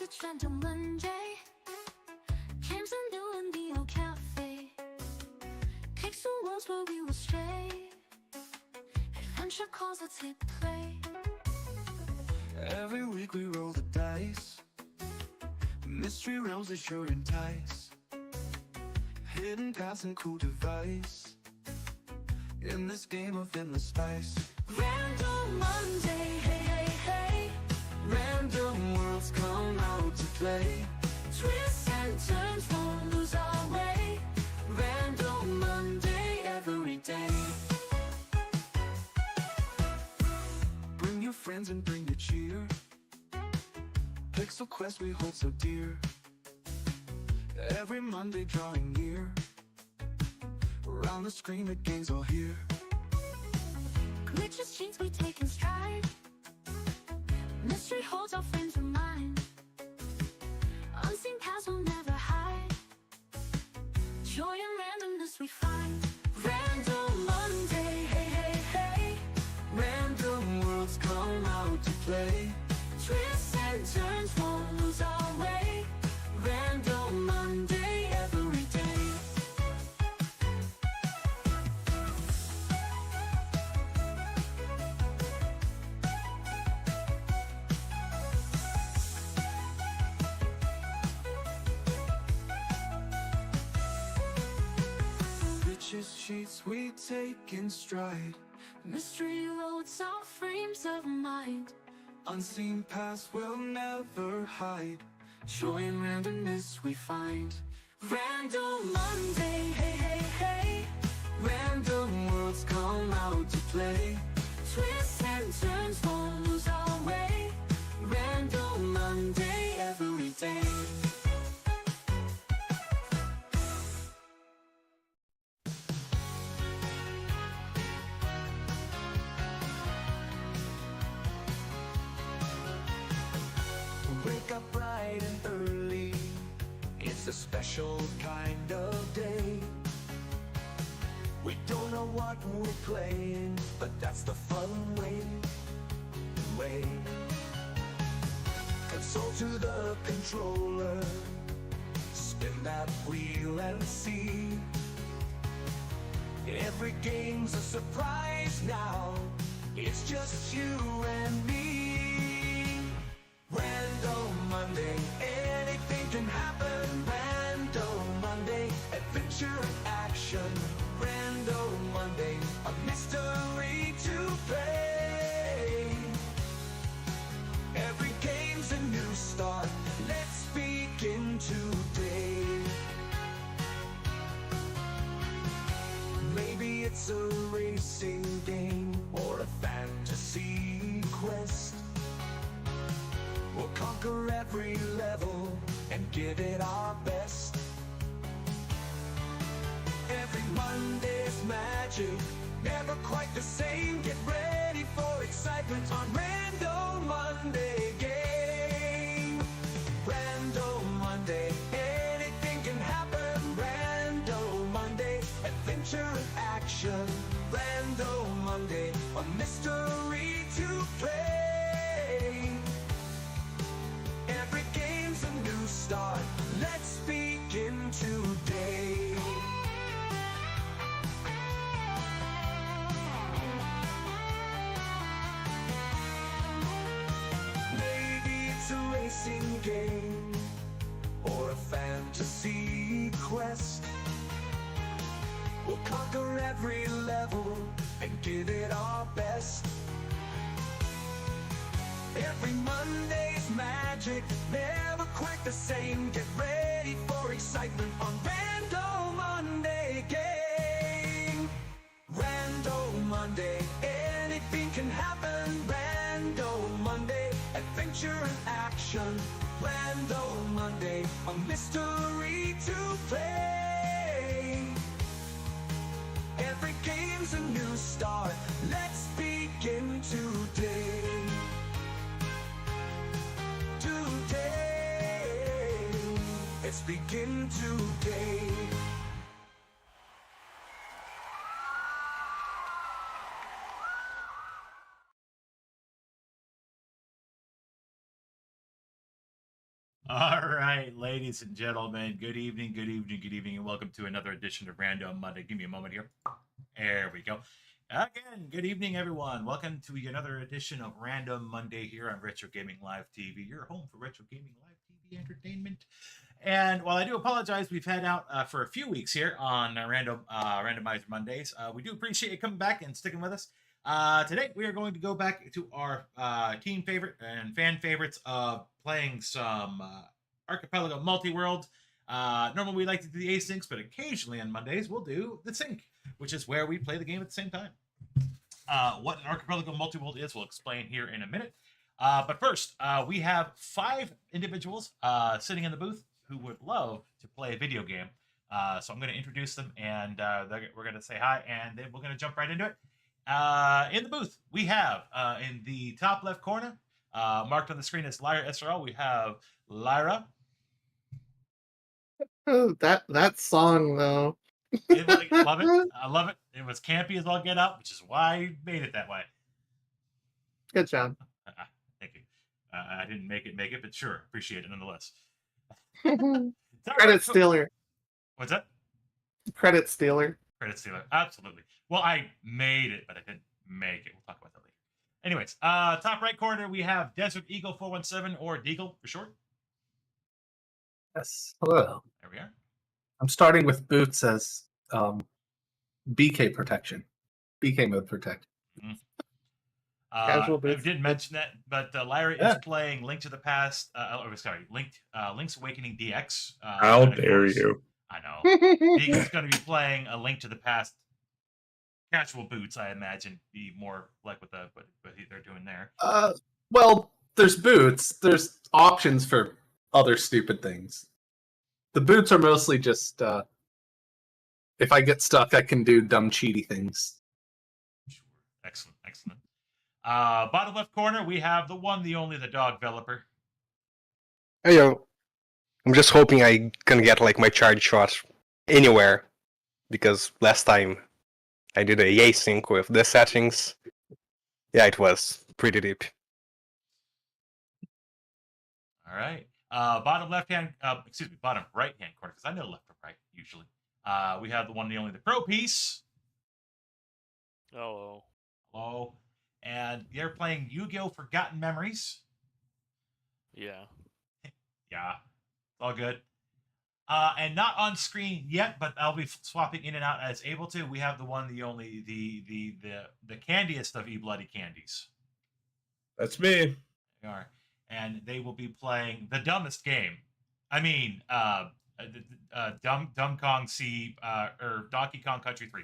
it's RandoMonday. Games are new in the old cafe. Cakes and worlds where we will stray. Adventure calls, let's hit play. Every week we roll the dice. Mystery realms that sure entice. Hidden paths and cool device. In this game of endless spice. RandoMonday, hey, hey, hey. Random worlds come out to play. Twists and turns, won't lose our way. RandoMonday every day. Bring your friends and bring the cheer. Pixel quest we hold so dear. Every Monday drawing near. Around the screen the games all here. Glitches, cheats we take in stride. Mystery holds our frames in mind. Unseen paths will never hide. Joy and randomness we find. RandoMonday, hey, hey, hey. Random worlds come out to play. Twists and turns, won't lose our way. RandoMonday every day. Glitches, cheats we take in stride. Mystery loads our frames of mind. Unseen paths will never hide. Joy and randomness we find. RandoMonday, hey, hey, hey. Random worlds come out to play. Twists and turns, won't lose our way. RandoMonday every day. Wake up bright and early. It's a special kind of day. We don't know what we're playing, but that's the fun way. Console to the controller. Spin that wheel and see. Every game's a surprise now. It's just you and me. RandoMonday, anything can happen. RandoMonday, adventure and action. RandoMonday, a mystery to play. Every game's a new start. Let's begin today. Maybe it's a racing game or a fantasy quest. We'll conquer every level and give it our best. Every Monday's magic, never quite the same. Get ready for excitement on RandoMonday game. RandoMonday, anything can happen. RandoMonday, adventure and action. RandoMonday, a mystery to play. Every game's a new start. Let's begin today. Maybe it's a racing game or a fantasy quest. We'll conquer every level and give it our best. Every Monday's magic, never quite the same. Get ready for excitement on RandoMonday game. RandoMonday, anything can happen. RandoMonday, adventure and action. RandoMonday, a mystery to play. Every game's a new start. Let's begin today. Let's begin today. All right, ladies and gentlemen, good evening, good evening, good evening, and welcome to another edition of Random Monday. Give me a moment here. There we go. Again, good evening, everyone. Welcome to another edition of Random Monday here on Retro Gaming Live TV, your home for Retro Gaming Live TV entertainment. And while I do apologize, we've had out for a few weeks here on Randomizer Mondays. We do appreciate you coming back and sticking with us. Today, we are going to go back to our team favorite and fan favorites of playing some Archipelago Multiworld. Normally, we like to do the asyncs, but occasionally on Mondays, we'll do the sync, which is where we play the game at the same time. What an Archipelago Multiworld is, we'll explain here in a minute. But first, we have 5 individuals sitting in the booth who would love to play a video game. So I'm going to introduce them, and we're going to say hi, and then we're going to jump right into it. In the booth, we have in the top left corner, marked on the screen as Lyra SRL, we have Lyra. Oh, that song though. Love it. I love it. It was campy as all get out, which is why I made it that way. Good job. Thank you. I didn't make it, but sure, appreciate it nonetheless. Credit stealer. What's that? Credit stealer. Credit stealer. Absolutely. Well, I made it, but I didn't make it. We'll talk about that later. Anyways, top right corner, we have Desert Eagle 417, or Deagle for short. Yes. Hello. There we are. I'm starting with boots as BK protection. BK mode protection. Mm-hmm. Casual I boots. didn't mention that, but Lyra is playing Link to the Past. Link's Awakening DX. How dare you? I know. He's going to be playing a Link to the Past. Casual boots, I imagine, be more like what they're doing there. Well, there's boots. There's options for other stupid things. The boots are mostly just if I get stuck, I can do dumb cheaty things. Sure. Excellent. Bottom left corner, we have the one, the only, the dog developer. Hey, yo. I'm just hoping I can get like my charge shot anywhere, because last time I did a async with the settings. Yeah, it was pretty deep. All right. Bottom right hand corner, because I know left or right usually. We have the one, the only, the pro piece. Hello. Hello. And you're playing Yu-Gi-Oh! Forgotten Memories. Yeah. Yeah. All good. And not on screen yet, but I'll be swapping in and out as able to. We have the one, the only, the candiest of E-Bloody candies. That's me. They are. And they will be playing the dumbest game. I mean, Dumb Kong C, or Donkey Kong Country 3.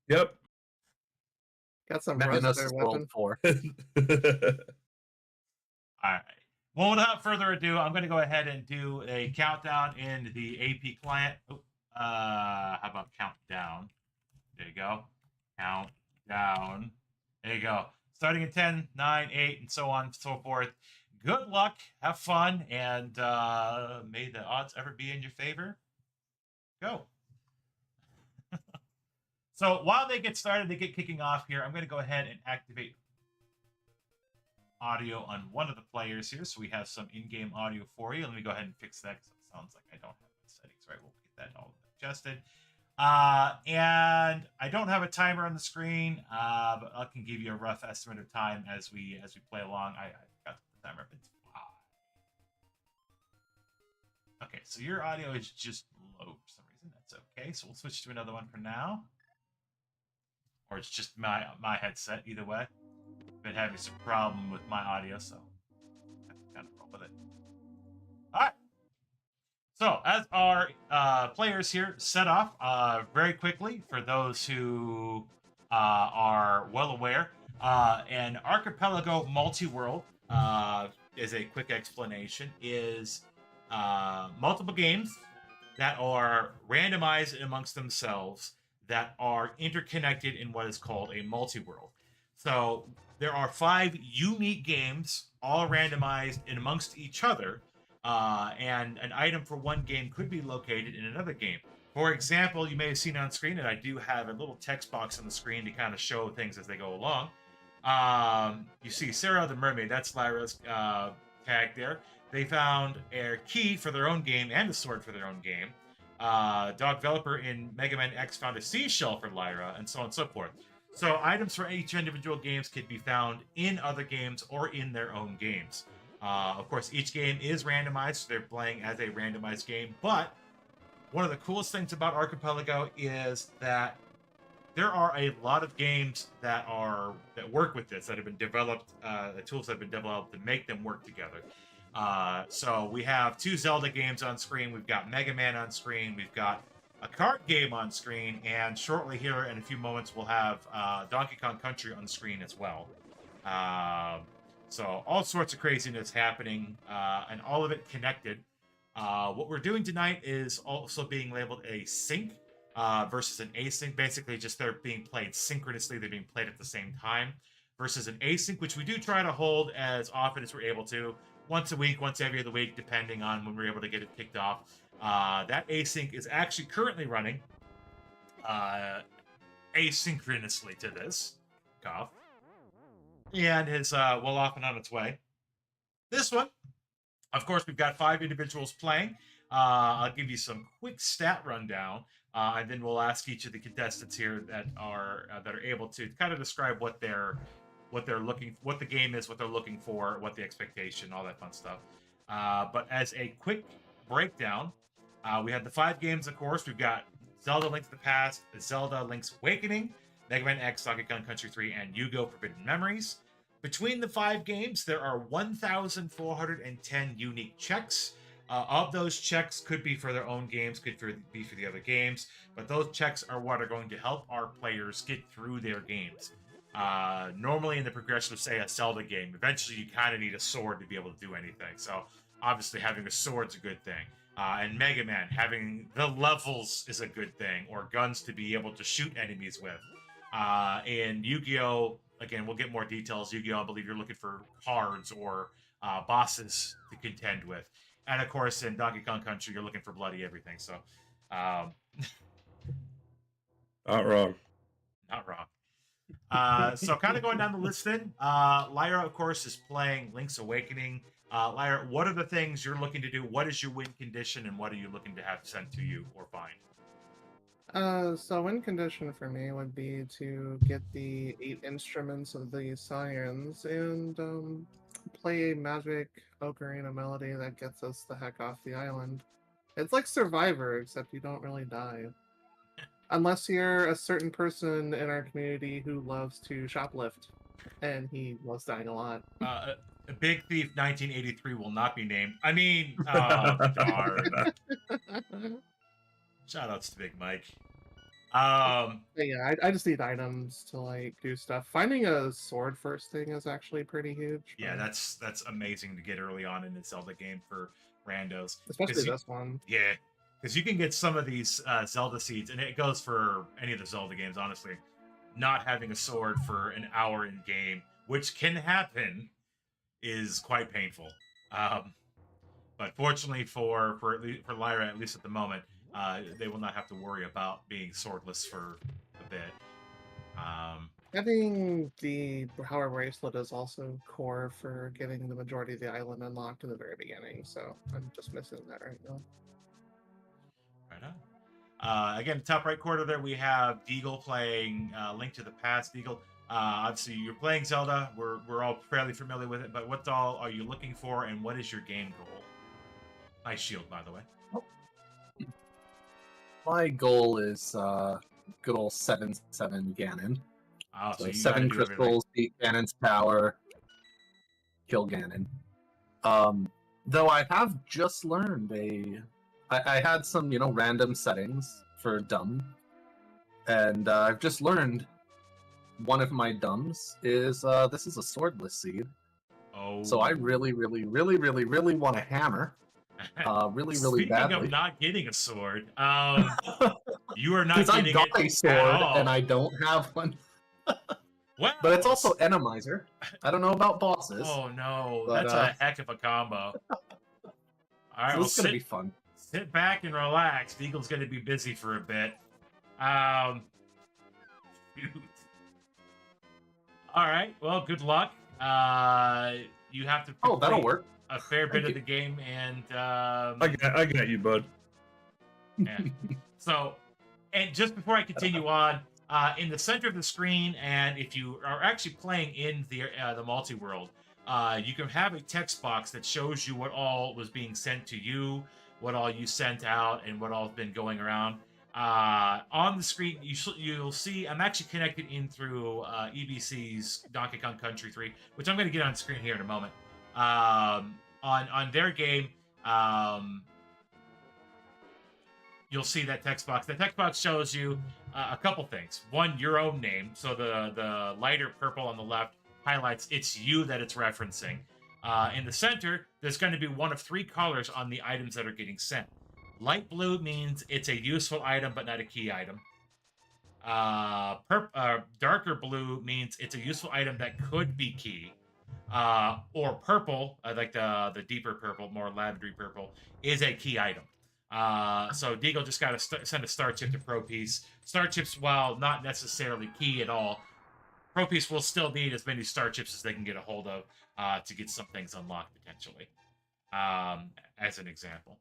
Yep. Got some Maybe rust this there, is weapon. World 4. All right. Well, without further ado, I'm going to go ahead and do a countdown in the AP client. How about countdown? There you go. Countdown. There you go. Starting in 10, 9, 8, and so on and so forth. Good luck. Have fun. And may the odds ever be in your favor. Go. So while they get started, they get kicking off here, I'm going to go ahead and activate audio on one of the players here. So we have some in-game audio for you. Let me go ahead and fix that, because it sounds like I don't have the settings right. We'll get that all adjusted. And I don't have a timer on the screen, but I can give you a rough estimate of time as we play along. I got the timer up. It's 5. Okay, so your audio is just low for some reason. That's okay. So we'll switch to another one for now. Or it's just my headset, either way. Been having some problem with my audio, so I have to kind of roll with it. All right. So as our players here set off very quickly, for those who are well aware, an Archipelago Multiworld, as a quick explanation, is multiple games that are randomized amongst themselves, that are interconnected in what is called a multi-world. So there are 5 unique games, all randomized in amongst each other, and an item for one game could be located in another game. For example, you may have seen on screen that I do have a little text box on the screen to kind of show things as they go along. You see Sarah the Mermaid, that's Lyra's backpack there, they found a key for their own game and a sword for their own game. Dog developer in Mega Man X found a seashell for Lyra, and so on and so forth. So items for each individual games can be found in other games or in their own games. Of course, each game is randomized, so they're playing as a randomized game. But one of the coolest things about Archipelago is that there are a lot of games that work with this, that have been developed, the tools that have been developed to make them work together. So we have 2 Zelda games on screen. We've got Mega Man on screen. We've got a card game on screen, and shortly here in a few moments we'll have Donkey Kong Country on the screen as well. So all sorts of craziness happening, and all of it connected. What we're doing tonight is also being labeled a sync versus an async. Basically, just they're being played synchronously. They're being played at the same time. Versus an async, which we do try to hold as often as we're able to. Once a week, once every other week, depending on when we're able to get it kicked off. That async is actually currently running asynchronously to this. Cough. And is well off and on its way. This one, of course, we've got 5 individuals playing. I'll give you some quick stat rundown, and then we'll ask each of the contestants here that are able to kind of describe what they're looking, what the game is, what they're looking for, what the expectation, all that fun stuff. But as a quick breakdown, we have the 5 games. Of course, we've got Zelda: Link to the Past, Zelda: Link's Awakening, Mega Man X, Donkey Kong Country 3, and Yu-Gi-Oh! Forbidden Memories. Between the 5 games, there are 1,410 unique checks. Of those checks could be for their own games, could be for the other games, but those checks are what are going to help our players get through their games. Normally in the progression of, say, a Zelda game, eventually you kind of need a sword to be able to do anything. So obviously having a sword's a good thing. And Mega Man, having the levels is a good thing, or guns to be able to shoot enemies with. In Yu-Gi-Oh!, again, we'll get more details. Yu-Gi-Oh!, I believe you're looking for cards or bosses to contend with. And of course, in Donkey Kong Country, you're looking for bloody everything. So, Not wrong. not wrong. So kind of going down the list then, Lyra, of course, is playing Link's Awakening. Lyra, what are the things you're looking to do? What is your win condition, and what are you looking to have sent to you or find? So win condition for me would be to get the 8 instruments of the science and play a magic ocarina melody that gets us the heck off the island. It's like Survivor, except you don't really die. Unless you're a certain person in our community who loves to shoplift, and he loves dying a lot. Big Thief 1983 will not be named. I mean, darn. Shoutouts to Big Mike. But yeah, I just need items to like do stuff. Finding a sword first thing is actually pretty huge. Yeah, that's amazing to get early on in the Zelda game for randos. Especially this one. Yeah, because you can get some of these Zelda seeds, and it goes for any of the Zelda games, honestly. Not having a sword for an hour in game, which can happen, is quite painful. But fortunately for Lyra, at least at the moment, they will not have to worry about being swordless for a bit. Having the Power Bracelet is also core for getting the majority of the island unlocked in the very beginning, so I'm just missing that right now. Right on. Again, top right corner there, we have Deagle playing Link to the Past. Deagle, obviously you're playing Zelda. We're all fairly familiar with it, but what all are you looking for, and what is your game goal? Nice shield, by the way. My goal is good old 7-7 Ganon. Oh, so you 7 gotta do crystals, beat Ganon's power, kill Ganon. Though I have just learned I had some, random settings for dumb, and I've just learned one of my dumbs is this is a swordless seed. Oh. So I really, really, really, really, really want a hammer. Really, really badly. Speaking of not getting a sword, you are not Because I getting got it a sword at all. and I don't have one. Well, But it's also Enemizer. I don't know about bosses. Oh no, But, that's a heck of a combo. All right, So well, this is gonna be fun. sit back and relax. Deagle's gonna be busy for a bit. Shoot. All right, well, good luck. You have to. Oh, that'll complete work. a fair bit of the game, and I got you, bud. yeah. So, and just before I continue on, in the center of the screen, and if you are actually playing in the multi-world, you can have a text box that shows you what all was being sent to you, what all you sent out, and what all has been going around. On the screen, you'll see I'm actually connected in through EBC's Donkey Kong Country 3, which I'm going to get on screen here in a moment. On their game, you'll see that text box. The text box shows you a couple things. One, your own name. So the lighter purple on the left highlights it's you that it's referencing. In the center, there's going to be one of 3 colors on the items that are getting sent. Light blue means it's a useful item, but not a key item. Darker blue means it's a useful item that could be key. Or purple, like the deeper purple, more lavendery purple, is a key item. So Deagle just got to send a star chip to Pro Piece. Star chips, while not necessarily key at all, Pro Piece will still need as many star chips as they can get a hold of to get some things unlocked potentially. As an example.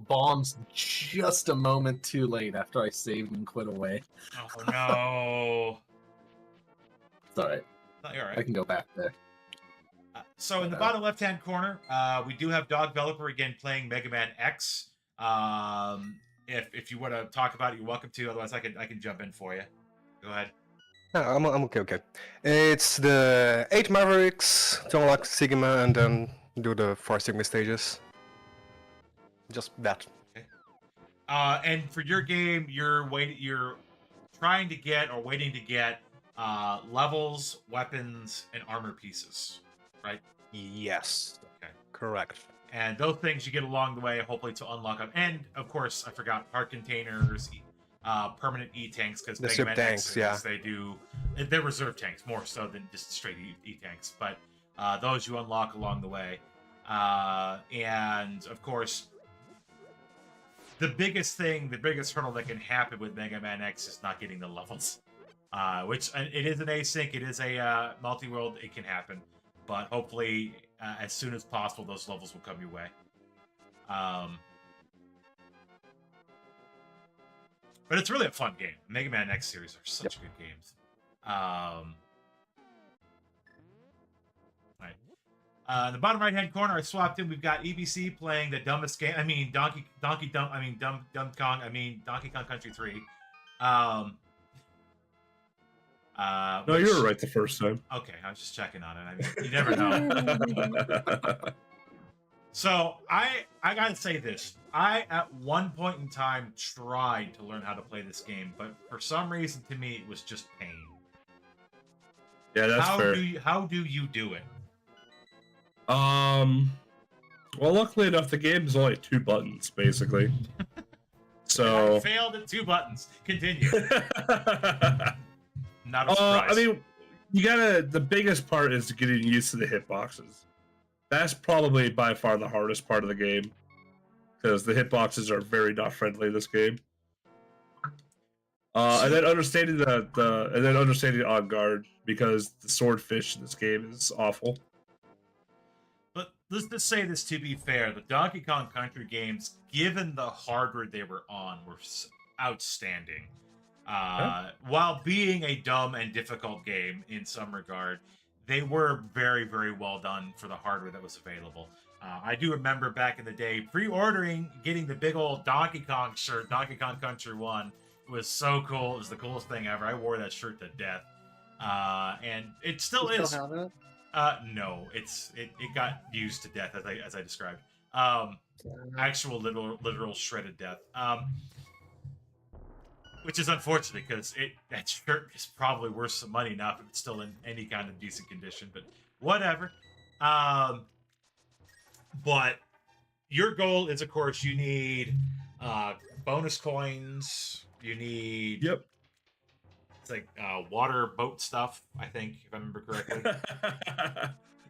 Bomb's just a moment too late after I saved and quit away. Oh no! It's all right. No, you're all right. I can go back there. So in the bottom left-hand corner, we do have Dog Developer again playing Mega Man X. If you want to talk about it, you're welcome to. Otherwise, I can jump in for you. Go ahead. No, I'm okay. It's the 8 Mavericks to unlock Sigma and then do the 4 Sigma stages. Just that. Okay. And for your game, you're trying to get or waiting to get levels, weapons, and armor pieces, right? Yes. Okay. Correct. And those things you get along the way, hopefully to unlock them. And of course, I forgot heart containers, permanent E-tanks, because The Mega SIP Man tanks, X's, yeah. they're reserve tanks more so than just straight E-tanks. But those you unlock along the way. And of course, the biggest hurdle that can happen with Mega Man X is not getting the levels. Which it is an async, it is a multi-world, it can happen. But hopefully, as soon as possible, those levels will come your way. But it's really a fun game. Mega Man X series are such good games. In the bottom right-hand corner, I swapped in. We've got EBC playing the dumbest game. I mean, Donkey Kong Country 3. No, you were right the first time. Okay, I was just checking on it. I mean, you never know. So I gotta say this. I at one point in time tried to learn how to play this game, but for some reason to me it was just pain. Yeah, that's fair. How do you do it? Well, luckily enough, the game is only 2 buttons, basically. So I failed at 2 buttons. Continue. Not a surprise. I mean, the biggest part is getting used to the hitboxes. That's probably by far the hardest part of the game, because the hitboxes are very not friendly in this game. And then understanding understanding on guard, because the swordfish in this game is awful. But let's just say this to be fair: the Donkey Kong Country games, given the hardware they were on, were outstanding. While being a dumb and difficult game in some regard, they were very, very well done for the hardware that was available. I do remember back in the day, pre-ordering, getting the big old Donkey Kong shirt, Donkey Kong Country 1, was so cool. It was the coolest thing ever. I wore that shirt to death. And it still You is. still have it? No, it got used to death, as I described. Actual literal shredded death. Which is unfortunate, because that shirt is probably worth some money now if it's still in any kind of decent condition, but whatever. But your goal is, of course, you need bonus coins. You need... Yep. It's like water boat stuff, I think, if I remember correctly.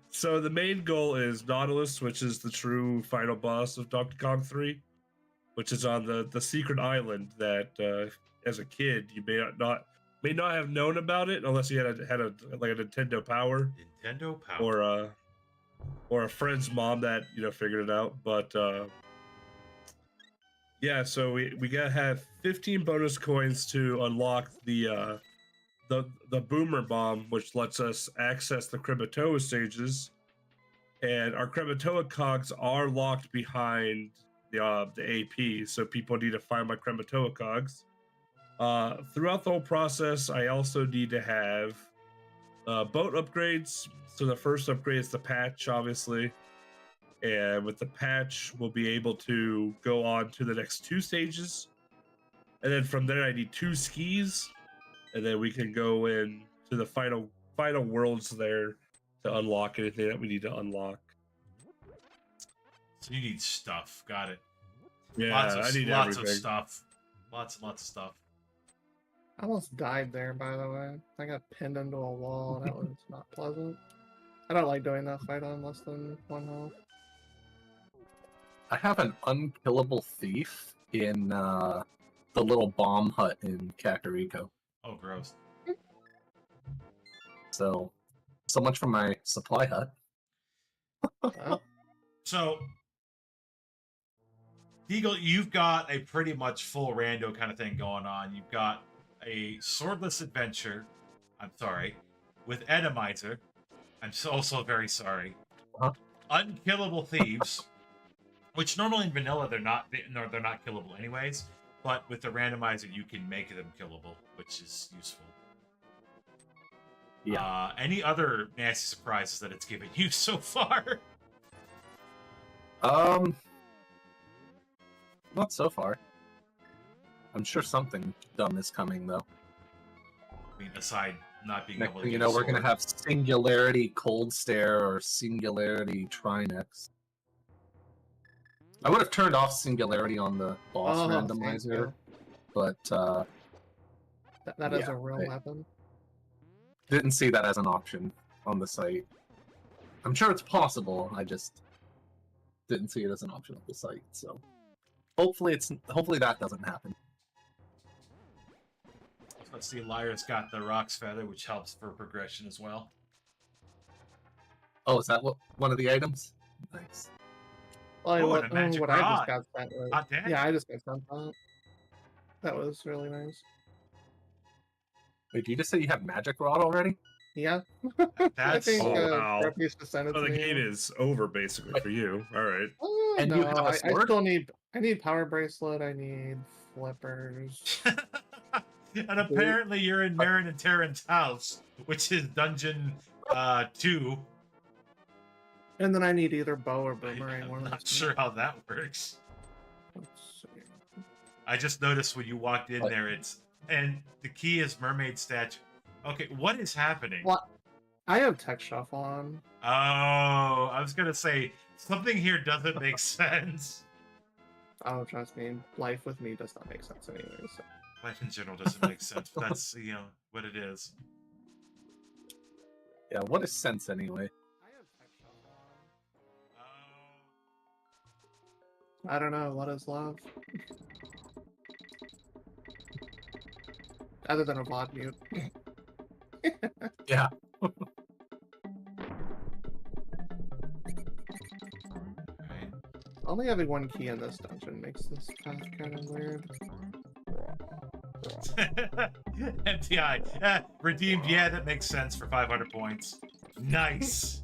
So the main goal is Nautilus, which is the true final boss of Donkey Kong 3, which is on the secret island that... as a kid, you may not have known about it unless you had a Nintendo Power. Nintendo Power. or a friend's mom that figured it out. But yeah, so we gotta have 15 bonus coins to unlock the boomer bomb, which lets us access the Krematoa stages, and our Krematoa cogs are locked behind the AP, so people need to find my Krematoa cogs. Throughout the whole process, I also need to have boat upgrades. So the first upgrade is the patch, obviously, and with the patch, we'll be able to go on to the next 2 stages, and then from there, I need 2 skis, and then we can go in to the final worlds there to unlock anything that we need to unlock. So you need stuff. Got it. Yeah, I need lots of stuff. Lots and lots of stuff. I almost died there, by the way. I got pinned into a wall. That was not pleasant. I don't like doing that fight on less than 1 health. I have an unkillable thief in the little bomb hut in Kakariko. Oh, gross. So much for my supply hut. Well, So, Eagle, you've got a pretty much full rando kind of thing going on. You've got a swordless adventure. I'm sorry. With Atomizer. I'm also very sorry. Huh? Unkillable thieves, which normally in vanilla they're not killable anyways. But with the randomizer, you can make them killable, which is useful. Yeah. Any other nasty surprises that it's given you so far? Not so far. I'm sure something dumb is coming though. I mean, aside not being Next able to thing you get know, a we're gonna sword. have Singularity Cold Stare or Singularity Trinex. I would have turned off Singularity on the boss oh, thank randomizer, you. but That is yeah, a real weapon. didn't see that as an option on the site. I'm sure it's possible. I just didn't see it as an option on the site. So hopefully that doesn't happen. Let's see, Lyra's got the Rock's Feather, which helps for progression as well. Oh, is that one of the items? Nice. Like, Oh, what, and a magic what I just rod. got sent was, Hot damn. yeah, I just got sent that. That was really nice. Wait, did you just say you have Magic Rod already? Yeah. I That's think Oh, wow. Grumpy's just sent it So to the me. game is over basically for you. All right. Oh, And no, you have a I sword? still need Power Bracelet, I need flippers. And apparently you're in Marin and Terran's house, which is dungeon 2. And then I need either bow or boomerang. I'm one of not those sure how that works. Let's see. I just noticed when you walked in What? there, and the key is mermaid statue. Okay, what is happening? What? I have tech shuffle on. Oh, I was gonna say something here doesn't make sense. Oh, trust me, life with me does not make sense anyway. So. Life in general doesn't make sense, but that's what it is. Yeah, what is sense anyway? I have tech shuffle on. I don't know. What is love? Other than a VOD mute. Yeah. Right. Only having 1 key in this dungeon makes this path kind of weird. MTI. Redeemed. Yeah, that makes sense for 500 points. Nice.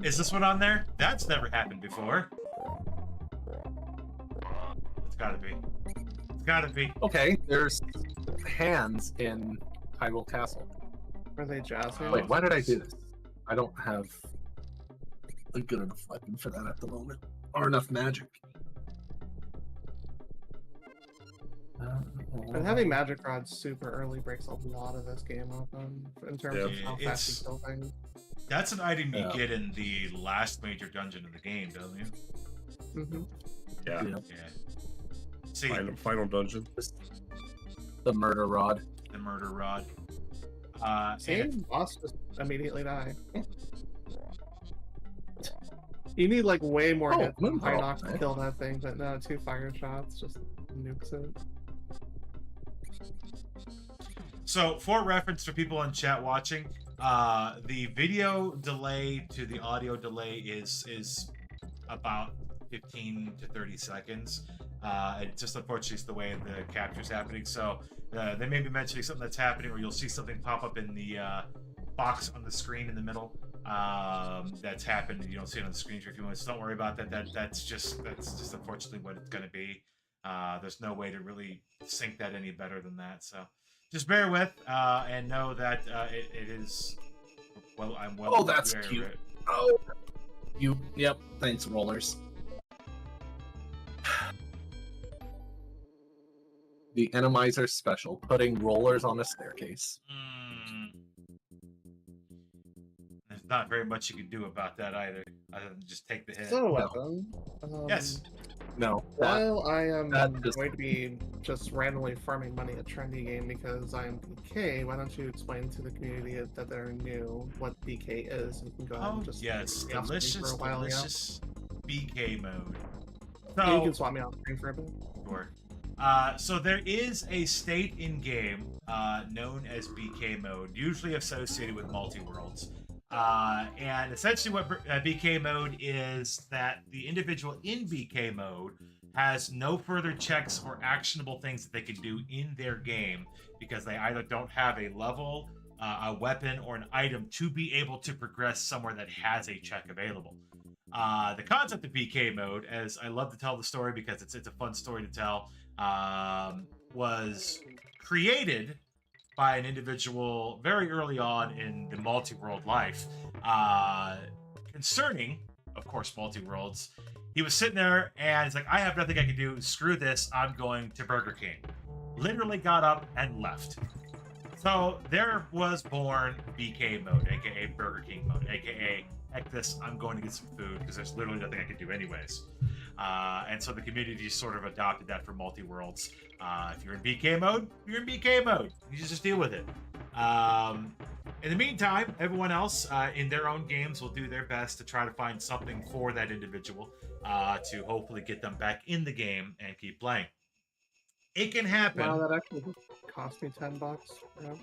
Is this one on there? That's never happened before. It's gotta be. It's gotta be. Okay, there's hands in Hyrule Castle. Are they jazzy? Wait, why did I do this? I don't have a good enough weapon for that at the moment, or enough magic. And having magic rods super early breaks a lot of this game open in terms of how fast you kill things. That's an item you Yeah. get in the last major dungeon of the game, doesn't you? Mm-hmm. Yeah. Yeah. Yeah. See, Final dungeon. The murder rod. the murder rod. Same boss just immediately die. You need like way more Oh, hits than Moonball, Hinox to eh? kill that thing, but no, 2 fire shots just nukes it. So, for reference for people in chat watching, The video delay to the audio delay is about 15 to 30 seconds. It just unfortunately is the way the capture's happening. So they may be mentioning something that's happening, or you'll see something pop up in the box on the screen in the middle. That's happened, and you don't see it on the screen for a few minutes. Don't worry about that. That's just unfortunately what it's going to be. There's no way to really sync that any better than that. So just bear with and know that it is. Well, I'm well. Oh, that's aware of cute. it. Oh, you. Yep. Thanks, rollers. The Enemizer special, putting rollers on a staircase. There's not very much you can do about that either, other than just take the hit. Still a weapon. Yes. No. While I am that just- going to be just randomly farming money at Trendy Game because I am BK, why don't you explain to the community that they're new what BK is? You can go ahead Oh, and just yes. swap me off screen Delicious, for a while, delicious BK mode. Yeah, you So, can swap me off screen for a bit. sure. So there is a state in game known as BK mode, usually associated with Multiworlds. And essentially what BK mode is that the individual in BK mode has no further checks or actionable things that they can do in their game because they either don't have a level, a weapon, or an item to be able to progress somewhere that has a check available. The concept of BK mode, as I love to tell the story because it's a fun story to tell, was created by an individual very early on in the multi-world life concerning, of course, multi-worlds. He was sitting there and he's like, I have nothing I can do. Screw this. I'm going to Burger King. Literally got up and left. So there was born BK mode, aka Burger King mode, aka heck this, I'm going to get some food because there's literally nothing I can do anyways. And so the community sort of adopted that for multi-worlds. If you're in BK mode, you're in BK mode. You just deal with it. In the meantime, everyone else in their own games will do their best to try to find something for that individual to hopefully get them back in the game and keep playing. It can happen. Wow, that actually cost me $10. Yeah.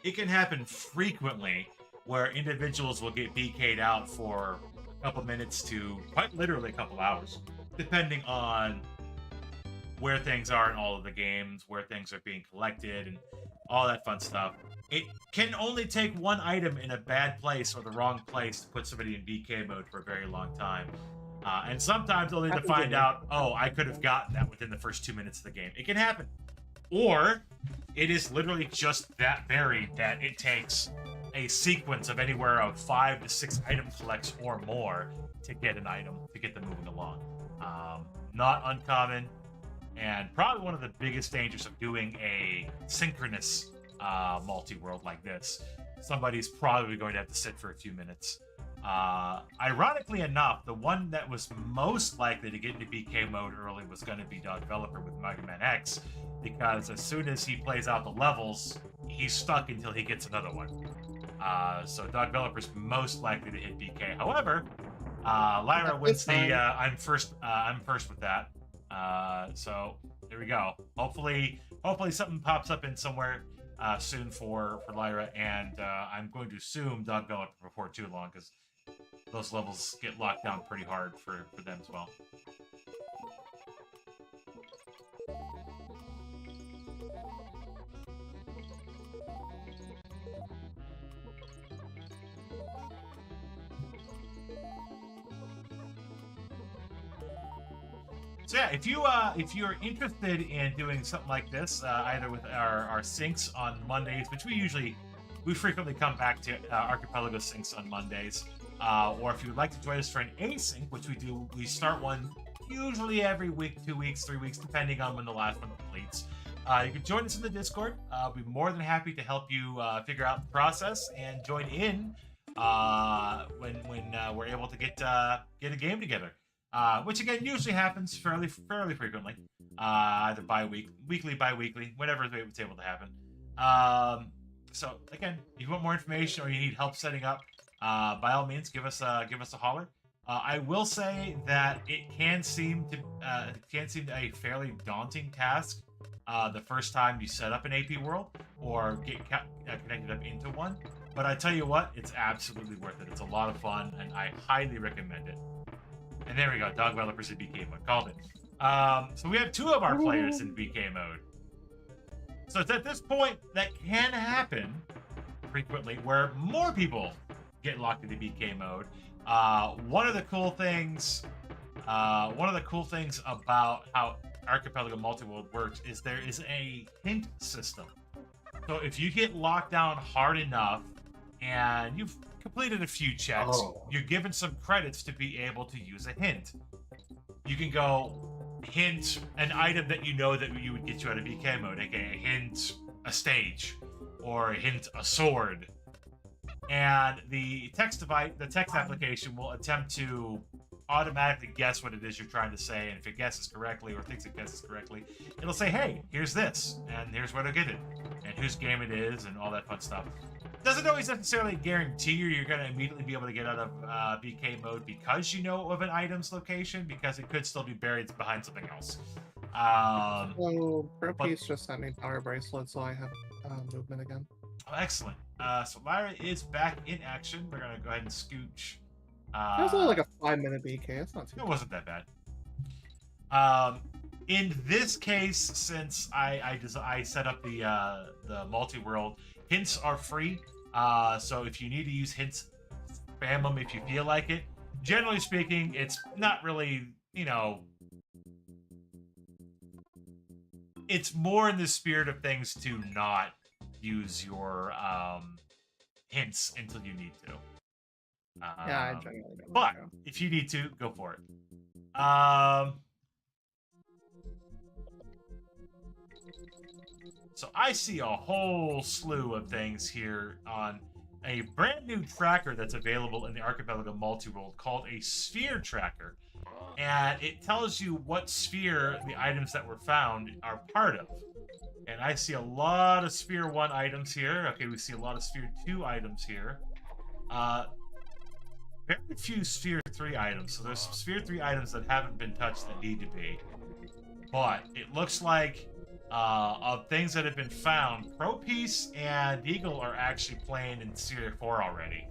It can happen frequently where individuals will get BK'd out for a couple minutes to quite literally a couple hours, depending on where things are in all of the games, where things are being collected, and all that fun stuff. It can only take one item in a bad place or the wrong place to put somebody in BK mode for a very long time. And sometimes only to find out, oh, I could have gotten that within the first 2 minutes of the game. It can happen. Or it is literally just that varied that it takes a sequence of anywhere of 5 to 6 item collects or more to get an item, to get them moving along. Not uncommon, and probably one of the biggest dangers of doing a synchronous multi-world like this. Somebody's probably going to have to sit for a few minutes. Ironically enough, the one that was most likely to get into BK mode early was going to be Dog Developer with Mega Man X, because as soon as he plays out the levels, he's stuck until he gets another one. So Dog Developer's most likely to hit BK. However, Lyra wins the I'm first with that. So there we go. Hopefully something pops up in somewhere soon for Lyra, and I'm going to assume Dog Developer before too long, because those levels get locked down pretty hard for them as well. So yeah, if you're interested in doing something like this, either with our syncs on Mondays, which we frequently come back to Archipelago syncs on Mondays, or if you would like to join us for an async, which we start one usually every week, 2 weeks, 3 weeks, depending on when the last one completes. You can join us in the Discord. I'll be more than happy to help you figure out the process and join in when we're able to get a game together. Which again usually happens fairly frequently, either weekly, whenever it's able to happen. So again, if you want more information or you need help setting up, by all means, give us a holler. I will say that it can seem a fairly daunting task the first time you set up an AP world or get connected up into one. But I tell you what, it's absolutely worth it. It's a lot of fun, and I highly recommend it. And there we go, dog developers in BK mode. Called it. So we have 2 of our players in BK mode. So it's at this point that can happen frequently where more people get locked into BK mode. One of the cool things about how Archipelago Multiworld works is there is a hint system. So if you get locked down hard enough and you've completed a few checks, you're given some credits to be able to use a hint. You can go hint an item that you know that you would get you out of BK mode, aka hint a stage, or hint a sword. And the text application will attempt to automatically guess what it is you're trying to say, and if it guesses correctly or thinks it guesses correctly, it'll say, hey, here's this, and here's where to get it, and whose game it is, and all that fun stuff. Doesn't always necessarily guarantee you're going to immediately be able to get out of BK mode because you know of an item's location, because it could still be buried behind something else. So Pro-Piece just sent me Power Bracelet, so I have movement again. Oh, excellent. So Lyra is back in action. We're going to go ahead and scooch. It was only like a 5-minute BK. It's not too It wasn't that bad. In this case, since I set up the multi-world, hints are free. So if you need to use hints, spam them if you feel like it. Generally speaking, it's not really, it's more in the spirit of things to not use your hints until you need to. Yeah, I generally don't. But if you need to, go for it. So I see a whole slew of things here on a brand new tracker that's available in the Archipelago Multiworld called a sphere tracker. And it tells you what sphere the items that were found are part of. And I see a lot of Sphere 1 items here. Okay, we see a lot of Sphere 2 items here. Very few Sphere 3 items. So there's some Sphere 3 items that haven't been touched that need to be. But it looks like of things that have been found, Pro-Piece and Eagle are actually playing in Sphere 4 already.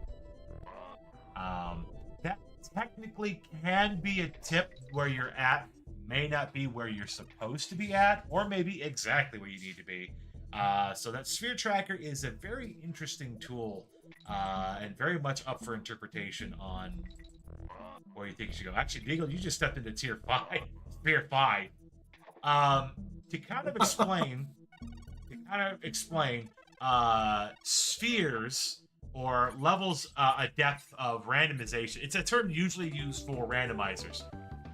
That technically can be a tip where you're at. May not be where you're supposed to be at, or maybe exactly where you need to be. So that sphere tracker is a very interesting tool, and very much up for interpretation on where you think you should go. Actually, Deagle, you just stepped into tier 5, sphere 5. To kind of explain, spheres or levels, a depth of randomization. It's a term usually used for randomizers.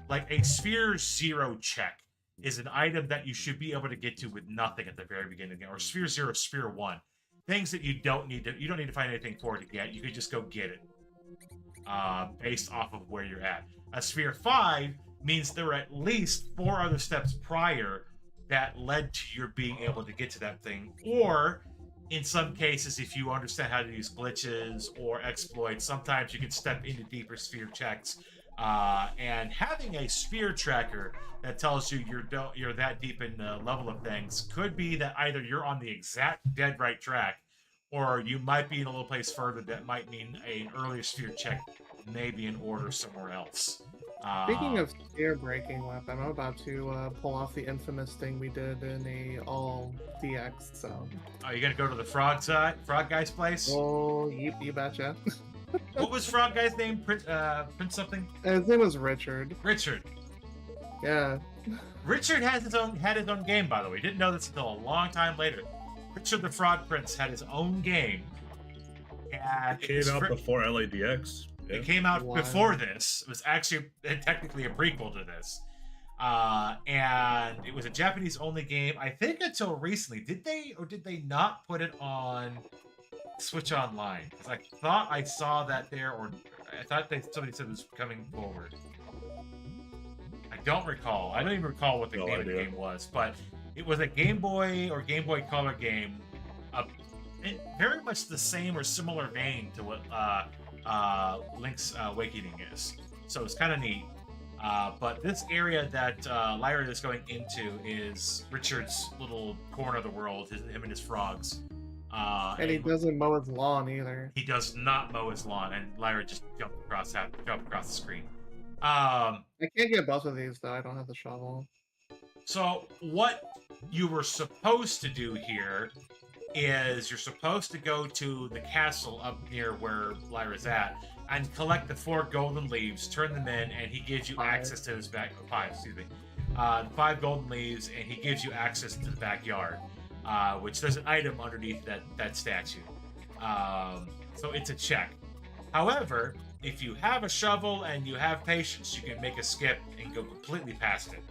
Like a sphere 0 check is an item that you should be able to get to with nothing at the very beginning of the game, or sphere 0, sphere 1. Things that you don't need to find anything for to get. You could just go get it based off of where you're at. A sphere 5 means there were at least 4 other steps prior that led to your being able to get to that thing, or in some cases, if you understand how to use glitches or exploits, sometimes you can step into deeper sphere checks. And having a sphere tracker that tells you you're that deep in the level of things could be that either you're on the exact dead right track, or you might be in a little place further that might mean an earlier sphere check may be in order somewhere else. Speaking of sphere breaking weapon, I'm about to pull off the infamous thing we did in a all DX zone. Are you gonna go to the frog guy's place? Oh, you betcha. What was frog guy's name? Prince something? His name was Richard. Richard. Yeah. Richard had his own game, by the way. Didn't know this until a long time later. Richard the Frog Prince had his own game. And it came out before LADX. Yeah. It came out before this. It was actually technically a prequel to this. And it was a Japanese-only game, I think until recently. Did they not put it on Switch Online? Because I thought I saw that there, or I thought somebody said it was coming forward. I don't recall. I don't even recall what the name of the game was, but it was a Game Boy or Game Boy Color game, in very much the same or similar vein to what Link's Awakening is. So it's kind of neat. But this area that Lyra is going into is Richard's little corner of the world, him and his frogs. And he doesn't mow his lawn either. He does not mow his lawn, and Lyra just jumped across the screen. I can't get both of these though. I don't have the shovel. So what you were supposed to do here is you're supposed to go to the castle up near where Lyra's at and collect the 4 golden leaves, turn them in, and he gives you 5. access to his back. 5, excuse me. 5 golden leaves, and he gives you access to the backyard, which there's an item underneath that statue. So it's a check. However, if you have a shovel and you have patience, you can make a skip and go completely past it.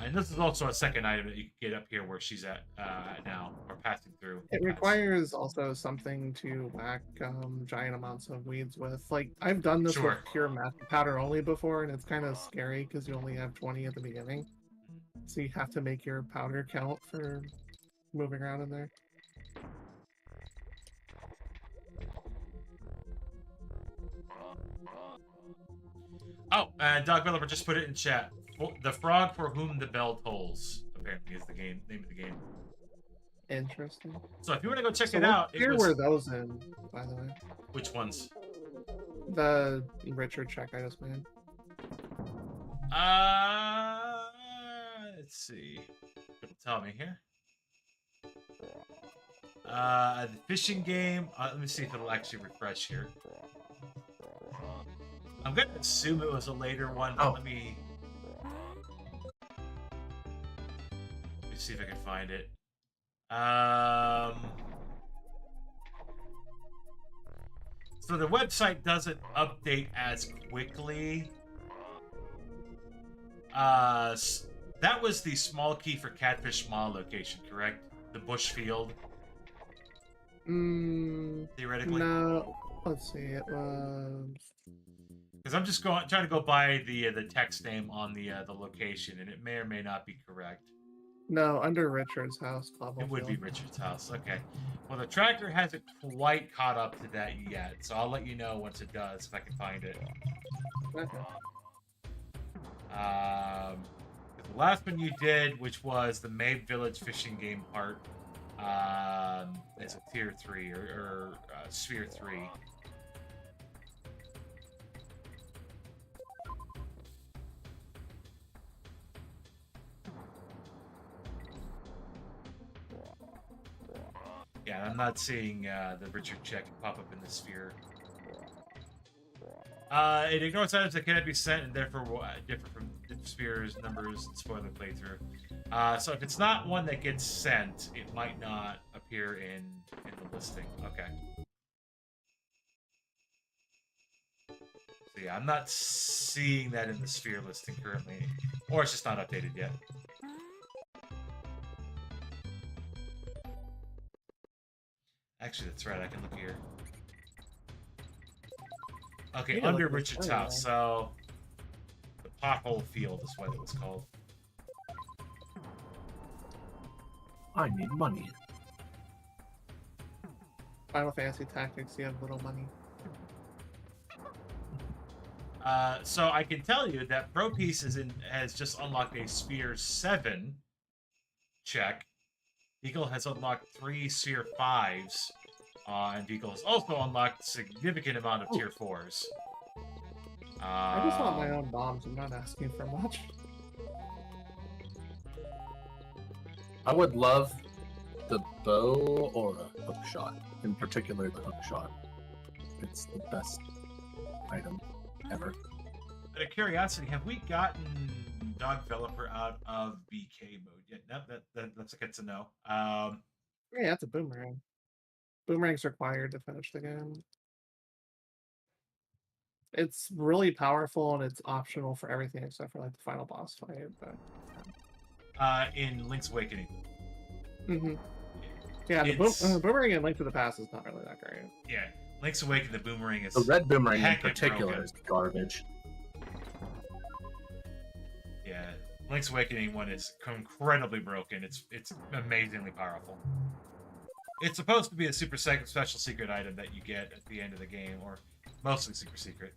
And this is also a second item that you can get up here where she's at now, or passing through. It requires also something to whack giant amounts of weeds with. Like, I've done this Sure. with pure magic powder only before, and it's kind of scary because you only have 20 at the beginning. So you have to make your powder count for moving around in there. Oh, Dog Developer just put it in chat. The frog for whom the bell tolls, apparently, is the name of the game. Interesting. So if you want to go check So it what out, tier were those in, by the way? Which ones? The Richard check I just made. Let's see. It'll tell me here. The fishing game. Let me see if it'll actually refresh here. I'm gonna assume it was a later one, but let me see if I can find it. So the website doesn't update as quickly. That was the small key for Catfish Small location, correct? The bush field. Theoretically. No. Let's see. It was. Because I'm just trying to go by the text name on the location, and it may or may not be correct. No, under Richard's house. It would be Richard's house. Okay. Well, the tracker hasn't quite caught up to that yet, so I'll let you know once it does if I can find it. Okay. The last one you did, which was the Mabe Village fishing game part, is a tier 3 or sphere 3. Yeah, I'm not seeing the Richard check pop up in the sphere. It ignores items that cannot be sent and therefore will differ from the sphere's numbers and spoiler playthrough. So if it's not one that gets sent, it might not appear in the listing. Okay. So yeah, I'm not seeing that in the sphere listing currently, or it's just not updated yet. Actually, that's right. I can look here. Okay, Yeah, under look, Richard's oh, house. So the pothole field is what it was called. I need money. Final Fantasy Tactics, you have little money. So I can tell you that Pro Piece has just unlocked a Sphere 7 check. Eagle has unlocked 3 Sphere 5s, and Eagle has also unlocked a significant amount of Tier 4s. I just want my own bombs. I'm not asking for much. I would love the bow or a hook shot, in particular the hook shot. It's the best item ever. Out of curiosity, have we gotten Dog Developer out of BK mode yet? No, that's good to know. Yeah, it's a boomerang. Boomerang's required to finish the game. It's really powerful and it's optional for everything except for like the final boss fight. But in Link's Awakening. yeah, the It's- boomerang in Link to the Past is not really that great. Yeah, Link's Awakening, the boomerang is The red boomerang in heckin' particular broken. is garbage. Yeah, Link's Awakening one is incredibly broken. It's amazingly powerful. It's supposed to be a super special secret item that you get at the end of the game, or mostly super secret.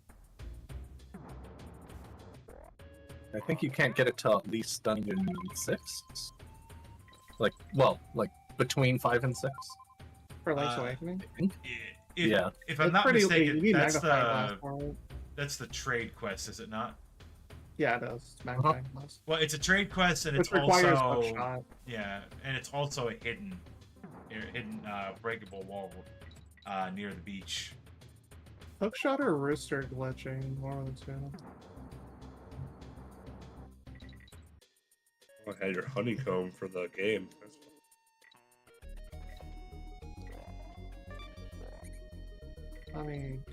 I think you can't get it till at least dungeon 6. Like between 5 and 6. For Link's Uh, Awakening. I think. If, Yeah. if I'm It's not pretty you mistaken, need that's magnifying the glass for it. that's the trade quest, is it not? Yeah, it does. It's magnifying glass. Well, it's a trade quest, and Which it's requires also hookshot. yeah, and it's also a hidden breakable wall near the beach. Hookshot or rooster glitching, one of the two. I had your honeycomb for the game. I mean,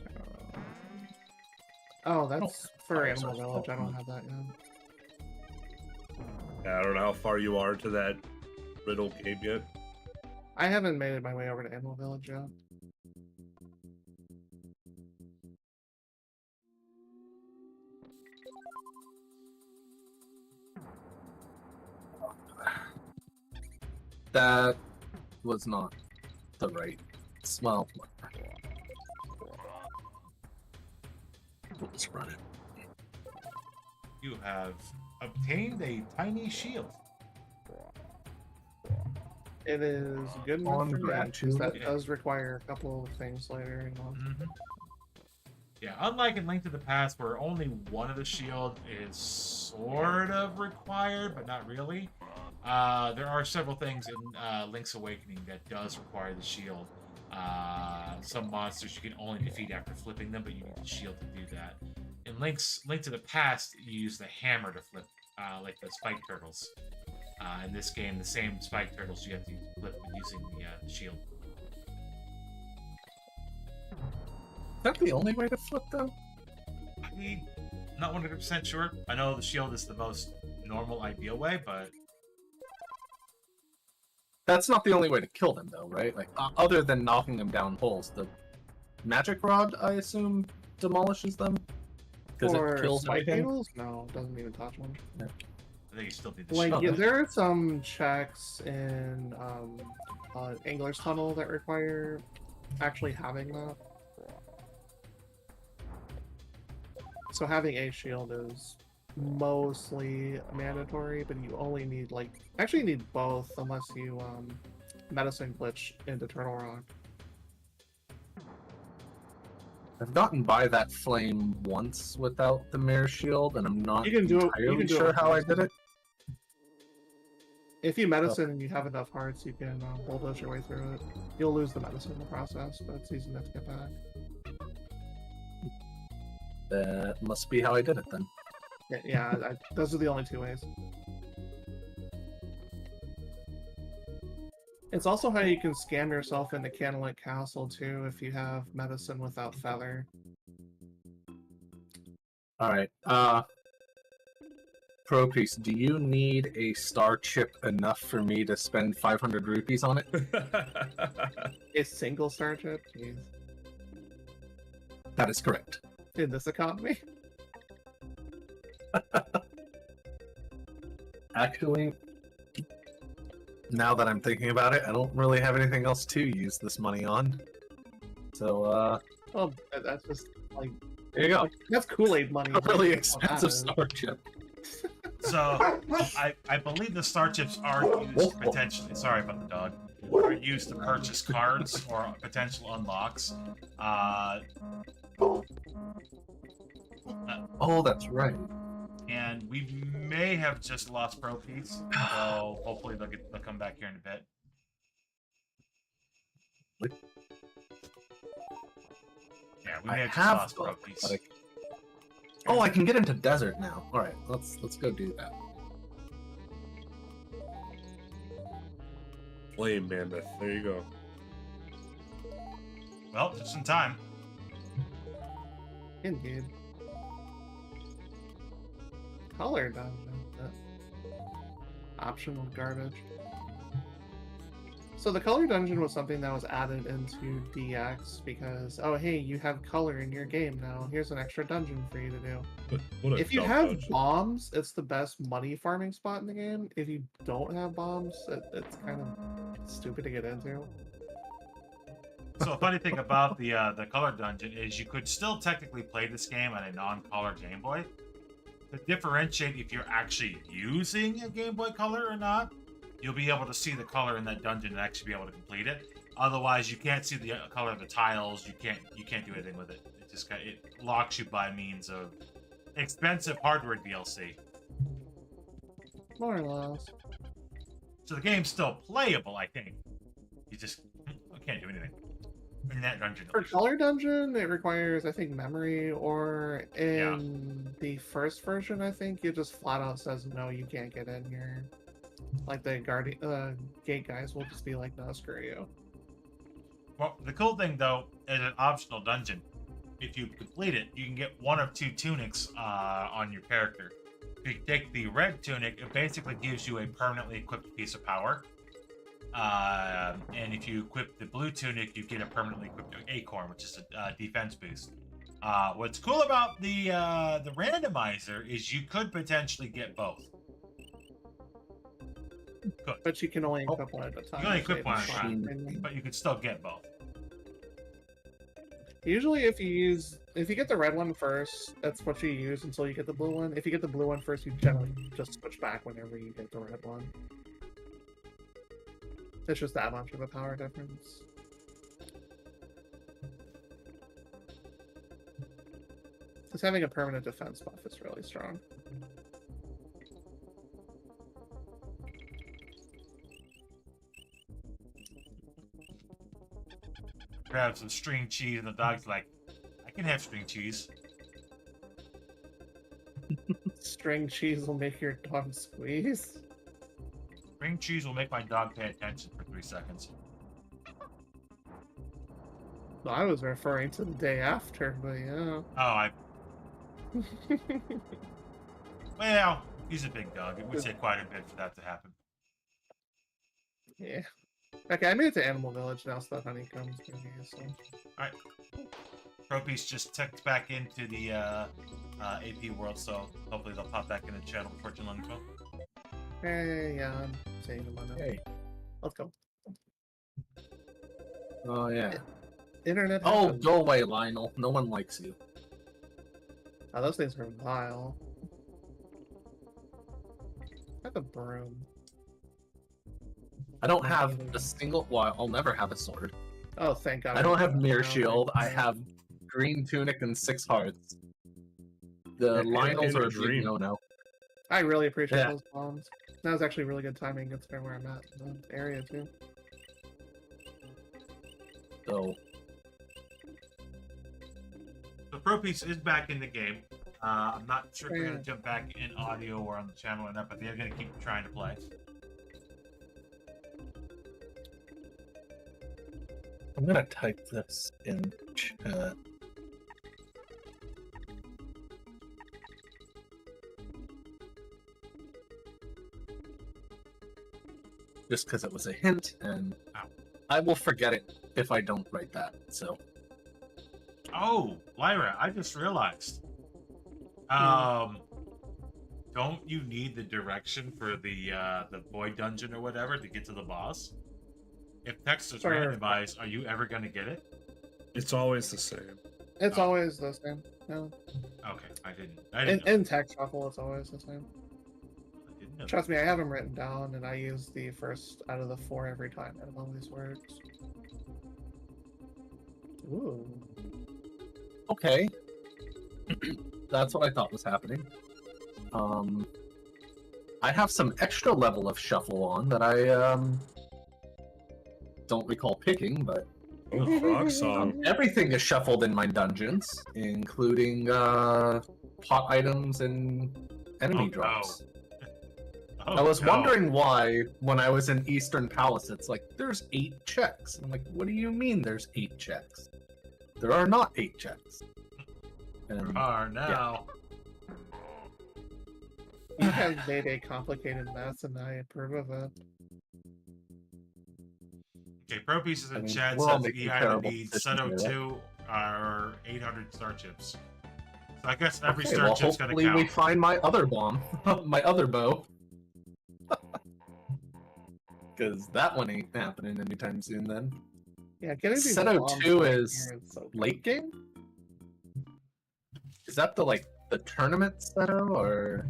oh, that's for fires Animal are Village. I don't full. have that yet. Yeah, I don't know how far you are to that riddle game yet. I haven't made it my way over to Animal Village yet. That was not the right smell. We'll just run it. You have obtained a tiny shield. It is good enough On for me, brand, 'cause that too. does require a couple of things later. You know. Mm-hmm. Yeah, unlike in Link to the Past, where only one of the shield is sort of required, but not really. There are several things in Link's Awakening that does require the shield. Some monsters you can only defeat after flipping them, but you need the shield to do that. In Link to the Past, you use the hammer to flip, like the spike turtles. In this game, the same spike turtles you have to flip using the shield. Is that the only way to flip though? I mean, not 100% sure. I know the shield is the most normal, ideal way, but That's not the only way to kill them though, right? Like other than knocking them down holes, the magic rod, I assume, demolishes them because Or it kills spike everything. needles? No, it doesn't even touch them. I think you still need the Like, shield. yeah, there are some checks in Angler's Tunnel that require actually having that. So having a shield is mostly mandatory, but you only need actually you need both unless you medicine glitch into Turtle Rock. I've gotten by that flame once without the mirror shield, and I'm not You can do it- you entirely can do it sure with how I medicine. did it. If you medicine and you have enough hearts, you can bulldoze your way through it. You'll lose the medicine in the process, but it's easy enough to get back. That must be how I did it then. Yeah, those are the only two ways. It's also how you can scam yourself into Candlelit Castle too if you have medicine without feather. Alright, Pro Priest, do you need a star chip enough for me to spend 500 rupees on it? A single star chip? Jeez. That is correct. In this economy? Actually, now that I'm thinking about it, I don't really have anything else to use this money on. So, Well, that's just like there you go. that's Kool-Aid money. A really That's what that expensive is. star chip. So, I believe the star chips are used potentially. Sorry about the dog. Are used to purchase cards or potential unlocks. Oh, that's right. And we may have just lost Pro Piece, so hopefully they'll come back here in a bit. Yeah, we may I have just have lost Pro book, Piece. but Oh, I can get into desert now. All right, let's go do that. Flame Mammoth. There you go. Well, just in time. Indeed. Color dungeon. Optional garbage. So the color dungeon was something that was added into DX because, oh hey, you have color in your game now. Here's an extra dungeon for you to do. What a If you dumb have dungeon. bombs, it's the best money farming spot in the game. If you don't have bombs, it's kind of stupid to get into. So a funny thing about the color dungeon is you could still technically play this game on a non-color Game Boy. to differentiate if you're actually using a Game Boy Color or not, you'll be able to see the color in that dungeon and actually be able to complete it. Otherwise, you can't see the color of the tiles. You can't do anything with it. It locks you by means of expensive hardware DLC. More or less. So the game's still playable, I think. You just can't do anything in that dungeon. For Color Dungeon, it requires, I think, memory, or in the first version, I think, it just flat out says, no, you can't get in here. Like, the gate guys will just be like, no, screw you. Well, the cool thing, though, is an optional dungeon. If you complete it, you can get one of two tunics on your character. If you take the red tunic, it basically gives you a permanently equipped piece of power. And if you equip the blue tunic, you get a permanently equipped acorn, which is a defense boost. What's cool about the randomizer is you could potentially get both. Good. But you can only equip one at a time. You can only equip one at a Save time, time. but you could still get both. Usually, if you get the red one first, that's what you use until you get the blue one. If you get the blue one first, you generally just switch back whenever you get the red one. It's just that much of a power difference. Just having a permanent defense buff is really strong. Grab some string cheese, and the dog's like, I can have string cheese. String cheese will make your dog squeeze. String cheese will make my dog pay attention for 3 seconds. No, I was referring to the day after, but yeah. Oh, well, he's a big dog. It would take quite a bit for that to happen. Yeah. Okay, I made it to Animal Village now, so that honey comes to me, so... Alright. Tropies just tucked back into the AP world, so hopefully they'll pop back in the channel before too long as well. Hey, yeah, I'm saying them on it. Hey. Let's go. Oh yeah. Internet. Oh, happens. go away, Lionel. No one likes you. Oh, those things are vile. I have a broom. I don't have a single. Well, I'll never have a sword. Oh, thank God. I don't have mirror No, shield. I no. have green tunic and 6 hearts. The Lionels are a big no-no. I really appreciate Yeah. those bombs. That was actually really good timing considering where I'm at in the area, too. So So Propiece is back in the game. I'm not sure if we're going to jump back in audio or on the channel or not, but they're going to keep trying to play. I'm gonna type this in chat. Just because it was a hint, and I will forget it if I don't write that. So Oh, Lyra, I just realized. Don't you need the direction for the boy dungeon or whatever to get to the boss? If text is Sure. randomized, are you ever going to get it? It's always the same. It's Oh. always the same. No. Okay, I didn't know. In text shuffle, it's always the same. I didn't know. Trust me, I have them written down, and I use the first out of the 4 every time. It always works. Ooh. okay, that's what I thought was happening. I have some extra level of shuffle on that I don't recall picking, but Oh, frog song. everything is shuffled in my dungeons, including pot items and enemy Oh, drops. Oh, I was no. wondering why, when I was in Eastern Palace, it's like, there's 8 checks. I'm like, what do you mean there's 8 checks? There are not 8 checks. And Are now. You have made a complicated mess, and I approve of it. Okay, Propiece is in I mean, chat we're all says making he either terrible needs decisions Seto here, 2 or 800 star chips. So I guess every okay, star well, chip's gonna hopefully we count. find my other bomb, my other bow. Because that one ain't happening anytime soon then. Yeah, getting these Seto bombs 2 right is here so late game? Is that the, like, the tournament setup, or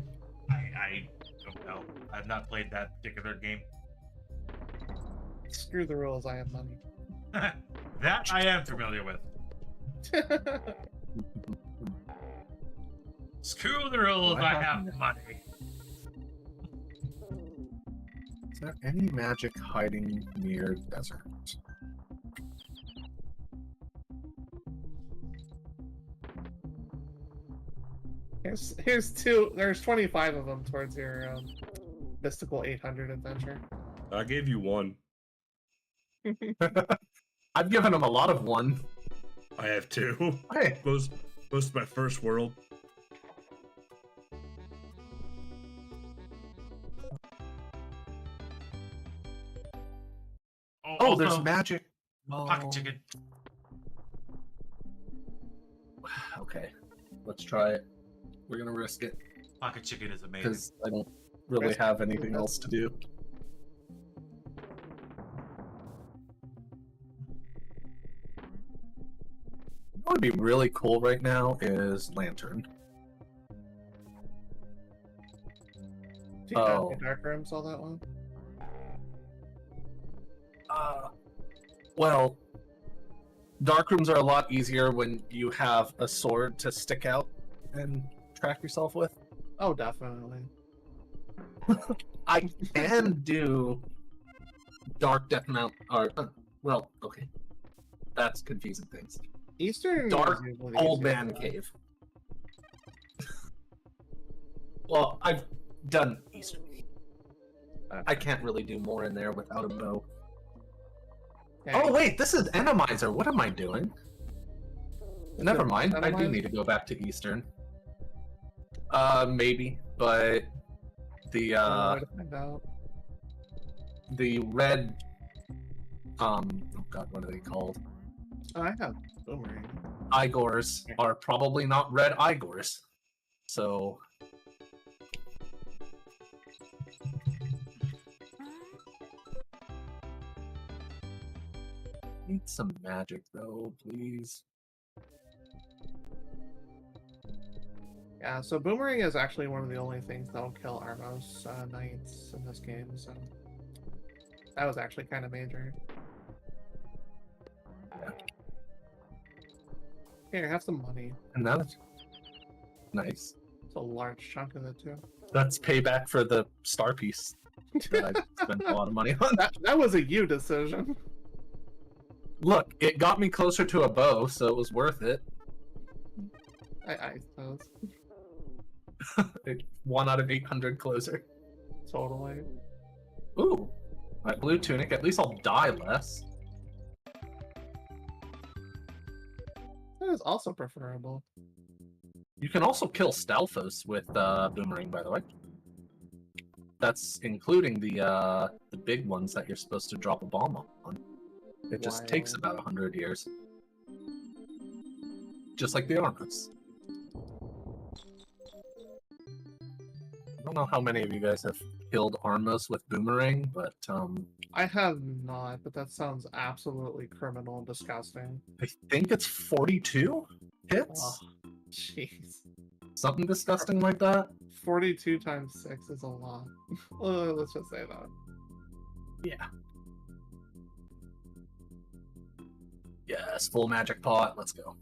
I don't know. I've not played that particular game. Screw the rules, I have money. That I am familiar with. Screw the rules, What I happened? have money. is there any magic hiding near desert? Here's two. There's 25 of them towards your mystical 800 adventure. I gave you one. I've given him a lot of one. I have two. Hey, Most of my first world. oh, there's Also, magic. pocket chicken. Okay, let's try it. We're gonna risk it Pocket chicken is amazing. because I don't really Risk have it. anything else to do. What would be really cool right now is Lantern. Do you have Oh. any dark rooms all that one? Well, dark rooms are a lot easier when you have a sword to stick out and track yourself with. Oh, definitely. I can do Dark Death Mount, or well, okay, that's confusing things. Eastern Dark is usually the Old easiest Man one. Cave. Well, I've done Eastern. I can't really do more in there without a bow. Yeah, Oh wait, this is Enemizer. What am I doing? Never mind. I do Enemizer? need to go back to Eastern. Maybe, but the way to find out. the red oh god, what are they called? Oh, I have boomerang. Igors are probably not red Igors. So need some magic though, please. Yeah, so boomerang is actually one of the only things that'll kill Armos knights in this game, so that was actually kind of major. Here, have some money. And that's nice. It's a large chunk of it too. That's payback for the star piece that I spent a lot of money on. That was a you decision. Look, it got me closer to a bow, so it was worth it. I suppose. 1 out of 800 closer. Totally. Ooh, my blue tunic. At least I'll die less. That is also preferable. You can also kill Stalfos with Boomerang, by the way. That's including the big ones that you're supposed to drop a bomb on. It just takes Wild. about 100 years. Just like the Armos. I don't know how many of you guys have killed Armos with Boomerang, but I have not, but that sounds absolutely criminal and disgusting. I think it's 42 hits? Oh, jeez. Something disgusting like that? 42 times 6 is a lot. Let's just say that. Yeah. Yes, full magic pot, let's go.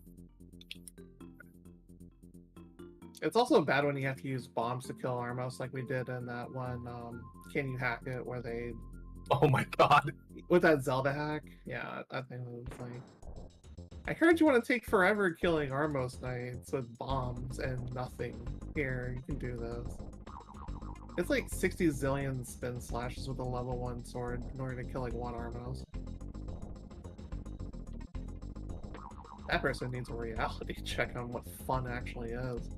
It's also bad when you have to use bombs to kill Armos, like we did in that one Can You Hack It, where they... Oh my god. With that Zelda hack? Yeah, that thing was like... I heard you want to take forever killing Armos Knights with bombs and nothing. Here, you can do this. It's like 60 zillion spin slashes with a level 1 sword in order to kill like 1 Armos. That person needs a reality check on what fun actually is.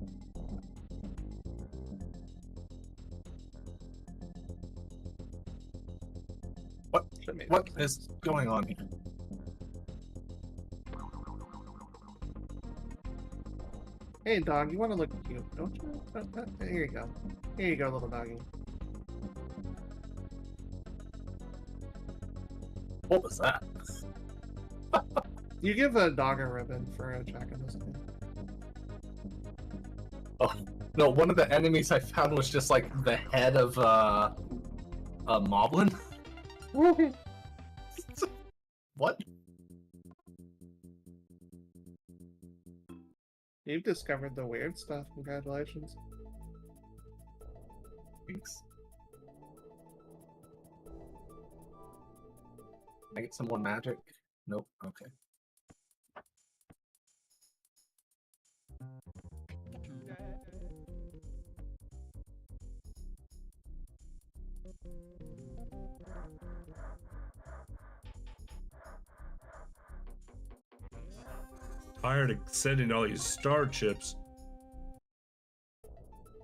What is going on here? Hey dog, you want to look cute, don't you? Here you go. Here you go, little doggy. What was that? You give a dog a ribbon for a check in this game. Oh no! One of the enemies I found was just like the head of a moblin. What? You've discovered the weird stuff. Congratulations. Thanks. Can I get some more magic? Nope. Okay. Tired of sending all these star chips.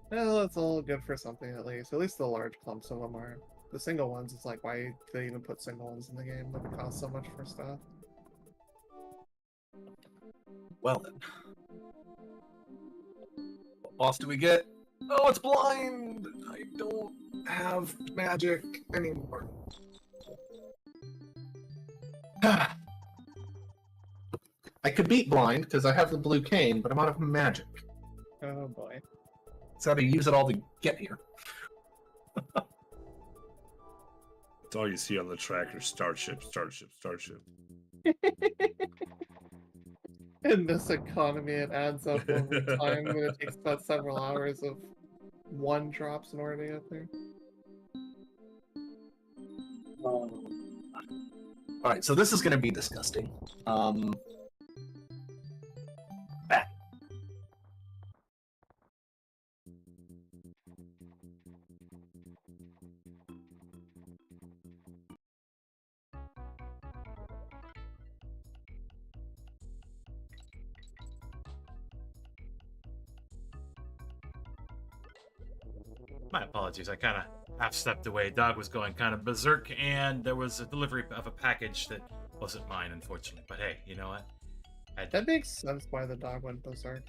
Well, it's all good for something at least. At least the large clumps of them are. The single ones, it's like, why do they even put single ones in the game? Like, it costs so much for stuff. Well then. What boss do we get? Oh, it's blind! I don't have magic anymore. I could beat blind because I have the blue cane, but I'm out of magic. Oh boy. So I had to use it all to get here. That's all you see on the tracker. Starship, starship, starship. In this economy, it adds up over time, and it takes about several hours of one drops in order to get there. Alright, so this is going to be disgusting. Back. My apologies. I kind of half stepped away. Dog was going kind of berserk, and there was a delivery of a package that wasn't mine, unfortunately. But hey, you know what? That makes sense why the dog went berserk.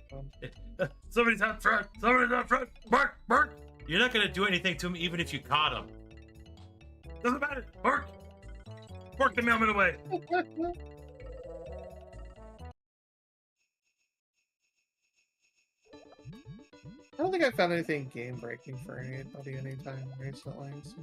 Somebody's out front! Somebody's out front! Bark! Bark! You're not gonna do anything to him even if you caught him. Doesn't matter! Bark! Bark the mailman away! I don't think I found anything game breaking for anybody anytime recently. So.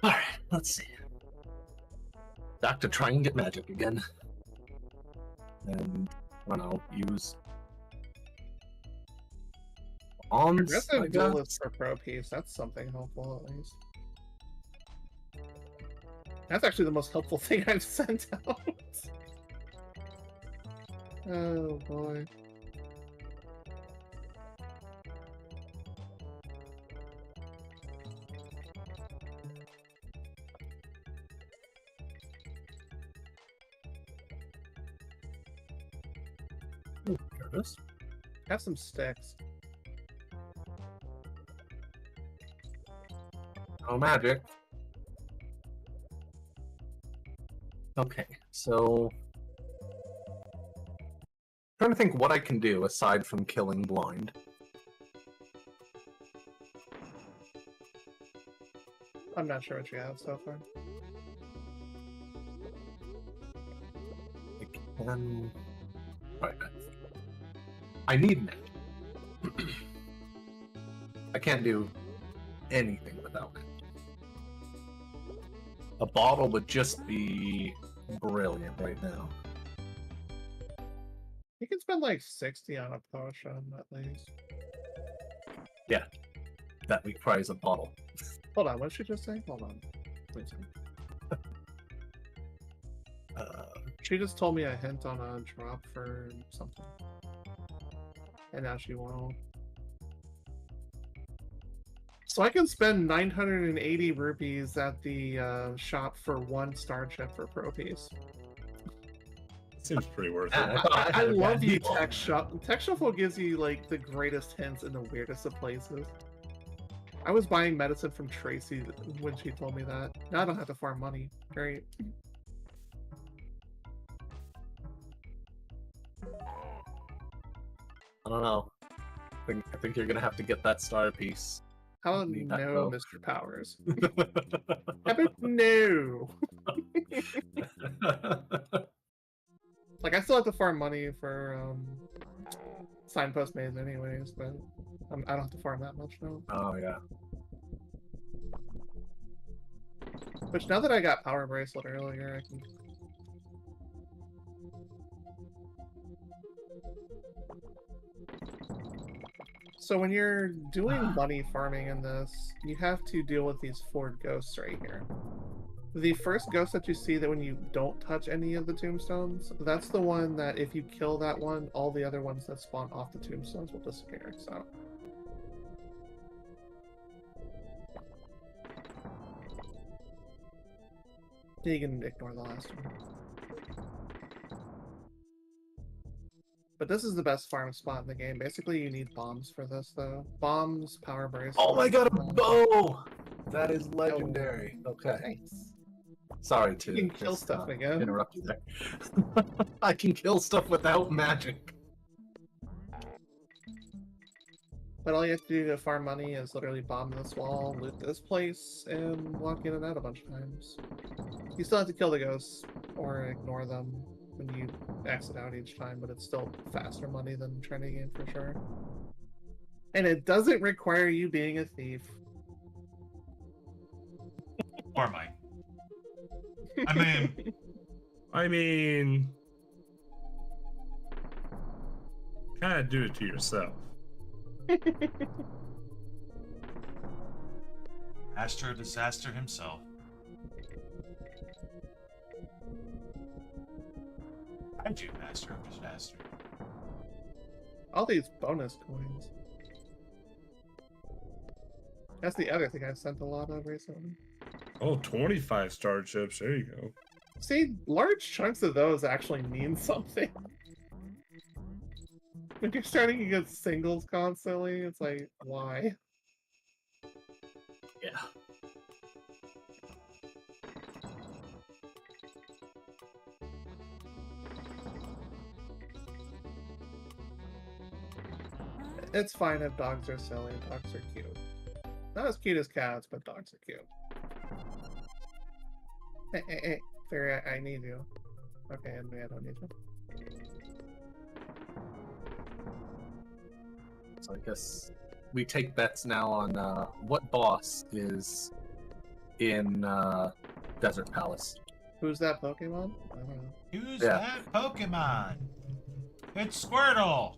Alright, let's see. Back to try and get magic again. And, I don't know, use... Arms, I Aggressive guess? duelist for pro piece, that's something helpful at least. That's actually the most helpful thing I've sent out. Oh boy. Ooh, there it is. Have some sticks. No magic. Okay, so... trying to think what I can do aside from killing blind. I'm not sure what you have so far. I can... Right. I need magic. I can't do anything without it. A bottle would just be brilliant right now. You can spend like 60 on a potion at least. Yeah, that requires a bottle. Hold on, what did she just say? Hold on. Wait a second. She just told me a hint on a drop for something. And now she won't. So I can spend 980 rupees at the shop for one star chip for pro piece. Seems pretty worth Yeah, it. I thought I I had a love bad you, deal. Tech Shuffle. Tech Shuffle gives you like the greatest hints in the weirdest of places. I was buying medicine from Tracy when she told me that. Now I don't have to farm money. Great. I don't know. I think you're gonna have to get that star piece. How about Need that no, bow. Mr. Powers? How about no? Like, I still have to farm money for signpost maze anyways, but I don't have to farm that much now. Oh yeah. Which, now that I got Power Bracelet earlier, I can... So when you're doing money farming in this, you have to deal with these 4 ghosts right here. The first ghost that you see that when you don't touch any of the tombstones, that's the one that if you kill that one, all the other ones that spawn off the tombstones will disappear, so... You can ignore the last one. But this is the best farm spot in the game. Basically, you need bombs for this, though. Bombs, power bracelets... Oh my god, a bow! That is legendary. Okay. Nice. Sorry to You can kill just, stuff again. interrupt you there. I can kill stuff without magic. But all you have to do to farm money is literally bomb this wall, loot this place, and walk in and out a bunch of times. You still have to kill the ghosts, or ignore them when you exit out each time, but it's still faster money than Trinity game for sure. And it doesn't require you being a thief. Or Mike. I mean, kind of do it to yourself. Master of Disaster himself. I do Master of Disaster. All these bonus coins. That's the other thing I've sent a lot of recently. Oh, 25 star chips. There you go. See, large chunks of those actually mean something. When you're starting to get singles constantly, it's like, why? Yeah. It's fine if dogs are silly. Dogs are cute. Not as cute as cats, but dogs are cute. Hey, Fairy, I need you. Okay, and I don't need you. So I guess we take bets now on what boss is in Desert Palace. Who's that Pokemon? I don't know. Who's Yeah. that Pokemon? It's Squirtle!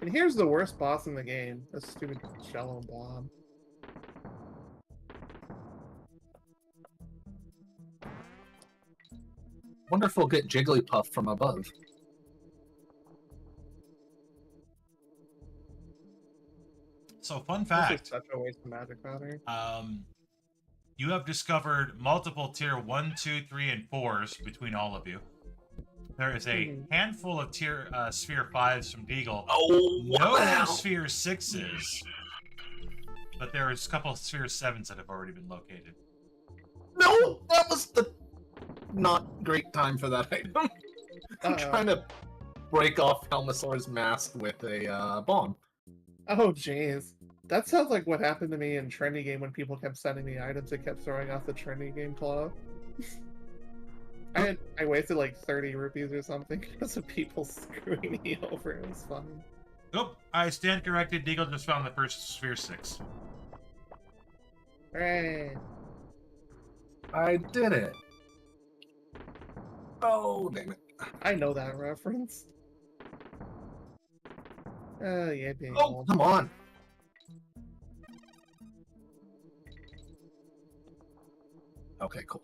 And here's the worst boss in the game. This stupid Jello blob. Wonder if we'll get Jigglypuff from above. So, fun This is fact. such a waste of magic powder. You have discovered multiple tier 1, 2, 3, and 4s between all of you. There is a handful of tier sphere 5s from Deagle. Oh, No wow. sphere 6s. But there is a couple of sphere 7s that have already been located. No, that was the not great time for that item. I'm trying to break off Helmasaur's mask with a bomb. Oh, jeez. That sounds like what happened to me in Trendy Game when people kept sending me items that kept throwing off the Trendy Game claw. I wasted like 30 rupees or something because of people screwing me over. It was fun. Nope, I stand corrected. Deagle just found the first sphere 6. Hooray! I did it. Oh, damn it. I know that reference. Yeah, being Oh, old. come on. Okay, cool.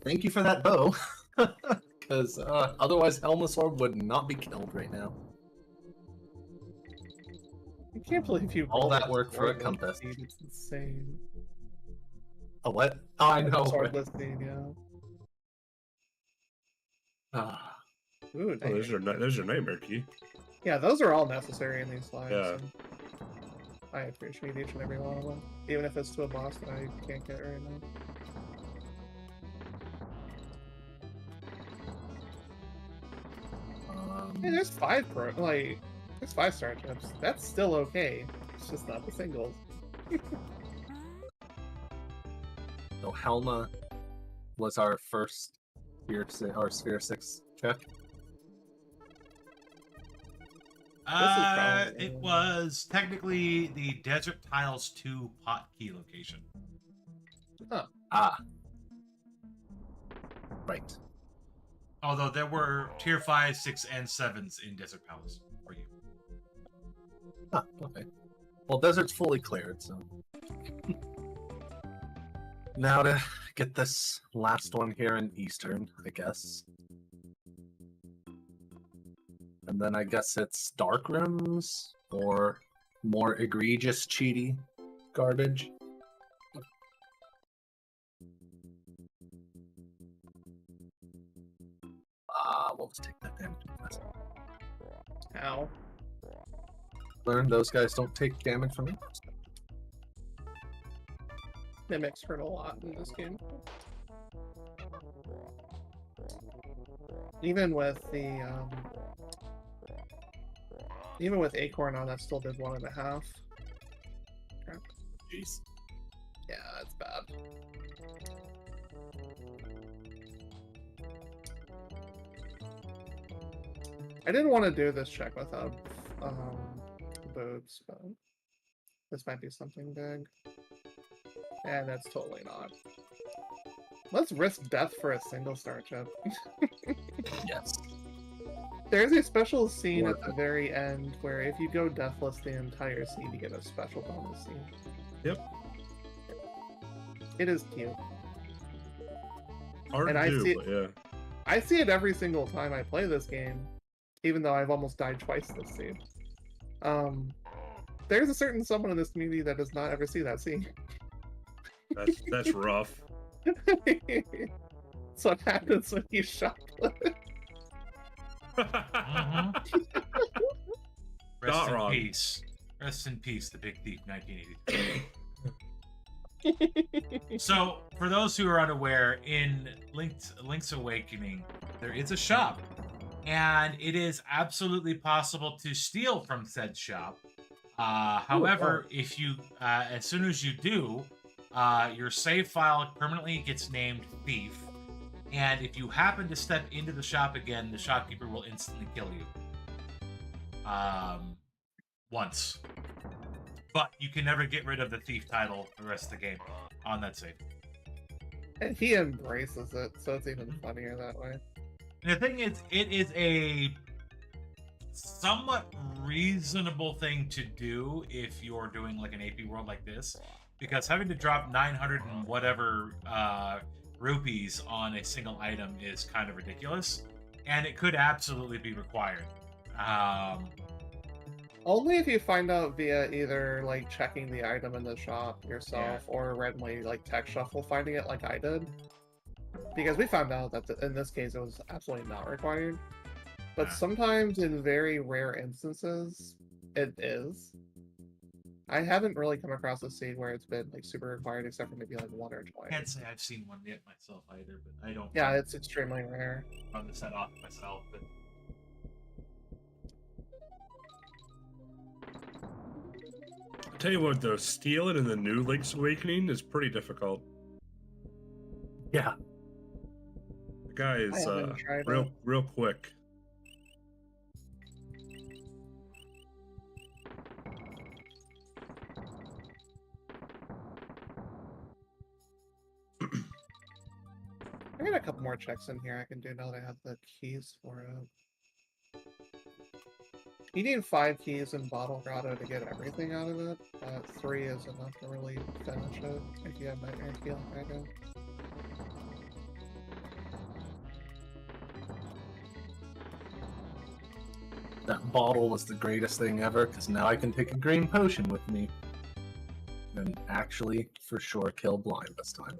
Thank you for that bow. Because otherwise Helmasaur would not be killed right now. I can't believe you All rolled that work for a swordless compass. steed. It's insane. A what? Oh, I know. Swordless steed, yeah. Ah. Ooh, Oh, dang. there's your nightmare key. Yeah, those are all necessary in these slides. Yeah. and I appreciate each and every one of them, even if it's to a boss that I can't get right now. Hey, there's there's 5-star chips. That's still okay. It's just not the singles. So Helma was our first Sphere 6 check. probably- It was technically the Desert Tiles 2 pot key location. Ah. Right. Although there were tier 5, 6, and 7s in Desert Palace for you. Ah, okay. Well, desert's fully cleared, so. Now to get this last one here in Eastern, I guess. And then I guess it's dark rooms or more egregious cheaty garbage. We'll just take that damage. Ow. Learn those guys don't take damage from me. Mimics hurt a lot in this game. Even with Acorn on, that still did 1.5. Crap. Jeez. Yeah, that's bad. I didn't want to do this check without boots, but this might be something big. And that's totally not. Let's risk death for a single star chip. Yes. There's a special scene Worth at the it. very end where if you go deathless the entire scene, you get a special bonus scene. Yep. It is cute. Hard And to I do, see- but yeah. I see it every single time I play this game, even though I've almost died twice this scene. There's a certain someone in this community that does not ever see that scene. That's rough. That's what happens when you shoplift. Rest Not in wrong. peace. Rest in peace, the Big Thief 1983. So, for those who are unaware, in Link's Awakening, there is a shop, and it is absolutely possible to steal from said shop. However, if you, as soon as you do, your save file permanently gets named Thief, and if you happen to step into the shop again, the shopkeeper will instantly kill you. Once. But you can never get rid of the Thief title for the rest of the game on that save. And he embraces it, so it's even funnier that way. And the thing is, it is a somewhat reasonable thing to do if you're doing like an AP world like this, because having to drop 900 and whatever rupees on a single item is kind of ridiculous, and it could absolutely be required. Only if you find out via either like checking the item in the shop yourself or randomly like tech shuffle finding it like I did. Because we found out that in this case it was absolutely not required. But Yeah. sometimes in very rare instances it is. I haven't really come across a scene where it's been like super required except for maybe like one or twice. Can't say I've seen one yet myself either, but I don't Yeah, it's extremely rare. run the set off myself. But I'll tell you what, though, stealing in the new Link's Awakening is pretty difficult. Yeah. The guy I is haven't tried real it. real quick. I got a couple more checks in here I can do now that I have the keys for it. You need 5 keys in Bottle Grotto to get everything out of it. 3 is enough to really finish it if you have Nightmare Key like I do. That bottle was the greatest thing ever, because now I can take a green potion with me. And actually, for sure, kill blind this time.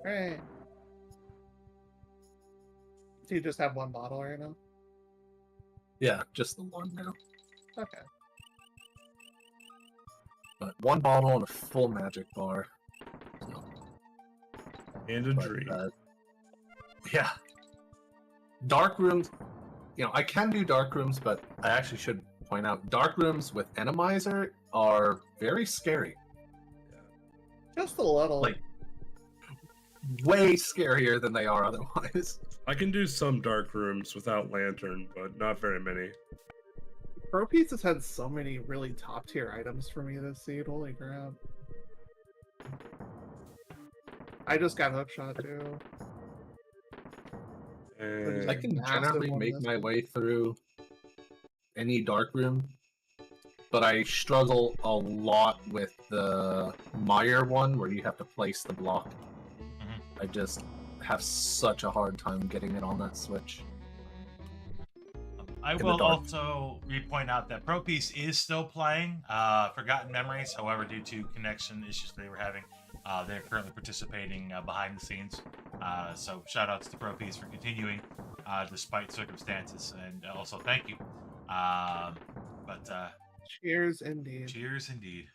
Alright. Do you just have 1 bottle right now? Yeah, just the one now. Okay. But 1 bottle and a full magic bar. So, And a but, dream. yeah. Dark rooms. I can do dark rooms, but I actually should point out dark rooms with Enemizer are very scary. Just a little. Like, way scarier than they are otherwise. I can do some dark rooms without lantern, but not very many. Pro Piece has had so many really top tier items for me this seed. Holy crap. I just got hookshot too. And I can Massive generally one make this my one. way through any dark room, but I struggle a lot with the Meyer one where you have to place the block. Mhm. I just have such a hard time getting it on that switch. I the will dark. also point out that ProPiece is still playing Forgotten Memories. However, due to connection issues they were having, they're currently participating behind the scenes. So shout outs to ProPiece for continuing despite circumstances, and also thank you. But Cheers indeed. cheers indeed.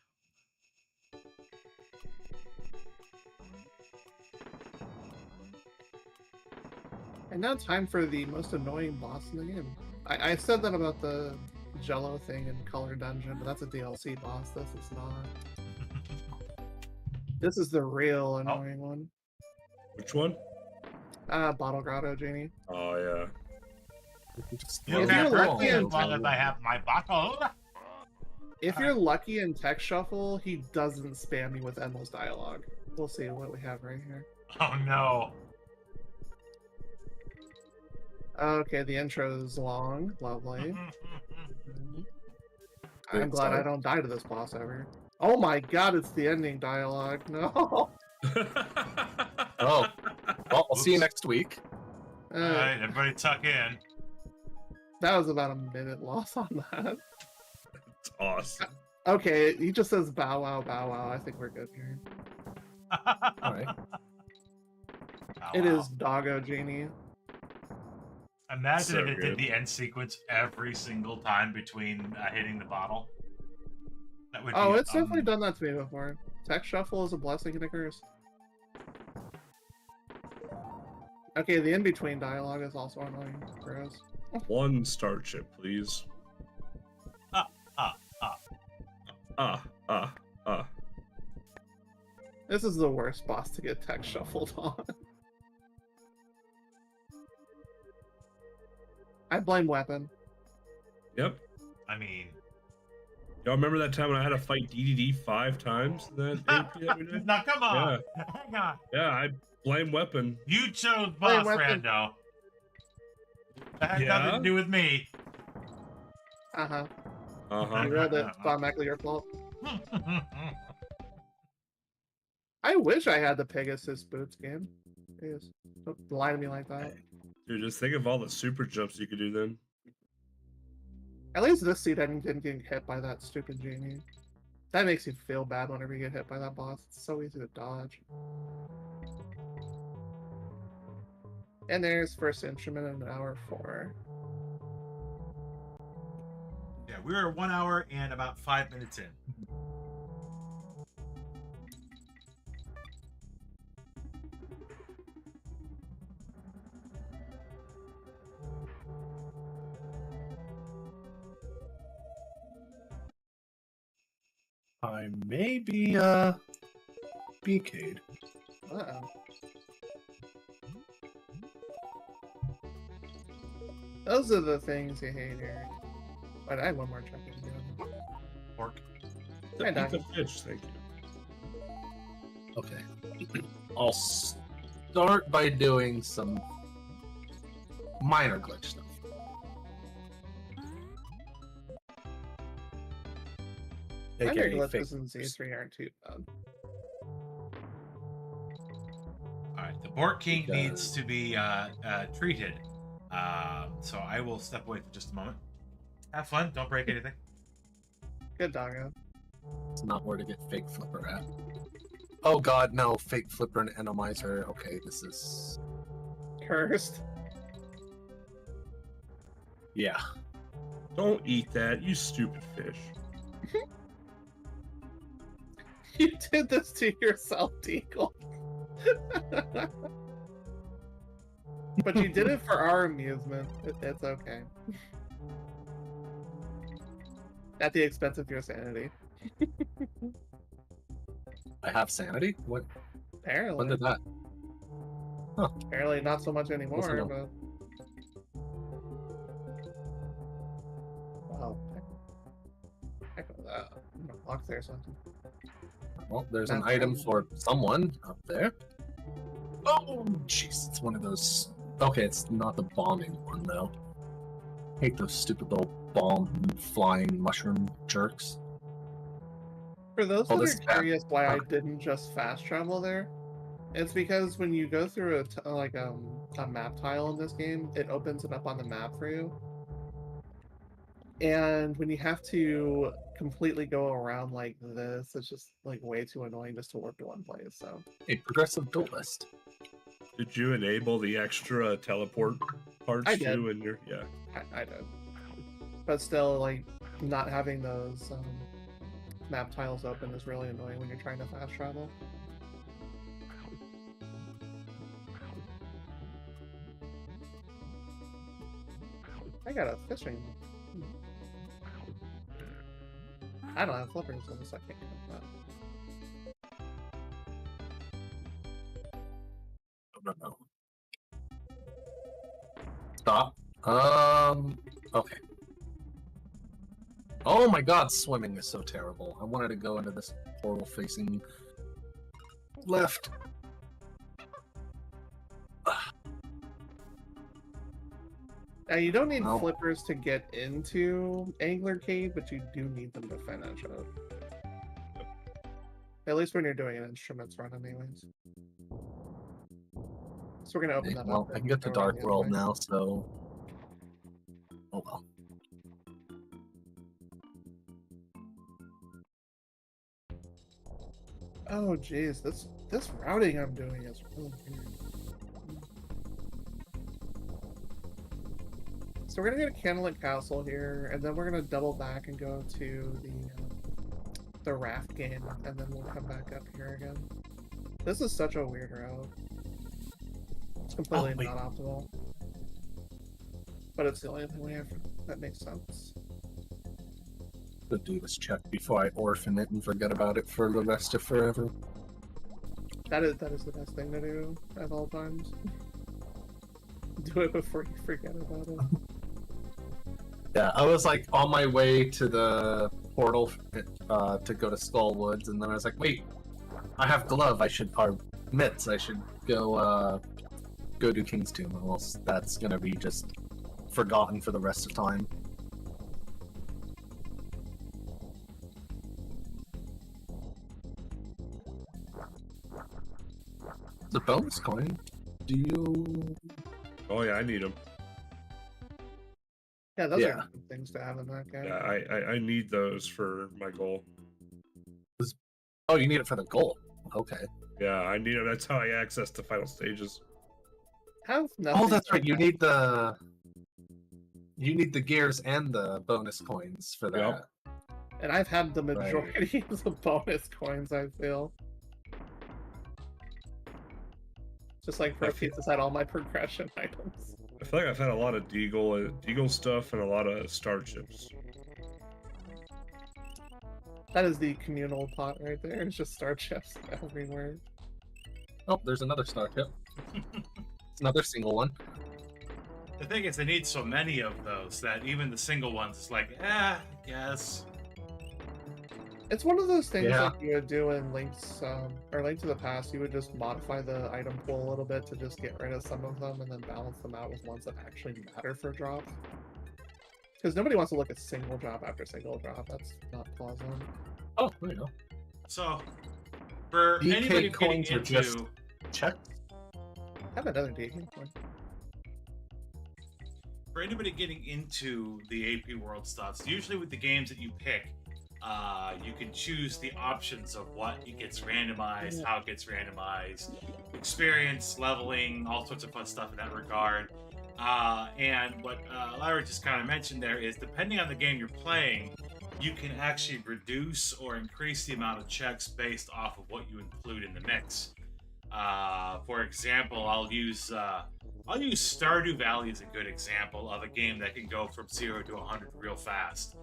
And now time for the most annoying boss in the game. I said that about the Jello thing in Color Dungeon, but that's a DLC boss. This is not. This is the real annoying one. which one? Bottle Grotto, Janie. Oh yeah. Just You If throw you're it can't hurt all me lucky as and long as I have my bottle. If you're lucky in Tech Shuffle, he doesn't spam you with endless dialogue. We'll see what we have right here. Oh no. Okay, the intro is long. Lovely. I'm Great glad I start. don't die to this boss ever. Oh my god, it's the ending dialogue. No. Oh, well, I'll see you Oops. next week. All right, everybody tuck in. That was about a minute loss on that. It's awesome. Okay, he just says bow wow, bow wow. I think we're good here. All right. It is Doggo Genie. Imagine So if it did good. the end sequence every single time between hitting the bottle. That would Oh, be it's definitely done that to me before. Tech Shuffle is a blessing and a curse. Okay, the in-between dialogue is also annoying. Gross. One star chip, please. Ah. This is the worst boss to get tech shuffled on. I blame weapon. Yep. I mean, Y'all remember that time when I had to fight DDD 5 times? That AP that we did? now come on, hang on. Yeah, I blame weapon. You chose Blame boss weapon. Rando. That had Yeah? nothing to do with me. Uh-huh. Uh-huh. You read it. It's automatically your fault. I wish I had the Pegasus boots game. Jeez. Don't lie to me like that. Dude, just think of all the super jumps you could do then. At least this seed didn't get hit by that stupid genie. That makes you feel bad whenever you get hit by that boss. It's so easy to dodge. And there's first instrument in hour 4. Yeah, we're 1 hour and about 5 minutes in. I may be BK'd. Uh-oh. Those are the things you hate here. But I have one more check-in. Pork. Hey, Eat Doc. the fish, thank you. Okay. I'll start by doing some minor glitch stuff. Minor AKA fake glitches in Z3 aren't too bad. All right, the Bork King needs to be treated. So I will step away for just a moment. Have fun. Don't break anything. Good doggo. It's not where to get fake flipper at. Oh god, no, fake flipper and enemizer. Okay, this is Cursed. yeah. Don't eat that, you stupid fish. You did this to yourself, Deagle. But you did it for our amusement. It's okay. At the expense of your sanity. I have sanity? What? Apparently. When did that? Huh. Apparently not so much anymore, know. but... Wow. Heck of that. I'm gonna block there or something. Well, there's an Not item bad. for someone up there. Oh, jeez, it's one of those. Okay, it's not the bombing one though. Hate those stupid little bomb flying mushroom jerks. For those Oh, that this are is bad. curious why I didn't just fast travel there, it's because when you go through a map tile in this game, it opens it up on the map for you. And when you have to completely go around like this, it's just like way too annoying just to warp to one place. So A progressive duelist. Did you enable the extra teleport parts I did. too in your I did. But still, like, not having those map tiles open is really annoying when you're trying to fast travel. I got a fishing. I don't have flippers, so I can't count that. No. Stop. Okay. Oh my god, swimming is so terrible. I wanted to go into this portal facing left. Now, you don't need Well. flippers to get into Angler Cave, but you do need them to finish it. At least when you're doing an instruments run, anyways. So we're gonna open that Well, up. I can get to and go around Dark the other World way. now, so. Oh well. Oh jeez, this routing I'm doing is really weird. So we're gonna go to Candlelit Castle here, and then we're gonna double back and go to the raft game, and then we'll come back up here again. This is such a weird route. It's completely wait. not optimal, but it's the only thing we have that makes sense. To do this check before I orphan it and forget about it for the rest of forever. That is the best thing to do at all times. Do it before you forget about it. Yeah, I was like on my way to the portal to go to Skull Woods, and then I was like, wait, I have glove. Or mitts. I should go do King's Tomb, or else that's gonna be just forgotten for the rest of time. The bonus coin. Do you? Oh yeah, I need them. Yeah, those Yeah. are good things to have in that game. Yeah, I need those for my goal. Oh, you need it for the goal. Okay. Yeah, I need them. That's how I access the final stages. Have nothing. Oh, that's like right. You that. need the gears and the bonus coins for that. Yep. And I've had the majority of the bonus coins, I feel. Just like for I a feel- piece had all my progression items. I feel like I've had a lot of Deagle stuff and a lot of starships. That is the communal pot right there. It's just star chips everywhere. Oh, there's another starship. It's another single one. The thing is, they need so many of those that even the single ones is like, yes. It's one of those things Yeah. like you would do in Link's or Link to the Past. You would just modify the item pool a little bit to just get rid of some of them and then balance them out with ones that actually matter for drops. Because nobody wants to look at single drop after single drop. That's not pleasant. Oh, there you go. So, for DK anybody getting coins are into, just- Check. I have another DK coin. for anybody getting into the AP World stuff, so usually with the games that you pick, you can choose the options of what it gets randomized, how it gets randomized, experience, leveling, all sorts of fun stuff in that regard. And what Lyra just kind of mentioned there is, depending on the game you're playing, you can actually reduce or increase the amount of checks based off of what you include in the mix. For example, I'll use I'll use Stardew Valley as a good example of a game that can go from 0 to 100 real fast.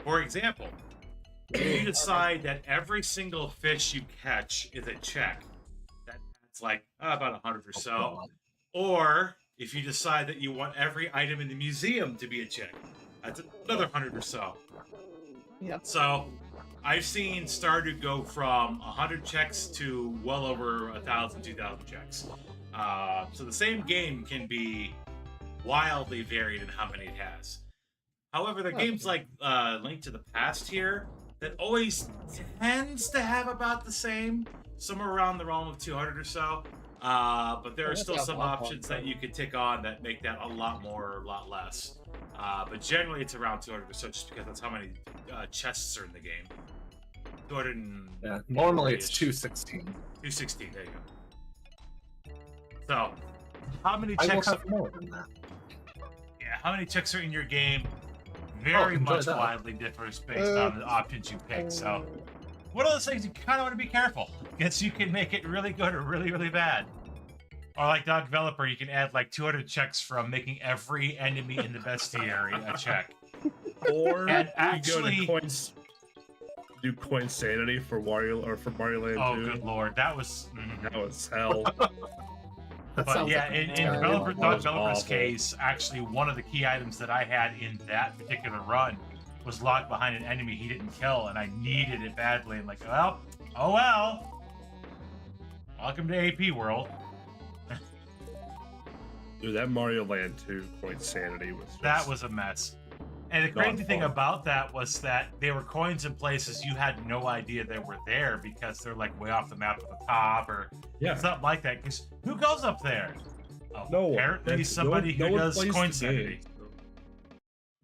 For example, if you decide that every single fish you catch is a check, that's like about 100 or so. Or if you decide that you want every item in the museum to be a check, that's another 100 or so. Yep. So I've seen Stardew go from 100 checks to well over 1,000, 2,000 checks. So the same game can be wildly varied in how many it has. However, there are games like Link to the Past here that always tends to have about the same, somewhere around the realm of 200 or so. But there are still some options that you could tick on that make that a lot more or a lot less. But generally it's around 200 or so, just because that's how many chests are in the game. 200 and... Yeah, normally it's 216. 216, there you go. So, how many I will checks... have more than that. Yeah, how many checks are in your game? Very enjoy much that. widely differs based on the options you pick. So, one of those things you kind of want to be careful, because you can make it really good or really, really bad. Or like Dog Developer, you can add like 200 checks from making every enemy in the bestiary a check. Or And you go to do coin sanity for Wario or for Mario Land 2. Oh, good lord, that was... That was hell. That But sounds yeah, like in terrible. Dog Developer's awful. case, actually one of the key items that I had in that particular run was locked behind an enemy he didn't kill, and I needed it badly. And like, well, oh well. Welcome to AP World. Dude, that Mario Land 2 coin sanity was just... That was a mess. And the crazy thing about that was that they were coins in places you had no idea they were there because they're like way off the map at the top or something like that. Because who goes up there? Oh, No one. apparently That's- somebody no who one does plays coin the sanity. game.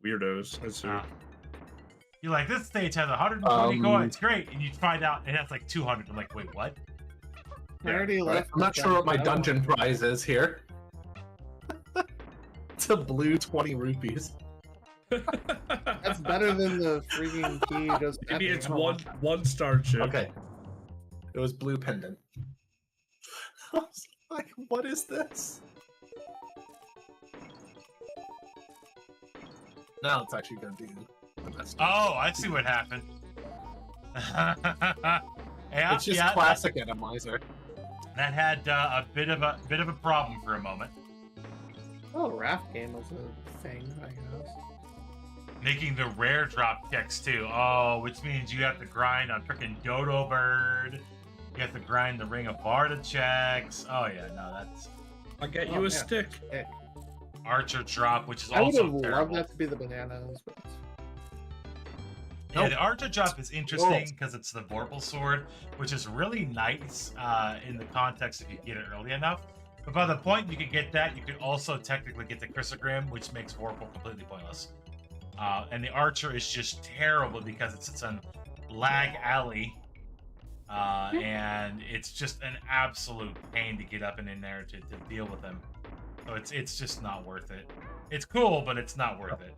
Weirdos. That's who. You're like, this stage has 120 coins, great, and you find out it has like 200. I'm like, wait, what? I already left. I'm not sure what my dungeon prize is here. It's a blue 20 rupees. That's better than the freaking key just. Maybe it's I don't know. one star chip. Okay. It was blue pendant. I was like, what is this? Now it's actually going to be the best. Oh, I see what happened. Yeah, It's just yeah, classic Atomizer. That had a bit of a problem for a moment. Oh, raft game was a thing, I guess. Making the rare drop checks too. Oh, which means you have to grind on frickin' Dodo Bird. You have to grind the Ring of Barda checks. Oh yeah, no, that's I'll get you a stick. Archer drop, which is I would also have loved terrible. that to be the bananas, but Yeah, the Archer drop is interesting because it's the Vorpal sword, which is really nice in the context if you get it early enough. But by the point you could get that, you could also technically get the Chrysogrim, which makes Vorpal completely pointless. And the Archer is just terrible because it sits on Lag Alley, and it's just an absolute pain to get up and in there to deal with them. So it's just not worth it. It's cool, but it's not worth it.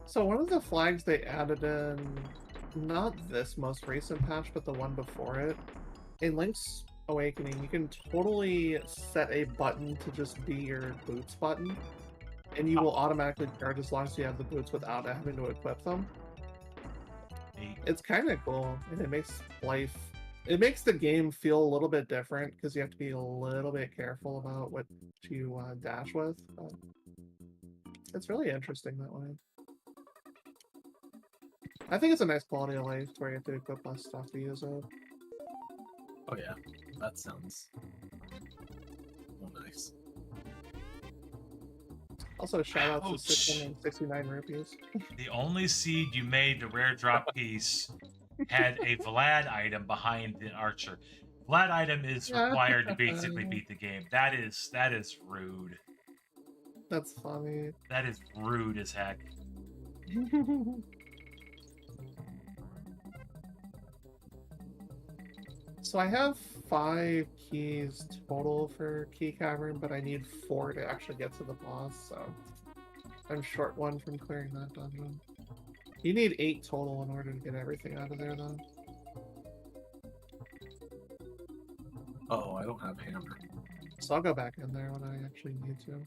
so one of the flags they added in, not this most recent patch, but the one before it, in Link's Awakening, you can totally set a button to just be your boots button, and you will automatically charge as long as you have the boots without having to equip them. It's kind of cool, and it makes the game feel a little bit different because you have to be a little bit careful about what you dash with. But it's really interesting that way. I think it's a nice quality of life where you have to equip less stuff to use it. Oh yeah, that sounds nice. Also, shout out to Ouch. 669 rupees. The only seed you made, the rare drop piece, had a Vlad item behind the Archer. Vlad item is required to basically beat the game. That is rude. That's funny. That is rude as heck. So I have 5 keys total for Key Cavern, but I need 4 to actually get to the boss, so I'm short 1 from clearing that dungeon. You need 8 total in order to get everything out of there, though. Oh, I don't have hammer. So I'll go back in there when I actually need to.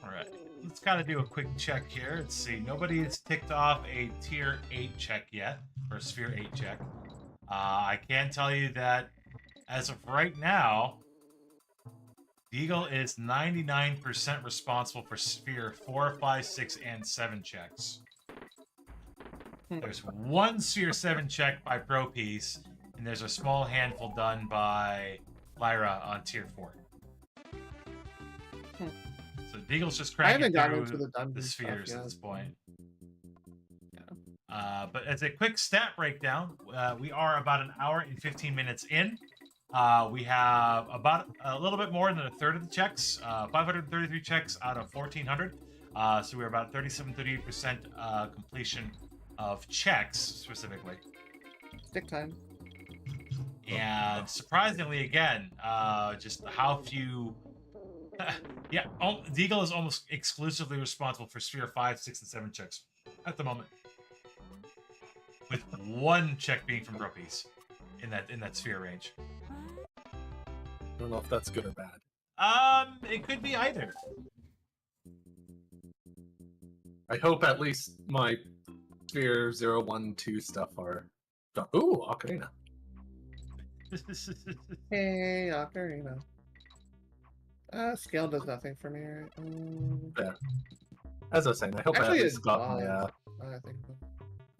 All right, let's kind of do a quick check here. Let's see. Nobody has ticked off a tier 8 check yet, or sphere 8 check. I can tell you that as of right now, Deagle is 99% responsible for sphere 4, 5, 6, and 7 checks. There's one sphere 7 check by Pro Piece, and there's a small handful done by Lyra on tier 4. So Deagle's just I haven't cranking gotten through into the dungeon spheres stuff at yet. this point. But as a quick stat breakdown, we are about an hour and 15 minutes in. We have about a little bit more than a third of the checks, 533 checks out of 1,400. So we're about 37-38% completion of checks, specifically. Stick time. And surprisingly, again, just how few... yeah, Deagle is almost exclusively responsible for sphere 5, 6, and 7 checks at the moment. With one check being from Brookies in that sphere range. I don't know if that's good or bad. It could be either. I hope at least my sphere 0, 1, 2 stuff are done. Ooh, Ocarina. Hey, Ocarina. Scale does nothing for me, right? Yeah. As I was saying, I hope I at Actually, least it got my does. I think.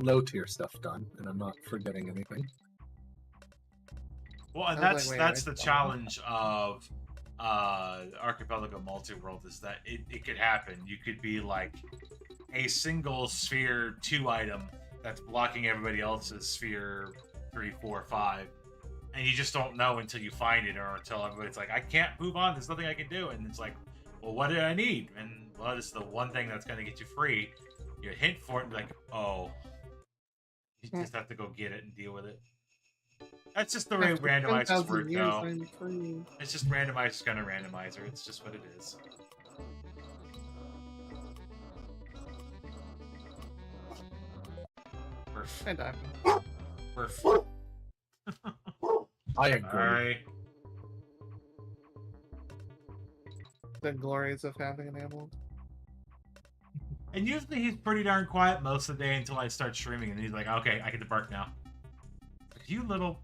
low tier stuff done, and I'm not forgetting anything. Well, and I was like, that's wait, the challenge of Archipelago Multiworld, is that it could happen. You could be like a single sphere 2 item that's blocking everybody else's sphere 3, 4, 5, and you just don't know until you find it, or until everybody's like, I can't move on, there's nothing I can do, and it's like, well, what do I need? And well, it's the one thing that's going to get you free. You hint for it and be like, oh, you just have to go get it and deal with it. That's just the way After randomizers 10,000 work, years, though. I'm free. It's just randomizer's gonna randomizer. It's just what it is. I died. I agree. Alright. The glories of having an animal. And usually he's pretty darn quiet most of the day until I start streaming, and he's like, okay, I get to bark now. You little...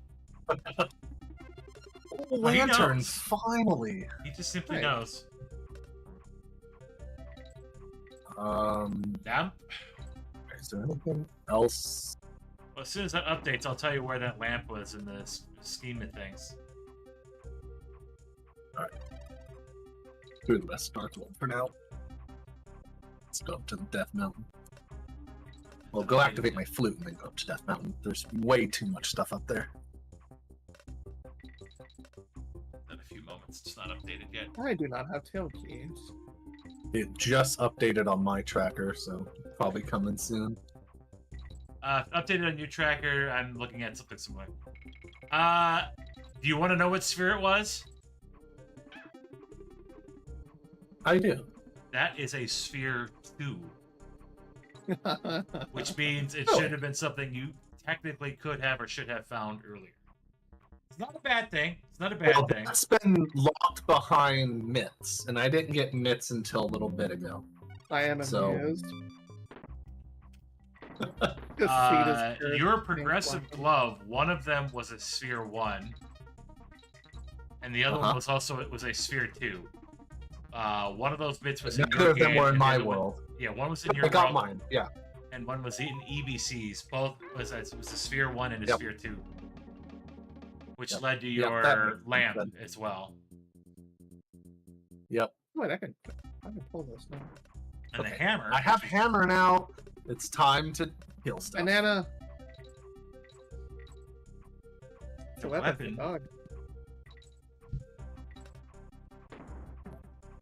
Lanterns, finally! He just simply Right. knows. Damn. Is there anything else? Well, as soon as that updates, I'll tell you where that lamp was in the scheme of things. Do the best Dark World for now. Let's go up to the Death Mountain. Well, go activate my flute and then go up to Death Mountain. There's way too much stuff up there. In a few moments. It's not updated yet. I do not have tail keys. It just updated on my tracker, so probably coming soon. Updated on your tracker. I'm looking at something similar. Do you want to know what sphere it was? I do. That is a sphere 2, which means it Really? should have been something you technically could have or should have found earlier. It's not a bad thing. It's not a bad Well, thing. that's been locked behind mitts, and I didn't get mitts until a little bit ago. I am So- amused. Just feed his spirit Your being progressive flattened. glove, one of them was a sphere 1, and the other one was a sphere 2. One of those bits was in Neither your of them game, were in and the my other one- world. yeah, one was in your I got world, mine, yeah. and one was in EBC's. Both was a sphere 1 and a Yep. sphere 2, which Yep. led to Yep, your that makes lamp sense. as well. Yep. Wait, I can pull this now. And Okay. the hammer. I have which is- hammer now. It's time to kill stuff. Banana. It's The a weapon. weapon. Dog.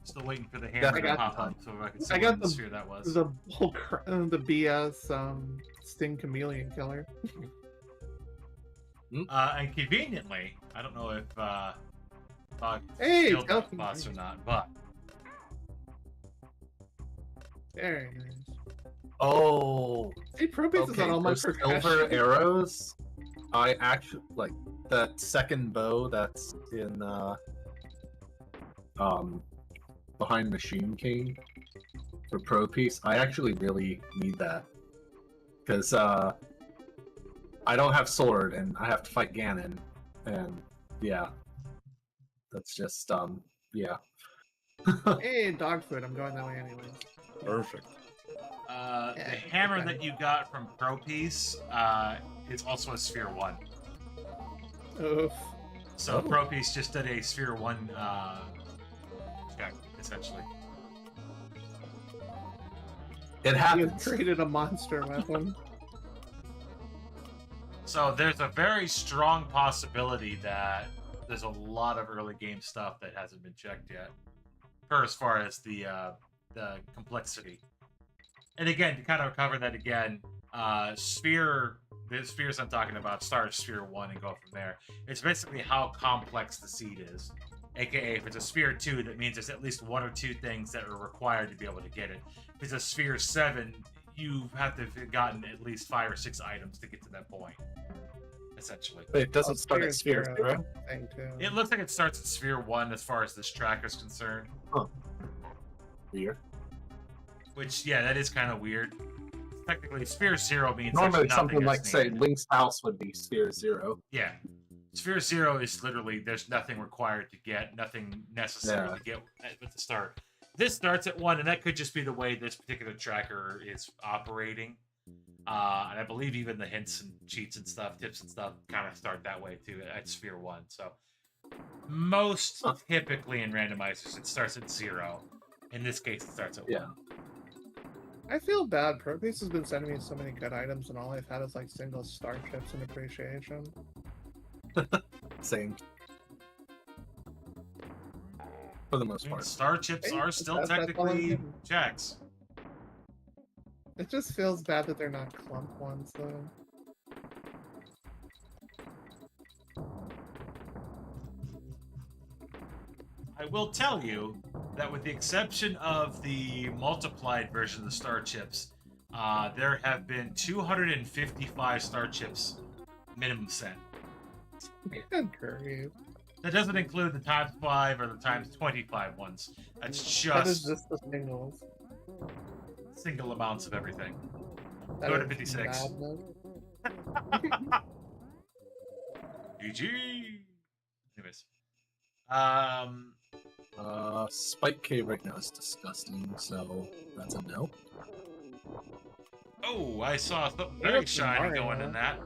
Still waiting for the I hammer to got- pop up so I can see I what got the- sphere that was. The whole the BS Sting Chameleon Killer. And conveniently, I don't know if Bog Hey, killed that Delphin. boss or not, but Very nice. Oh, See, Pro Piece is okay. on all my Those silver progression. arrows. I actually like that second bow that's in behind Machine King for Pro Piece. I actually really need that because I don't have sword and I have to fight Ganon, and yeah, that's just yeah. Hey, dog food. I'm going that way anyways. Perfect. The Yeah, hammer okay. that you got from Pro Piece is also a Sphere 1. Oof. So Oh. Pro Piece just did a Sphere 1 check, essentially. It You happens. created a monster weapon. So there's a very strong possibility that there's a lot of early game stuff that hasn't been checked yet, for as far as the complexity. And again, to kind of cover that again, the spheres I'm talking about start at Sphere 1 and go from there. It's basically how complex the seed is. AKA, if it's a Sphere 2, that means there's at least 1 or 2 things that are required to be able to get it. If it's a Sphere 7, you have to have gotten at least 5 or 6 items to get to that point, essentially. Wait, it doesn't start at Sphere 0. Thing too. It looks like it starts at Sphere 1 as far as this tracker is concerned. Weird. Which, yeah, that is kind of weird. Technically, Sphere 0 means Normally, there's something nothing like, that's say, needed. Link's house would be Sphere 0. Yeah. Sphere 0 is literally, there's nothing required to get, nothing necessary to get at the start. This starts at 1, and that could just be the way this particular tracker is operating. And I believe even the hints and cheats and stuff, tips and stuff, kind of start that way too at Sphere 1. So most typically in randomizers, it starts at 0. In this case, it starts at 1. I feel bad. Pro Piece has been sending me so many good items, and all I've had is like single starships and appreciation. Same. For the most I mean, part. star chips Hey, are still that's all I'm technically getting. checks. It just feels bad that they're not clump ones, though. I will tell you that with the exception of the multiplied version of the star chips, there have been 255 star chips minimum sent. Good grief. That doesn't include the times 5 or the times 25 ones. That's That is just just the singles. single amounts of everything. That Go to is 56. madness. GG. Anyways. Spike Cave right now is disgusting, so that's a no. Oh, I saw something Yeah, very it's shiny Mario. going in that.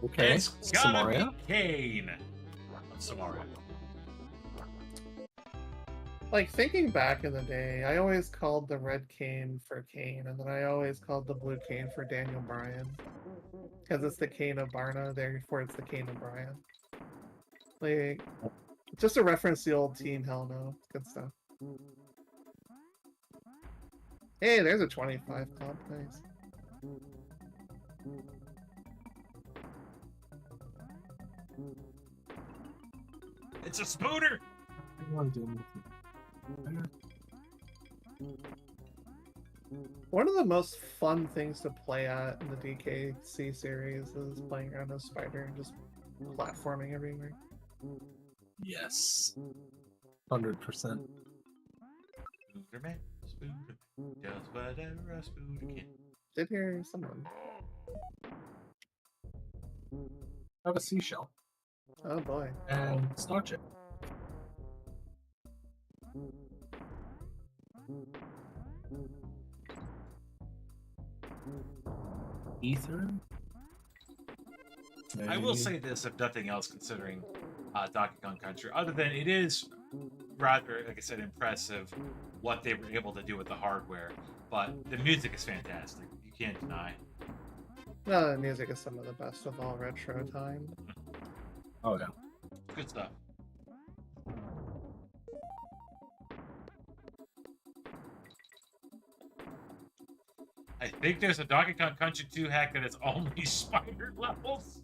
Okay, It's gotta Samaria. be Kane of Samaria. Like, thinking back in the day, I always called the red cane for Kane, and then I always called the blue cane for Daniel Bryan. Because it's the cane of Barna, therefore it's the cane of Bryan. Like, just a reference to the old Team Hell No. Good stuff. Hey, there's a 25 club. Nice. It's a spooner! One of the most fun things to play at in the DKC series is playing around a spider and just platforming everywhere. Yes. 100%. Spooner man, spooner, does whatever a spooner can. Did hear someone. I have a seashell. Oh boy. And Star Chip. Ether? I will say this, if nothing else, considering Donkey Kong Country, other than it is rather, like I said, impressive what they were able to do with the hardware, but the music is fantastic. You can't deny. No, the music is some of the best of all retro time. Oh, yeah. Good stuff. I think there's a Donkey Kong Country 2 hack that is only spider levels.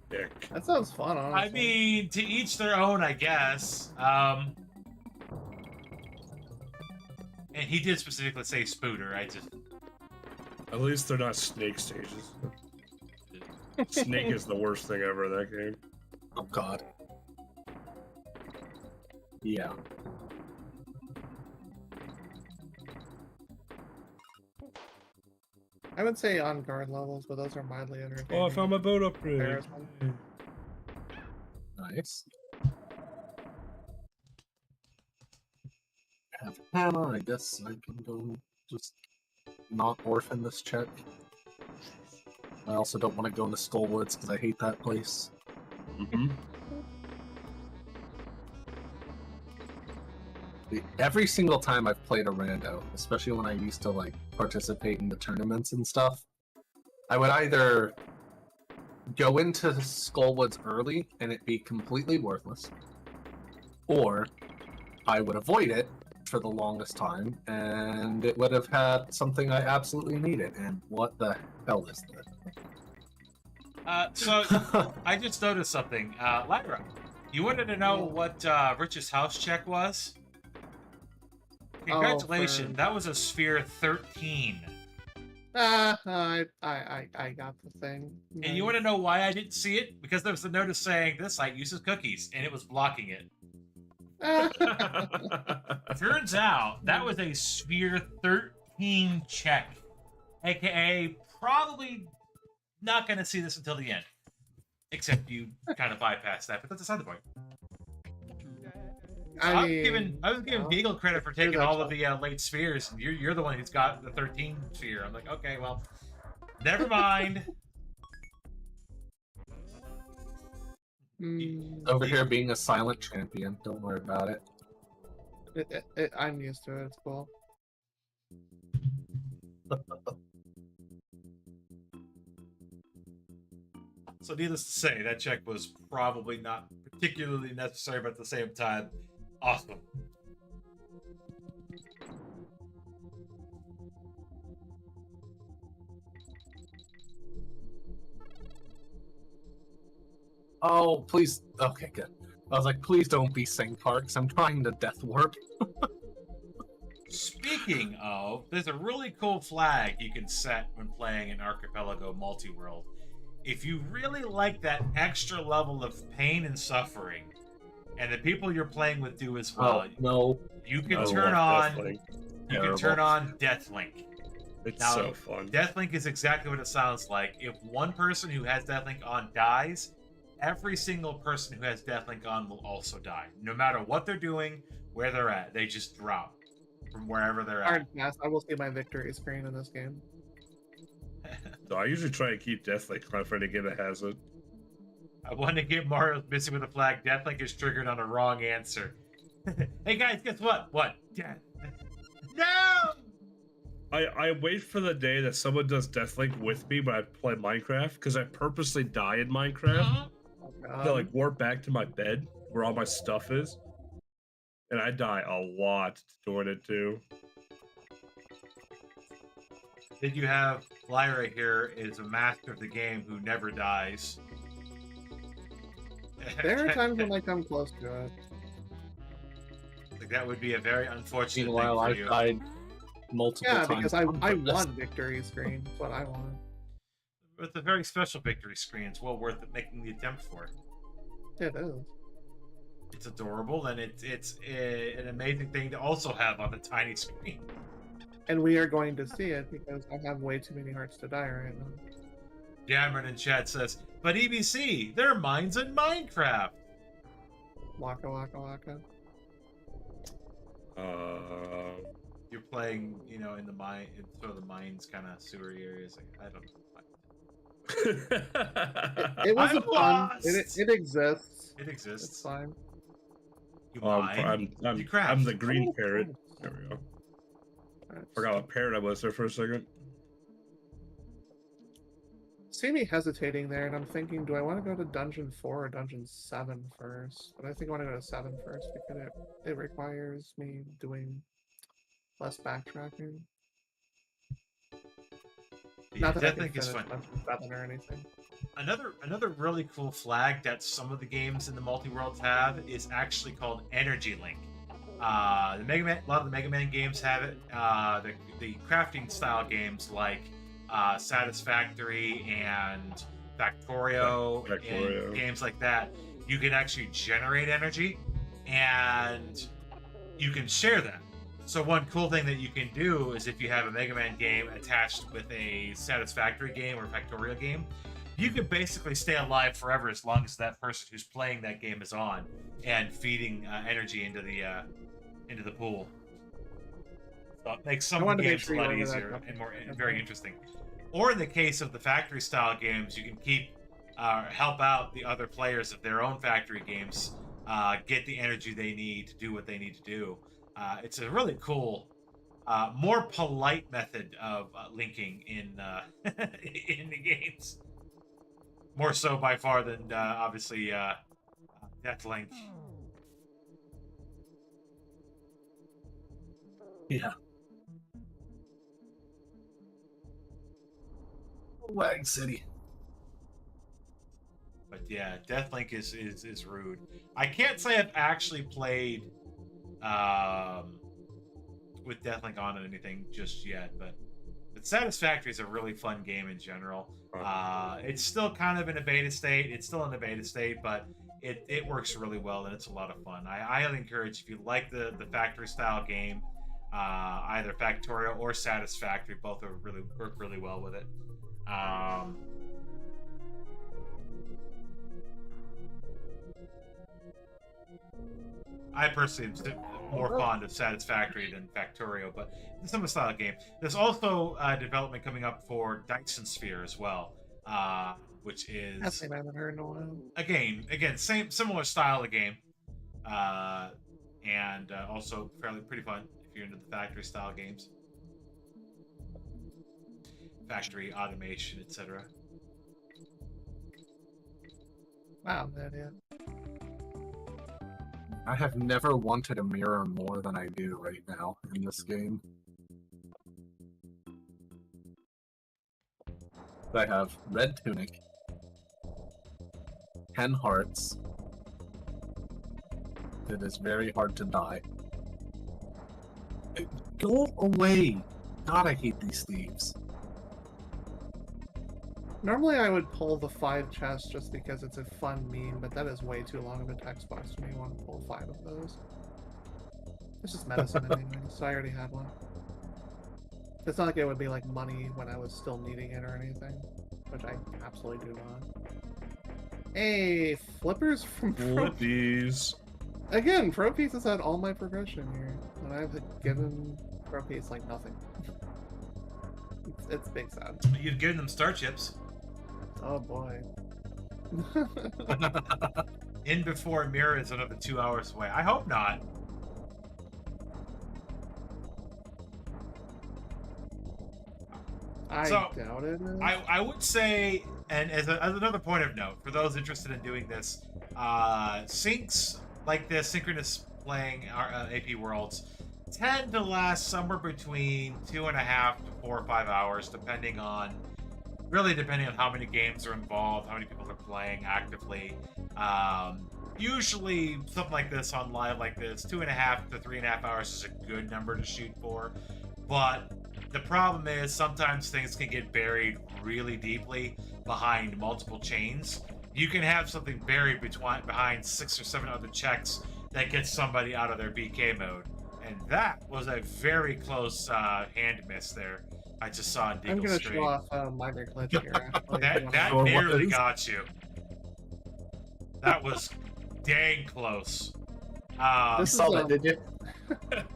Dick. That sounds fun, honestly. I mean, to each their own, I guess. And he did specifically say Spooter. I just At least they're not snake stages. Snake is the worst thing ever in that game. Oh god. Yeah. I would say on guard levels, but those are mildly entertaining. Oh, I found my boat upgrade. Comparison. Nice. Have a hammer, I guess I can go just not orphan this check. I also don't want to go into Skullwoods because I hate that place. Mm-hmm. Every single time I've played a rando, especially when I used to like participate in the tournaments and stuff, I would either go into Skullwoods early and it be completely worthless, or I would avoid it for the longest time and it would have had something I absolutely needed. And what the hell is so I just noticed something. Lyra, you wanted to know what Rich's house check was? Congratulations, that was a sphere 13. I got the thing. And you want to know why I didn't see it? Because there was a notice saying this site uses cookies, and it was blocking it. Turns out that was a sphere 13 check, aka probably not going to see this until the end. Except you kind of bypassed that, but that's beside the point. I was giving Beagle credit for taking all of the late spheres, and you're the one who's got the 13 sphere. I'm like, okay, well, never mind. over here being a silent champion. Don't worry about it. I'm used to it. It's cool. So needless to say, that check was probably not particularly necessary, but at the same time, awesome. Oh, please. Okay, good. I was like, please don't be Sing Parks. I'm trying to death warp. Speaking of, there's a really cool flag you can set when playing an Archipelago Multiworld. If you really like that extra level of pain and suffering, and the people you're playing with do as well, no. you can turn on Terrible. Deathlink. It's Now, so fun. Deathlink is exactly what it sounds like. If one person who has Deathlink on dies, every single person who has Deathlink on will also die. No matter what they're doing, where they're at, they just drop from wherever they're at. Hard pass. I will see my victory screen in this game. So I usually try to keep Deathlink for my friend again that has it. I want to get Mario missing with a flag. Deathlink is triggered on a wrong answer. Hey guys, guess what? What? Death. No! I wait for the day that someone does Deathlink with me when I play Minecraft, because I purposely die in Minecraft. To like warp back to my bed where all my stuff is. And I die a lot doing it too. Then you have Lyra here is a master of the game who never dies. There are times when I come close to it. Like that would be a very unfortunate Meanwhile, thing for I've you. died multiple Yeah, times. because I on purpose. won victory screen. That's what I want. It's a very special victory screen. It's well worth it making the attempt for. It is. It's adorable, and it's an amazing thing to also have on a tiny screen. And we are going to see it because I have way too many hearts to die right now. Cameron in chat says, but EBC, their minds in Minecraft. Waka waka waka. You're playing, you know, in the mine, in sort of the mines kind of sewer areas. Like, I don't know. It was I'm a fun. lost! It exists. It It's exists. fine. You Oh, mine. I'm You craft. the green parrot. There we go. Alright. Forgot what parrot I was there for a second. See me hesitating there, and I'm thinking, do I want to go to Dungeon 4 or Dungeon 7 first? But I think I want to go to 7 first because it requires me doing less backtracking. Yeah, Not that I can Deathlink is finish fun. Dungeon 7 or anything. Another really cool flag that some of the games in the multi-worlds have is actually called Energy Link. The Mega Man, a lot of the Mega Man games have it. The crafting style games like Satisfactory and Factorio, Factorio. and games like that, you can actually generate energy and you can share that. So one cool thing that you can do is if you have a Mega Man game attached with a Satisfactory game or Factorio game, you can basically stay alive forever as long as that person who's playing that game is on and feeding energy into the pool. So it makes some I of the wanted to make games sure a you lot went to that easier company. and more and Okay. very interesting. Or in the case of the factory style games, you can keep help out the other players of their own factory games get the energy they need to do what they need to do. It's a really cool, more polite method of linking in in the games. More so by far than obviously Deathlink. Yeah. Wag City. But yeah, Deathlink is rude. I can't say I've actually played with Deathlink on it anything just yet, but Satisfactory is a really fun game in general. It's still kind of in a beta state. It's still in a beta state, but it works really well and it's a lot of fun. I highly encourage if you like the factory style game, either Factorio or Satisfactory, both are really work really well with it. I personally am more fond of Satisfactory than Factorio, but it's a style game. There's also development coming up for Dyson Sphere as well, which That's is name I haven't heard in a while. again similar style of game, and also pretty fun if you're into the factory style games, factory automation, etc. Wow, that yeah. I have never wanted a mirror more than I do right now in this game. I have red tunic, 10 hearts. It is very hard to die. Go away! God, I hate these thieves. Normally I would pull the 5 chests just because it's a fun meme, but that is way too long of a text box for me to want to pull 5 of those. It's just medicine anyway, so I already had one. It's not like it would be like money when I was still needing it or anything, which I absolutely do not. Hey, flippers from Pro. Flippies. Again, Pro Piece has had all my progression here, and I've given Pro Piece like nothing. It's big sad. You've given them star chips. Oh boy. In before Mirror is another 2 hours away. I hope not. I So, doubt it. I would say, and as another point of note, for those interested in doing this, syncs like this, synchronous playing AP Worlds, tend to last somewhere between 2.5 to 4 or 5 hours, depending on how many games are involved, how many people are playing actively. Usually, something like this on live like this, 2.5 to 3.5 hours is a good number to shoot for. But the problem is sometimes things can get buried really deeply behind multiple chains. You can have something buried behind 6 or 7 other checks that gets somebody out of their BK mode. And that was a very close hand miss there. I just saw on I'm Deagle's gonna screen. show off minor glitch here. Actually, That Sure nearly was. got you. That was dang close. This is, saw that, did you?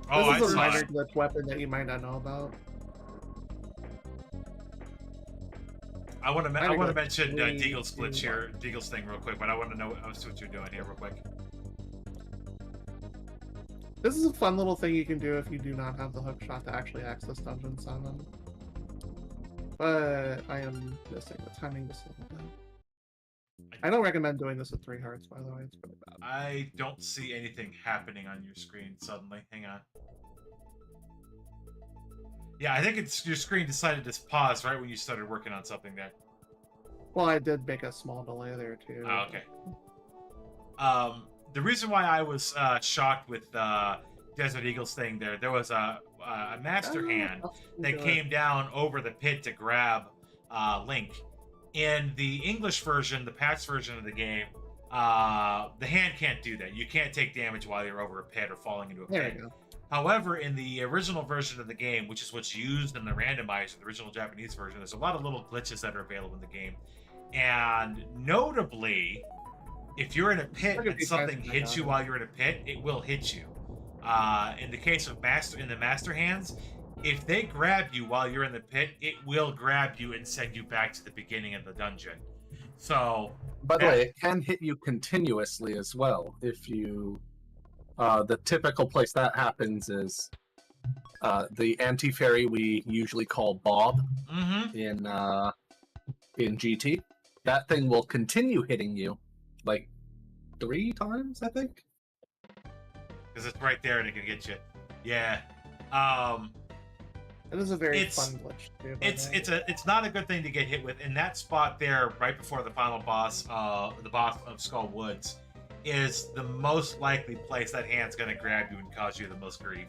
Oh, I this is a saw minor it. glitch weapon that you might not know about. I want to Minor glitch. mention Three, Deagle's two, glitch here, Deagle's thing real quick, but I want to know what you're doing here real quick. This is a fun little thing you can do if you do not have the hook shot to actually access Dungeon 7. But I am missing the timing just a little bit. I don't recommend doing this at 3 hearts, by the way. It's really bad. I don't see anything happening on your screen suddenly. Hang on. Yeah, I think it's your screen decided to pause right when you started working on something there. Well, I did make a small delay there, too. Oh, okay. The reason why I was shocked with Desert Eagle's thing there was a master hand that Enjoy. came down over the pit to grab Link. In the English version, the patch version of the game, the hand can't do that. You can't take damage while you're over a pit or falling into a There pit. you go. However, in the original version of the game, which is what's used in the randomizer, the original Japanese version, there's a lot of little glitches that are available in the game. And notably, if you're in a pit and something hits you while you're in a pit, it will hit you. In the case of the master hands, if they grab you while you're in the pit, it will grab you and send you back to the beginning of the dungeon. So, By the way, it can hit you continuously as well. If you, the typical place that happens is the anti-fairy we usually call Bob in GT. That thing will continue hitting you, like 3 times, I think. Because it's right there and it can get you. Yeah. It is a very It's- fun glitch too. by the way. It's not a good thing to get hit with. In that spot there, right before the final boss, the boss of Skull Woods, is the most likely place that hand's going to grab you and cause you the most grief.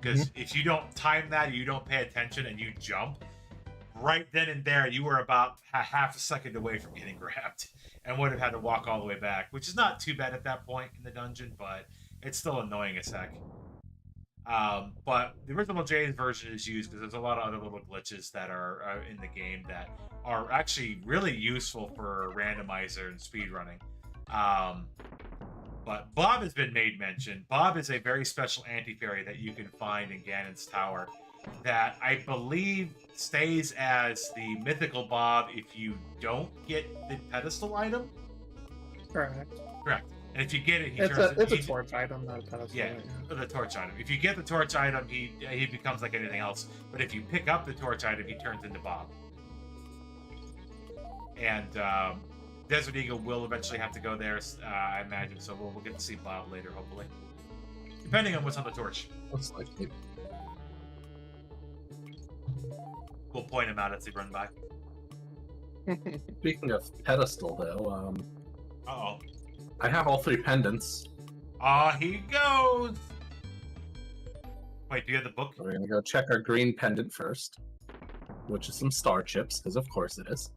Because if you don't time that, or you don't pay attention, and you jump, right then and there, you were about half a second away from getting grabbed, and would have had to walk all the way back, which is not too bad at that point in the dungeon, but it's still annoying as heck. But the original J's version is used because there's a lot of other little glitches that are in the game that are actually really useful for randomizer and speedrunning. But Bob has been made mention. Bob is a very special anti-fairy that you can find in Ganon's Tower that I believe stays as the mythical Bob if you don't get the pedestal item. Correct. Correct. And if you get it, he It's turns a he- torch item, not a pedestal. Yeah, the torch item. If you get the torch item, he becomes like anything else. But if you pick up the torch item, he turns into Bob. And Desert Eagle will eventually have to go there, I imagine. So we'll get to see Bob later, hopefully. Depending on what's on the torch. Looks like it. We'll point him out as they run by. Speaking of pedestal, though, Uh-oh. I have all 3 pendants. He goes! Wait, do you have the book? So we're gonna go check our green pendant first, which is some star chips, because of course it is.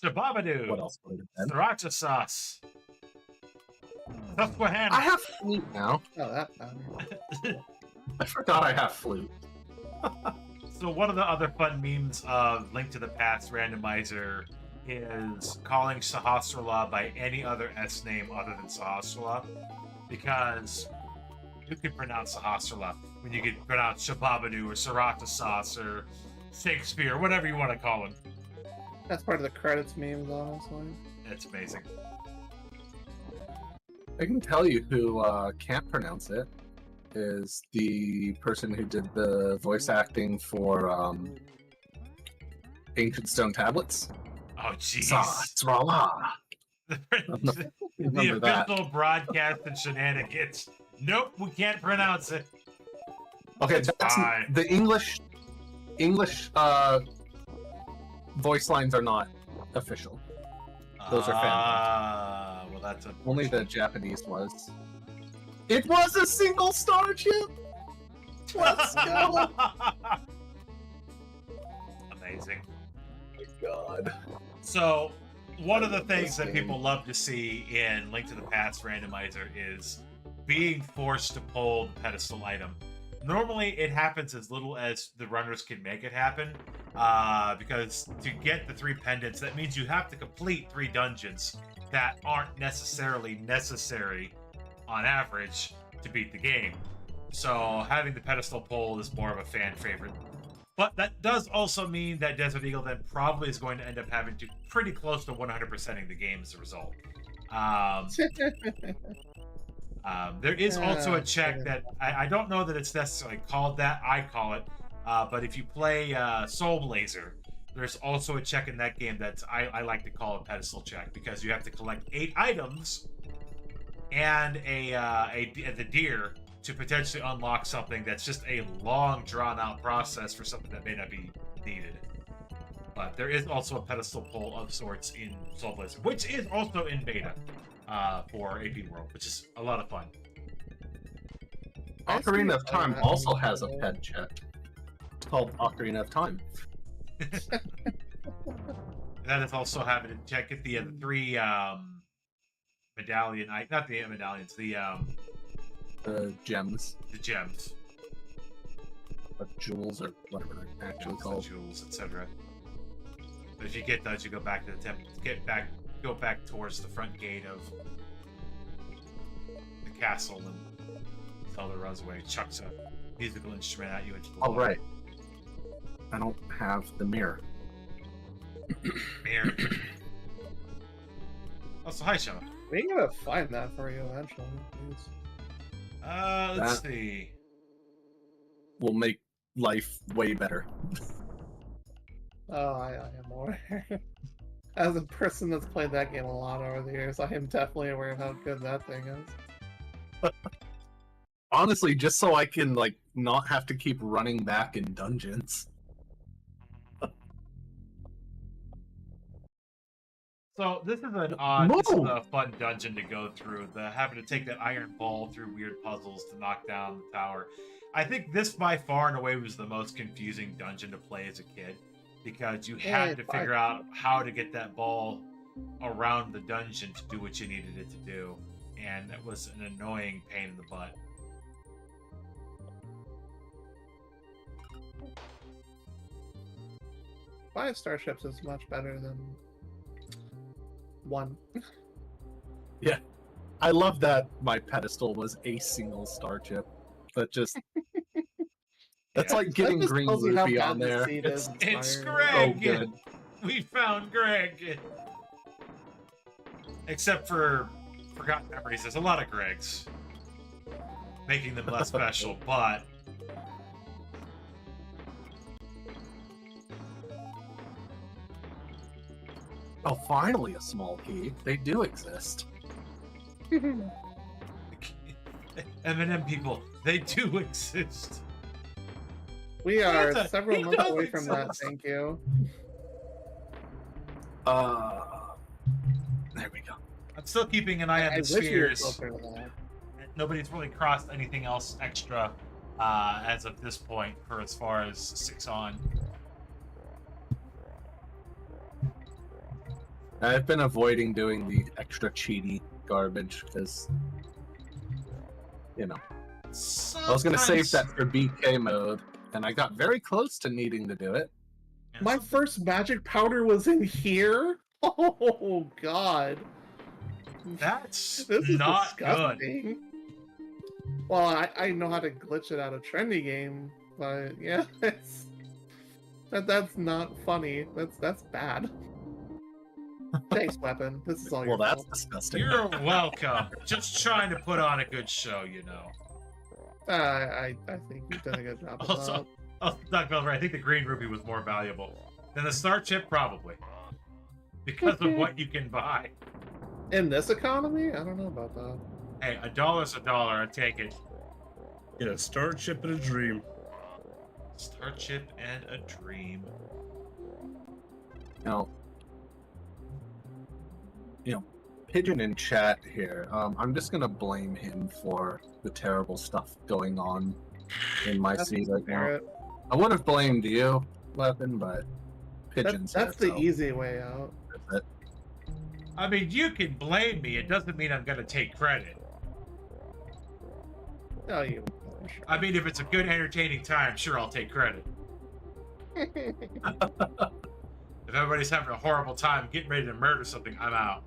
Shababadoo! What else? would it have been? Sriracha sauce! Susquehanna! I have flute now. Oh, that matters. I forgot I have flute. So one of the other fun memes of Link to the Past randomizer is calling Sahasrara by any other S name other than Sahasrara, because you can pronounce Sahasrara when you can pronounce Shababadoo or Sriracha sauce or Shakespeare, whatever you want to call him. That's part of the credits memes, honestly. It's amazing. I can tell you who can't pronounce it is the person who did the voice acting for Ancient Stone Tablets. Oh, jeez. Sahasrara. The Remember that. official broadcast and shenanigans. Nope, we can't pronounce it. Okay, It's that's fine. the English voice lines are not official. Those are fan Well, that's a Only the Japanese was. It was a single star chip. Let's go. Amazing. God. So, one of the things that people love to see in Link to the Past randomizer is being forced to pull the pedestal item. Normally, it happens as little as the runners can make it happen, because to get the 3 pendants, that means you have to complete 3 dungeons that aren't necessarily necessary on average to beat the game. So having the pedestal pull is more of a fan favorite. But that does also mean that Desert Eagle then probably is going to end up having to pretty close to 100%ing the game as a result. There is also a check that I don't know that it's necessarily called that. I call it. But if you play Soul Blazer, there's also a check in that game that I like to call a pedestal check, because you have to collect 8 items and the deer to potentially unlock something that's just a long, drawn-out process for something that may not be needed. But there is also a pedestal pull of sorts in Soul Blazer, which is also in beta. for AP World, which is a lot of fun. I see Ocarina of it Time like that also in has a general. pet check. It's called Ocarina of Time. That is also having to check it the 3 medallion, not the medallions, the Gems, gems, jewels, or whatever they're actually the called. jewels, etc. But if you get those, you go back to the temple. Go back towards the front gate of the castle, and Zelda runs away, chucks a musical instrument at you into the Oh, water. right. I don't have the mirror. Mirror. Oh, so hi, Shema. We gotta find that for you eventually. Please. Let's That- see. Will make life way better. Oh, I am aware. As a person that's played that game a lot over the years, I am definitely aware of how good that thing is. Honestly, just so I can like not have to keep running back in dungeons. So this is an odd, this is Move! a fun dungeon to go through. The having to take that iron ball through weird puzzles to knock down the tower. I think this by far and away was the most confusing dungeon to play as a kid, because you Yeah, had to figure out how to get that ball around the dungeon to do what you needed it to do, and it was an annoying pain in the butt. Five starships is much better than one. I love that my pedestal was a single star chip. That just that's Yeah. like getting That just green tells you how rupee bad on the there. seed It's is. It's Fire. so Greg! good. We found Greg! Except for Forgotten Memories, there's a lot of Gregs, making them less special, but Oh, finally a small key. They do exist. M&M people, they do exist. We are Santa, several he months does away from that, exist. thank you. There we go. I'm still keeping an eye on I the wish we were spheres. closer to that. Nobody's really crossed anything else extra as of this point for as far as 6 on. I've been avoiding doing the extra cheaty garbage because, you know, I was gonna save that for BK mode, and I got very close to needing to do it. My first magic powder was in here? Oh, God. That's This is not good. disgusting. Well, I know how to glitch it out of trendy game, but yeah, that's not funny. That's bad. Thanks, weapon. This is all your Well, that's fault. disgusting. You're welcome. Just trying to put on a good show, you know. I think you've done a good job of Also, that. oh, Doc Belver, I think the green rupee was more valuable than the star chip, probably, because of what you can buy. In this economy, I don't know about that. Hey, $1's $1. I take it. Get a star chip and a dream. Star chip and a dream. Now, Pigeon in chat here. I'm just gonna blame him for the terrible stuff going on in my That's seat right now. Barrett. I would have blamed you, Weapon, but Pigeon's That's here, the so easy way out. that's it. I mean, you can blame me. It doesn't mean I'm going to take credit. Oh, you. I mean, if it's a good, entertaining time, sure, I'll take credit. If everybody's having a horrible time getting ready to murder something, I'm out.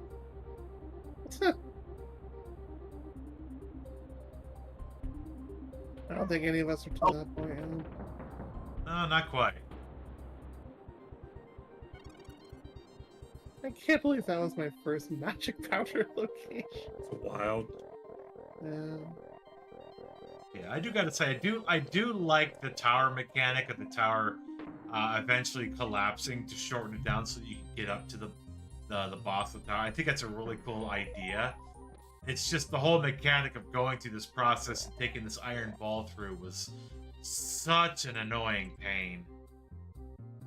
I don't think any of us are to that point yet. No, not quite. I can't believe that was my first magic powder location. It's wild. Yeah. Yeah, I do gotta say, I do like the tower mechanic of the tower eventually collapsing to shorten it down so that you can get up to the boss of the tower. I think that's a really cool idea. It's just the whole mechanic of going through this process and taking this iron ball through was such an annoying pain.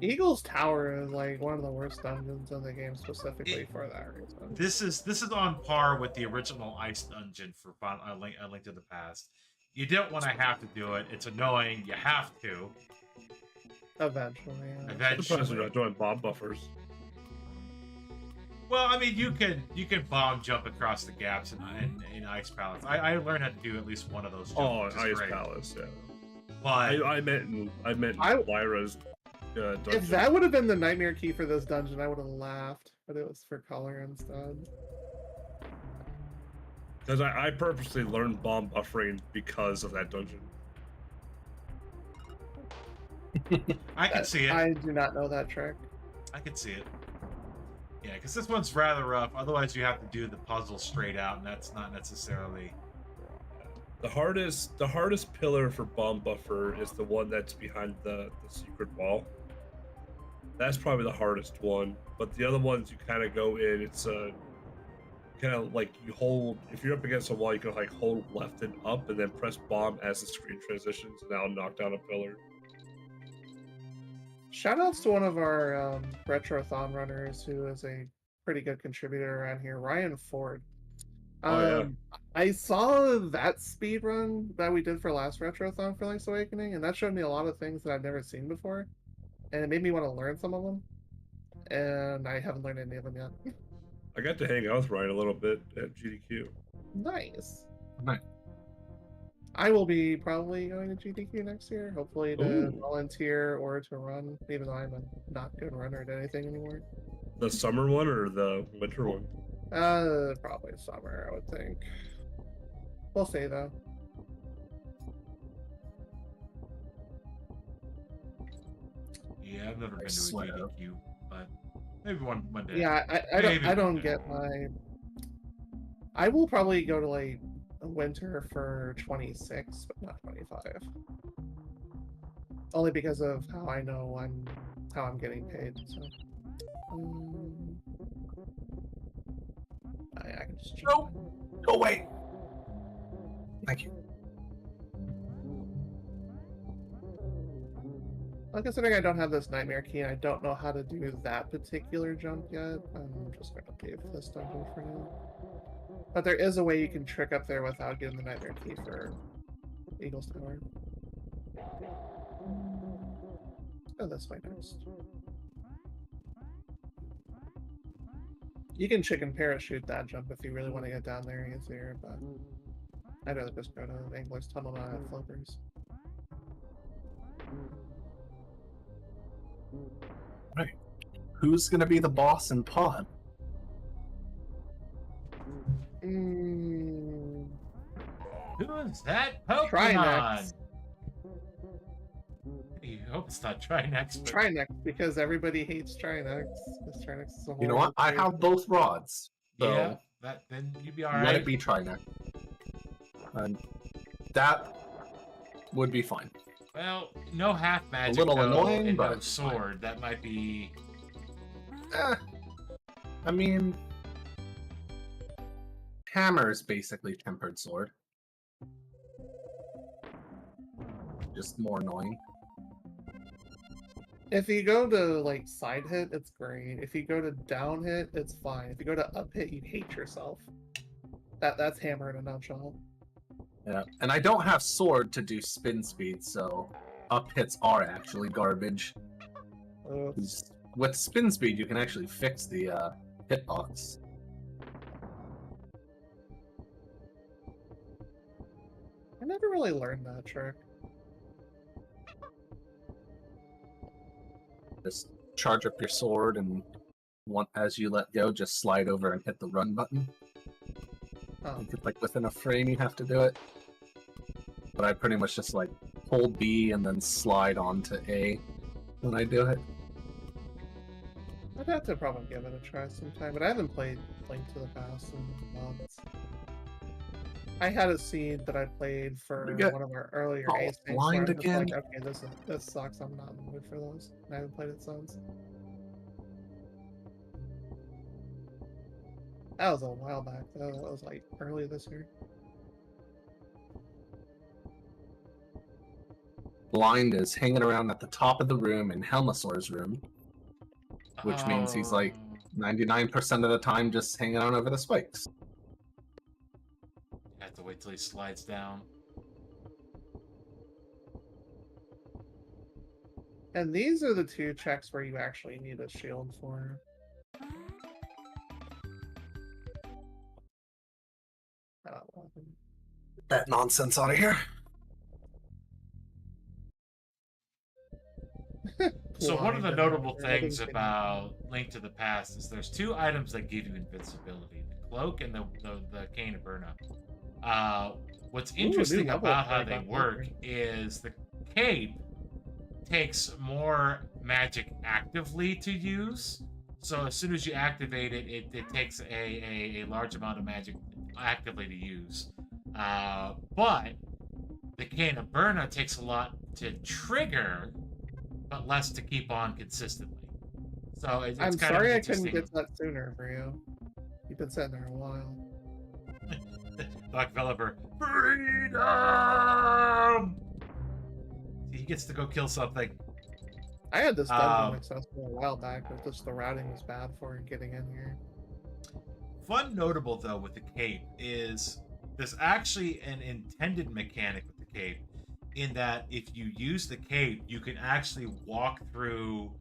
Eagle's Tower is like one of the worst dungeons in the game, specifically for that reason. This is on par with the original Ice Dungeon for A Link to the Past. You don't want to have to do it. It's annoying. You have to. Eventually, yeah. I'm surprised they're Eventually. not doing bomb buffers. Well, I mean, you can bomb jump across the gaps in Ice Palace. I learned how to do at least one of those jumps. Oh, which is Ice great. Palace, yeah. But I meant Lyra's dungeon. If that would have been the nightmare key for this dungeon, I would have laughed. But it was for color instead. Because I purposely learned bomb buffering because of that dungeon. I can see it. I do not know that trick. I can see it. Yeah, because this one's rather rough. Otherwise, you have to do the puzzle straight out, and that's not necessarily. The hardest pillar for bomb buffer is the one that's behind the secret wall. That's probably the hardest one. But the other ones you kind of go in. It's kind of like you hold. If you're up against a wall, you can like hold left and up, and then press bomb as the screen transitions, and that'll knock down a pillar. Shoutouts to one of our Retrothon runners who is a pretty good contributor around here, Ryan Ford. Oh, yeah. I saw that speed run that we did for last Retrothon for Link's Awakening, and that showed me a lot of things that I've never seen before, and it made me want to learn some of them, and I haven't learned any of them yet. I got to hang out with Ryan a little bit at GDQ. Nice. Nice. I will be probably going to GDQ next year, hopefully to Ooh. volunteer or to run, even though I'm a not good runner at anything anymore. The summer one or the winter one? Probably summer, I would think. We'll see though. Yeah, I've never been to a swear. GDQ, but maybe one day. Yeah, Maybe I don't one get my. I will probably go to like winter for 26, but not 25. Only because of how I know how I'm getting paid. So. I can just. No. Go away. Thank you. Well, considering I don't have this nightmare key and I don't know how to do that particular jump yet, I'm just going to leave this dungeon for now. But there is a way you can trick up there without getting the nightmare key for Eagle's Tower. Go this way next. You can chicken parachute that jump if you really want to get down there easier, but I'd rather just go to Angler's Tunnel and have flippers. Right. Who's gonna be the boss in Pod? Mm, Who is that Pokemon? Trinex. You hope it's not Trinex. but- Trinex, because everybody hates Trinex. Because Trinex is a You know what? I have both rods. So Yeah, then you'd be let alright. it be Trinex. And that would be fine. Well, no half magic. little though, annoying, and but no it's fine. sword. That might be. I mean, hammer is basically tempered sword. Just more annoying. If you go to like side hit, it's great. If you go to down hit, it's fine. If you go to up hit, you hate yourself. That's hammer in a nutshell. Yeah, and I don't have sword to do spin speed, so up hits are actually garbage. 'Cause with spin speed, you can actually fix the hitbox. I never really learned that trick. Just charge up your sword, and as you let go, just slide over and hit the run button. Oh. I think, like within a frame, you have to do it. But I pretty much just like hold B and then slide onto A when I do it. I'd have to probably give it a try sometime, but I haven't played Link to the Past in months. I had a seed that I played for We got- one of our earlier Oh, Ace things blind where I'm just like, again? okay, this sucks. I'm not in the mood for those. And I haven't played it since. That was a while back though. That was like early this year. Blind is hanging around at the top of the room in Helmasaur's room, which means he's like 99% of the time just hanging out over the spikes. You have to wait till he slides down. And these are the two checks where you actually need a shield for. That nonsense out of here. So one of the Blind notable and things everything. about Link to the Past is there's two items that give you invincibility: the cloak and the cane of Burna. What's new interesting level about how effect they on work Valkyrie. is the cape takes more magic actively to use. So as soon as you activate it, it takes a large amount of magic actively to use. But the cane of Burna takes a lot to trigger, but less to keep on consistently. So it's I'm kind of sorry I interesting. couldn't get that sooner for you. You've been sitting there a while. Doc Veliver, freedom! See, he gets to go kill something. I had this dungeon accessible a while back, but just the routing was bad for getting in here. Fun notable though with the cape is there's actually an intended mechanic with the cape in that if you use the cape, you can actually walk through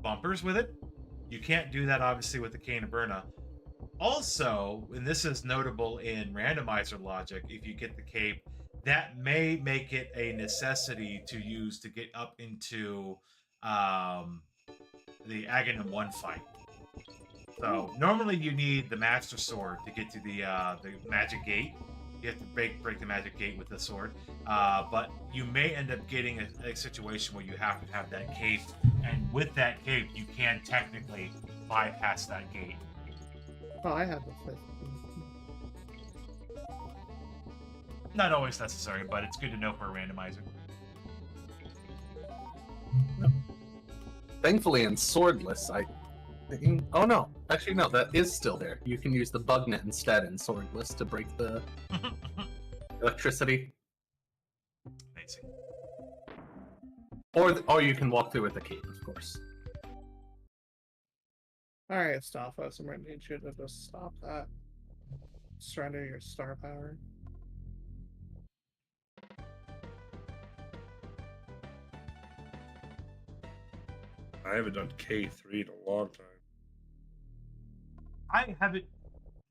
bumpers with it. You can't do that obviously with the cane of Burna. Also, and this is notable in randomizer logic, if you get the cape, that may make it a necessity to use to get up into the Aghanim 1 fight. So normally you need the Master Sword to get to the Magic Gate. You have to break the Magic Gate with the sword. But you may end up getting a situation where you have to have that cape, and with that cape, you can technically bypass that gate. Oh, I have the fifth. Not always necessary, but it's good to know for a randomizer. Thankfully, in Swordless, oh no, actually no, that is still there. You can use the Bugnet instead in Swordless to break the electricity, Amazing. or you can walk through with the cape, of course. Alright, Staphos, I'm gonna need you to just stop that. Surrender your star power. I haven't done K3 in a long time. I haven't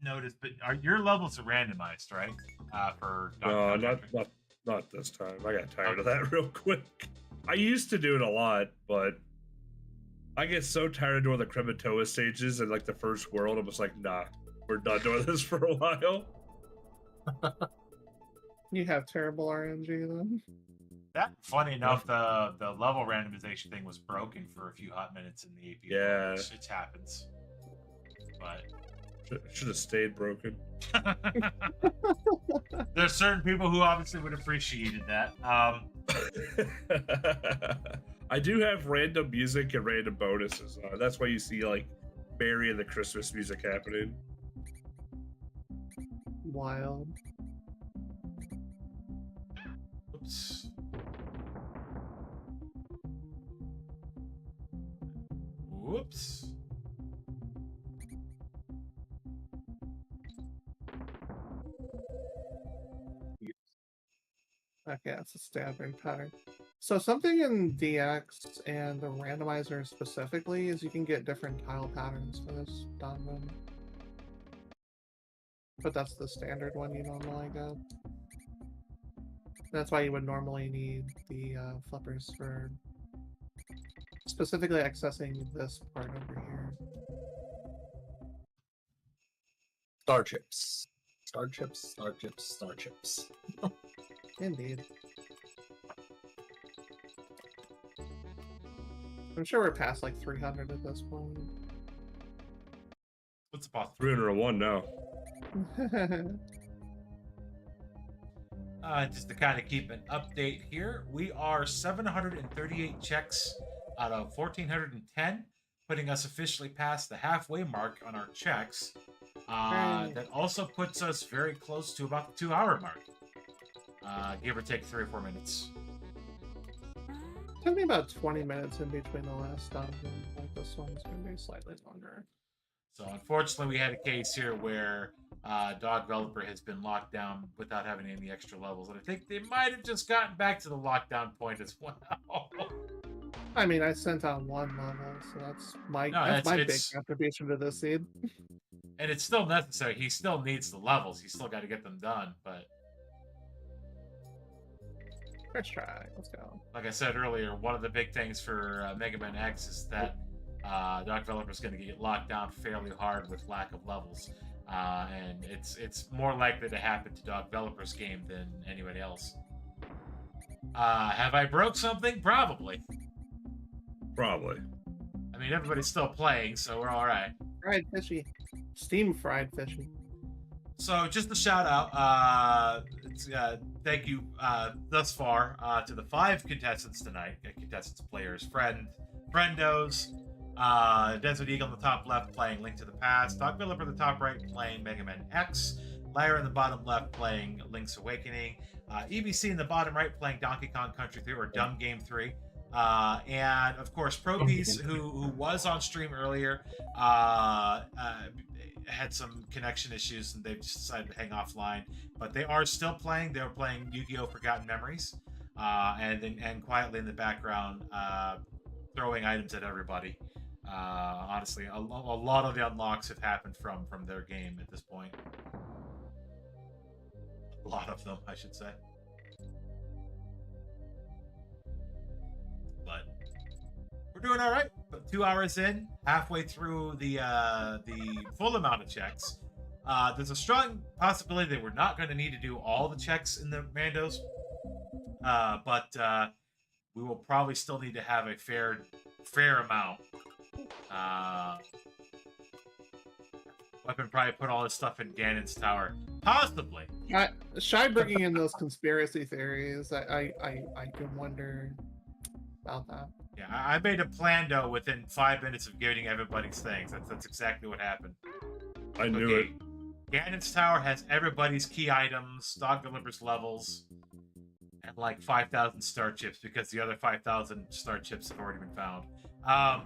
noticed, but your levels are randomized, right? For No, Dr. not this time. I got tired of that real quick. I used to do it a lot, but I get so tired of doing the Krematoa stages and like the first world. I'm just like, nah, we're done doing this for a while. You have terrible RNG then. That, funny enough, the level randomization thing was broken for a few hot minutes in the AP. Yeah. It happens. But Should have stayed broken. there's certain people who obviously would have appreciated that. I do have random music and random bonuses. That's why you see like Mary and the Christmas music happening. Wild. Oops. Whoops. Okay, that's a standard pattern. So something in DX and the randomizer specifically is you can get different tile patterns for this dungeon. But that's the standard one you normally get. That's why you would normally need the flippers for specifically accessing this part over here. Star chips. Star chips, star chips, star chips. Indeed. I'm sure we're past like 300 at this point. What's the possible? 301 now. Just to kind of keep an update here, we are 738 checks out of 1,410, putting us officially past the halfway mark on our checks. That also puts us very close to about the 2-hour mark, give or take 3 or 4 minutes. Took me about 20 minutes in between the last dungeon. Like this one's gonna be slightly longer. So unfortunately, we had a case here where Dog Developer has been locked down without having any extra levels, and I think they might have just gotten back to the lockdown point as well. I mean, I sent out one level, so that's my No, big it's contribution to this seed. and it's still necessary. He still needs the levels. He's still got to get them done. But First try. Let's go. like I said earlier, one of the big things for Mega Man X is that Dog Developer is going to get locked down fairly hard with lack of levels, and it's more likely to happen to Dog Developer's game than anybody else. Have I broke something? Probably. Probably. I mean, everybody's still playing, so we're all right. Fried fishy. Steam fried fishy. So just a shout out, thank you thus far to the 5 contestants tonight. Contestants, players, Friendos, Desert Eagle in the top left playing Link to the Past, Dog Developer in the top right playing Mega Man X, Lyra in the bottom left playing Link's Awakening, EBC in the bottom right playing Donkey Kong Country 3 or Dumb Game 3. And of course, Propies, who was on stream earlier, had some connection issues and they've just decided to hang offline. But they are still playing. They're playing Yu-Gi-Oh! Forgotten Memories, and quietly in the background, throwing items at everybody. Honestly, a lot of the unlocks have happened from their game at this point. A lot of them, I should say. But we're doing all right. But 2 hours in, halfway through the full amount of checks, there's a strong possibility that we're not going to need to do all the checks in the randos, but we will probably still need to have a fair amount. Weapon probably put all this stuff in Ganon's tower, possibly. Shy bringing in those conspiracy theories. I can wonder about that. Yeah, I made a plan though within 5 minutes of getting everybody's things. That's exactly what happened. I knew it. Ganon's tower has everybody's key items, Dog Developer's levels, and like 5,000 star chips because the other 5,000 star chips have already been found. I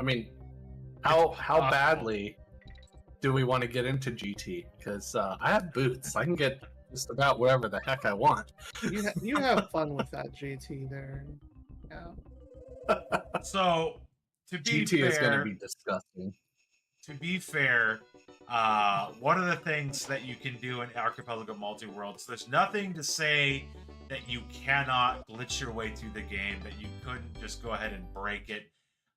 mean, how badly do we want to get into GT? Because I have boots. I can get just about wherever the heck I want. You have fun with that GT there. Yeah. So, to be GT fair, is going to be disgusting. To be fair, one of the things that you can do in Archipelago Multiworlds, there's nothing to say that you cannot glitch your way through the game, that you couldn't just go ahead and break it.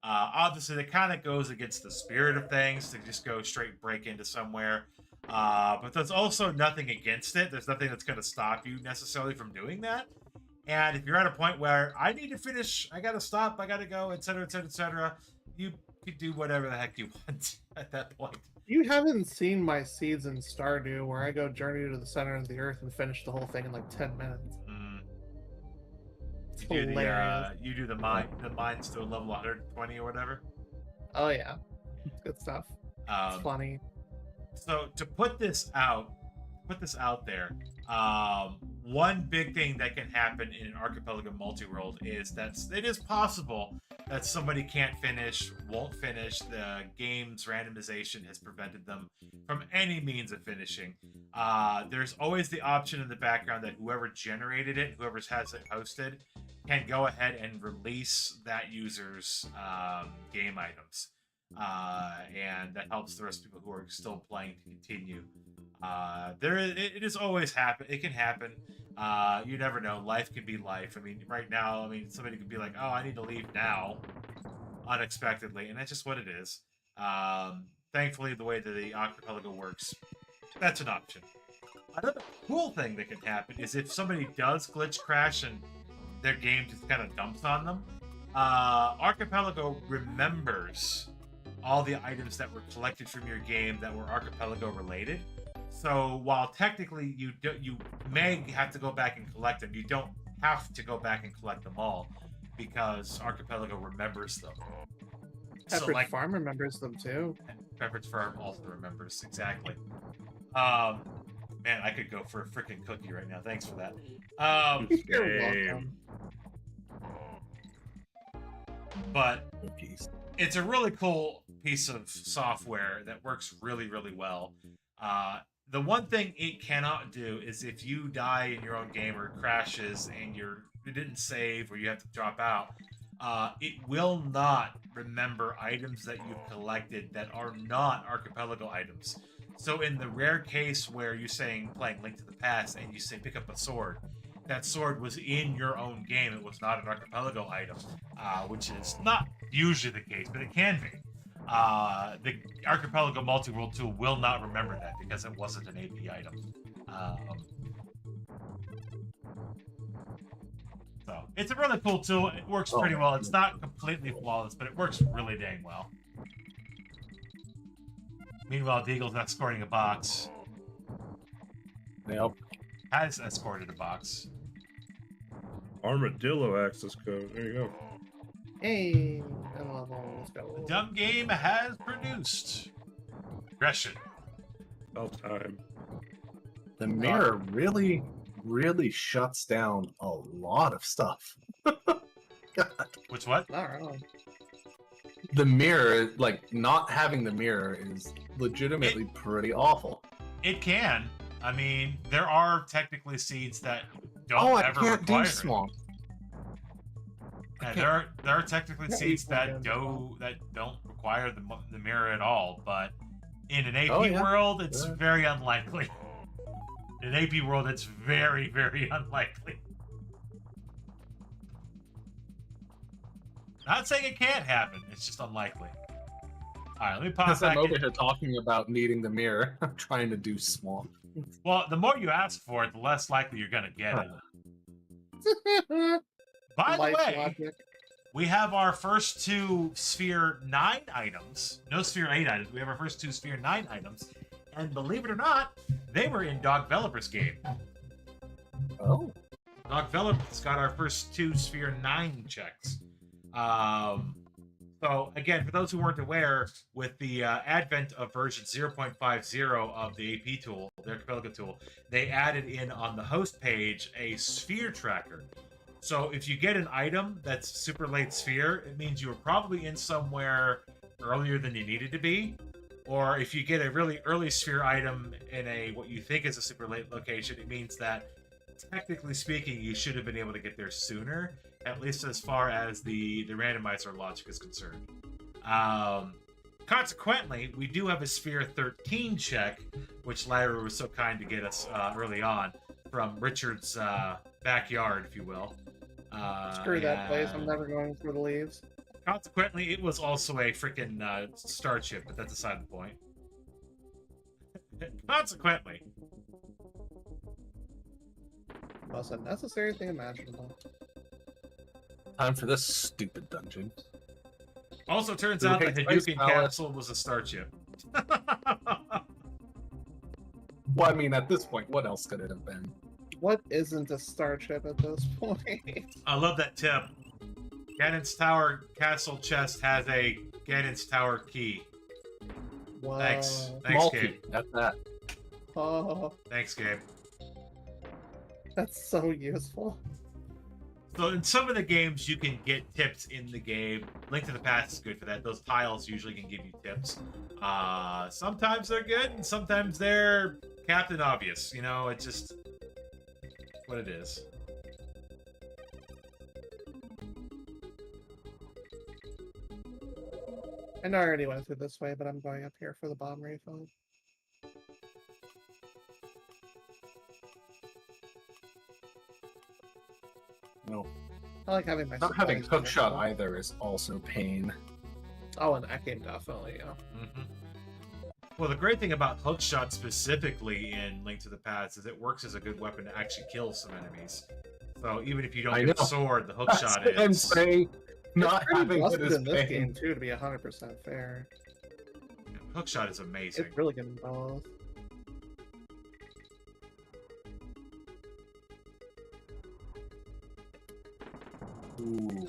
Obviously, that kind of goes against the spirit of things to just go straight break into somewhere. But there's also nothing against it. There's nothing that's going to stop you necessarily from doing that. And if you're at a point where I need to finish, I got to stop, I got to go, etc., etc., etc., you can do whatever the heck you want at that point. You haven't seen my seeds in Stardew where I go journey to the center of the earth and finish the whole thing in like 10 minutes. You do the mines to a level 120 or whatever. Oh yeah, good stuff. It's funny. So to put this out there, one big thing that can happen in an Archipelago Multiworld is that it is possible that somebody won't finish. The game's randomization has prevented them from any means of finishing. There's always the option in the background that whoever generated it, whoever has it hosted, can go ahead and release that user's game items. And that helps the rest of people who are still playing to continue. It is always happen. It can happen. You never know. Life can be life. I mean, right now, somebody could be like, "Oh, I need to leave now," unexpectedly, and that's just what it is. Thankfully, the way that the Archipelago works, that's an option. Another cool thing that can happen is if somebody does glitch crash and their game just kind of dumps on them, Archipelago remembers all the items that were collected from your game that were Archipelago related. So while technically you may have to go back and collect them, you don't have to go back and collect them all because Archipelago remembers them. Pepperidge Farm remembers them too. Pepperidge Farm also remembers, exactly. Man, I could go for a freaking cookie right now. Thanks for that. You're Same. welcome. But Cookies. it's a really cool piece of software that works really, really well. The one thing it cannot do is if you die in your own game or it crashes and you didn't save or you have to drop out, it will not remember items that you've collected that are not archipelago items. So in the rare case where you're saying playing Link to the Past and you say pick up a sword, that sword was in your own game. It was not an archipelago item, which is not usually the case, but it can be. The Archipelago Multiworld tool will not remember that because it wasn't an AP item. So it's a really cool tool. It works pretty well. It's not completely flawless, but it works really dang well. Meanwhile, Deagle's escorting a box. Yep. Has escorted a box. Armadillo access code. There you go. Hey, and level. Let's go. The dumb game has produced aggression. About time. The mirror really shuts down a lot of stuff. God. Which what? Not really. The mirror, like not having the mirror, is legitimately pretty awful. It can. I mean, there are technically seeds that don't Oh, I ever can't require do it. swamp. Yeah, there are technically Yeah, seeds you that can. don't require the mirror at all, but in an AP Oh, yeah. world, it's Yeah. very unlikely. In an AP world, it's very, very unlikely. Not saying it can't happen, it's just unlikely. Alright, let me pop Because I'm back over in. here talking about needing the mirror. I'm trying to do swamp. Well, the more you ask for it, the less likely you're gonna get it. By the Life way, logic. we have our first two Sphere 9 items. No Sphere 8 items. We have our first two Sphere 9 items. And believe it or not, they were in Dog Developer's game. Oh. Dog Developer's got our first two Sphere 9 checks. So, again, for those who weren't aware, with the advent of version 0.50 of the AP tool, the Archipelago tool, they added in on the host page a sphere tracker. So if you get an item that's super late sphere, it means you were probably in somewhere earlier than you needed to be. Or if you get a really early sphere item in a what you think is a super late location, it means that technically speaking, you should have been able to get there sooner, at least as far as the randomizer logic is concerned. Consequently, we do have a Sphere 13 check, which Lyra was so kind to get us early on from Richard's backyard, if you will. Screw that place. I'm never going for the leaves. Consequently, it was also a freaking star chip, but that's aside the point. Consequently, Most unnecessary thing imaginable. Time for this stupid dungeon. also turns Who out the hates Ice Hadouken Palace? capsule was a star chip. Well, I mean, at this point, what else could it have been? What isn't a star chip at this point? I love that tip. Ganon's Tower Castle chest has a Ganon's Tower key. Wow. Thanks, Multi. Gabe. That's that. Oh, Thanks, Gabe. that's so useful. So in some of the games, you can get tips in the game. Link to the Past is good for that. Those tiles usually can give you tips. Sometimes they're good, and sometimes they're Captain Obvious. You know, it's just what it is. I already went through this way, but I'm going up here for the bomb refill. No. I like having my Not having supplies hook shot next to me. either is also pain. Oh, in that game, definitely, yeah. Well, the great thing about hookshot specifically in Link to the Past is it works as a good weapon to actually kill some enemies. So even if you don't I get a know. sword, the That's hookshot what I'm is. saying. Not It's pretty having it busted is in this pain. game, too, to be 100% fair. Hookshot is amazing. It's really good in both. Ooh.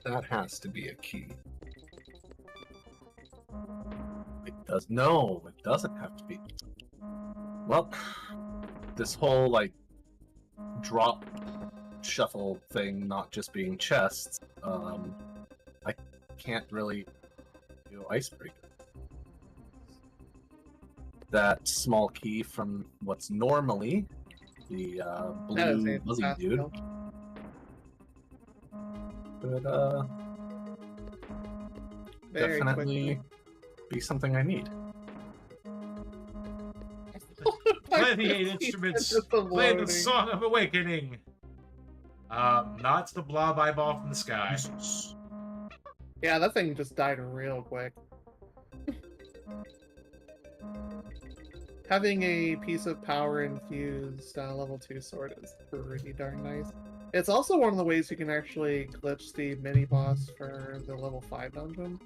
That has to be a key. It does no, it doesn't have to be. Well, this whole like drop shuffle thing not just being chests, I can't really do icebreaker. That small key from what's normally the That is blue a buzzy fast dude kill. could Very definitely be something I need. Play the 8 instruments. Play the Song of Awakening. Not the blob eyeball from the sky. Jesus. Yeah, that thing just died real quick. Having a piece of power infused level 2 sword is pretty darn nice. It's also one of the ways you can actually glitch the mini boss for the level 5 dungeon,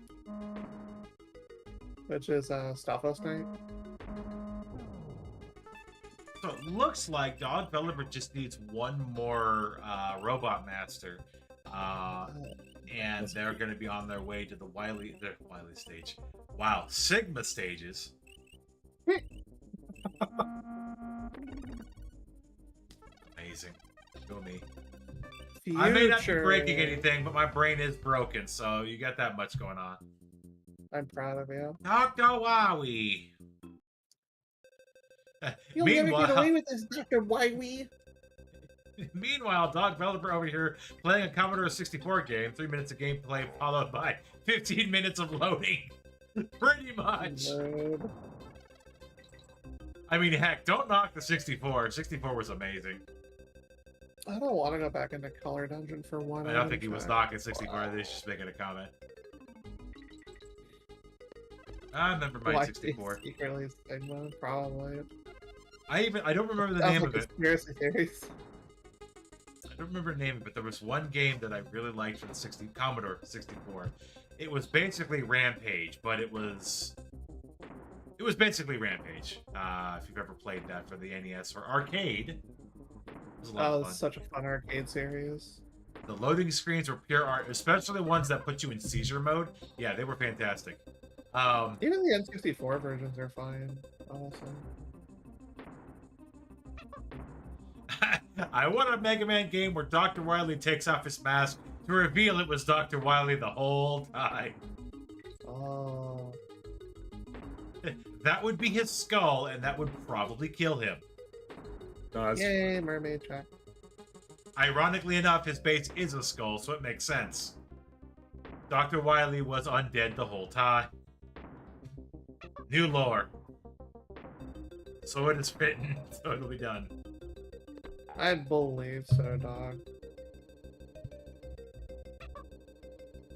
which is Staphos Knight. So it looks like Dog Developer just needs one more robot master. And they're going to be on their way to the Wily stage. Wow, Sigma stages. Amazing. Go me. Future. I may not be breaking anything, but my brain is broken, so you got that much going on. I'm proud of you. Dr. Wowie. You'll never get away with this, Dr. Wowie. Meanwhile, Dog Developer over here playing a Commodore 64 game, 3 minutes of gameplay followed by 15 minutes of loading. Pretty much. Load. I mean, heck, don't knock the 64. 64 was amazing. I don't want to go back into Color Dungeon for one. I don't think he was knocking 64. I think he's just making a comment. I remember my 64. Secretly Sigma, probably. I don't remember the Sounds name like of it. conspiracy theories. I don't remember the name of it, but there was one game that I really liked for the Commodore 64. It was basically Rampage, but it was basically Rampage. If you've ever played that for the NES or arcade, it was a lot of fun. It's such a fun arcade series. The loading screens were pure art, especially the ones that put you in seizure mode. Yeah, they were fantastic. Even the N64 versions are fine, honestly. I want a Mega Man game where Dr. Wily takes off his mask to reveal it was Dr. Wily the whole time. Oh. That would be his skull, and that would probably kill him. Yay, mermaid track. Ironically enough, his base is a skull, so it makes sense. Dr. Wily was undead the whole time. New lore. So it is written, so it'll be done. I believe so, dog.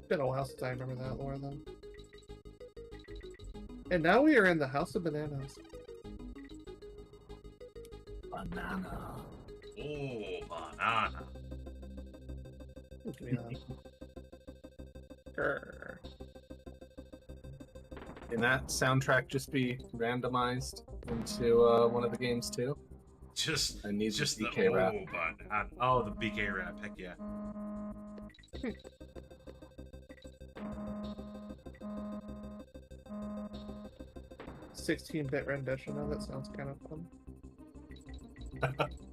Been a while since I remember that lore, though. And now we are in the House of Bananas. Banana. Oh, banana. Give me that. Grr. Can that soundtrack just be randomized into one of the games too? Just I need just the the BK rap. banana. Oh, the BK rap. Heck yeah. 16-bit rendition of it sounds kind of fun.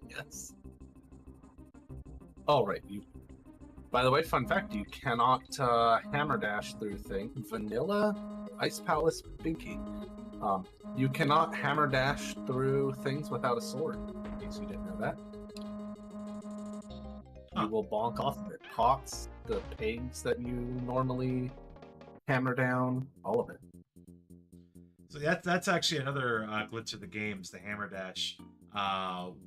Yes. All right. You. By the way, fun fact: you cannot hammer dash through things. Vanilla Ice Palace Binky. You cannot hammer dash through things without a sword. In case you didn't know that. Huh. You will bonk off the pots, the pegs that you normally hammer down, all of it. So that's actually another glitch of the games, the hammer dash.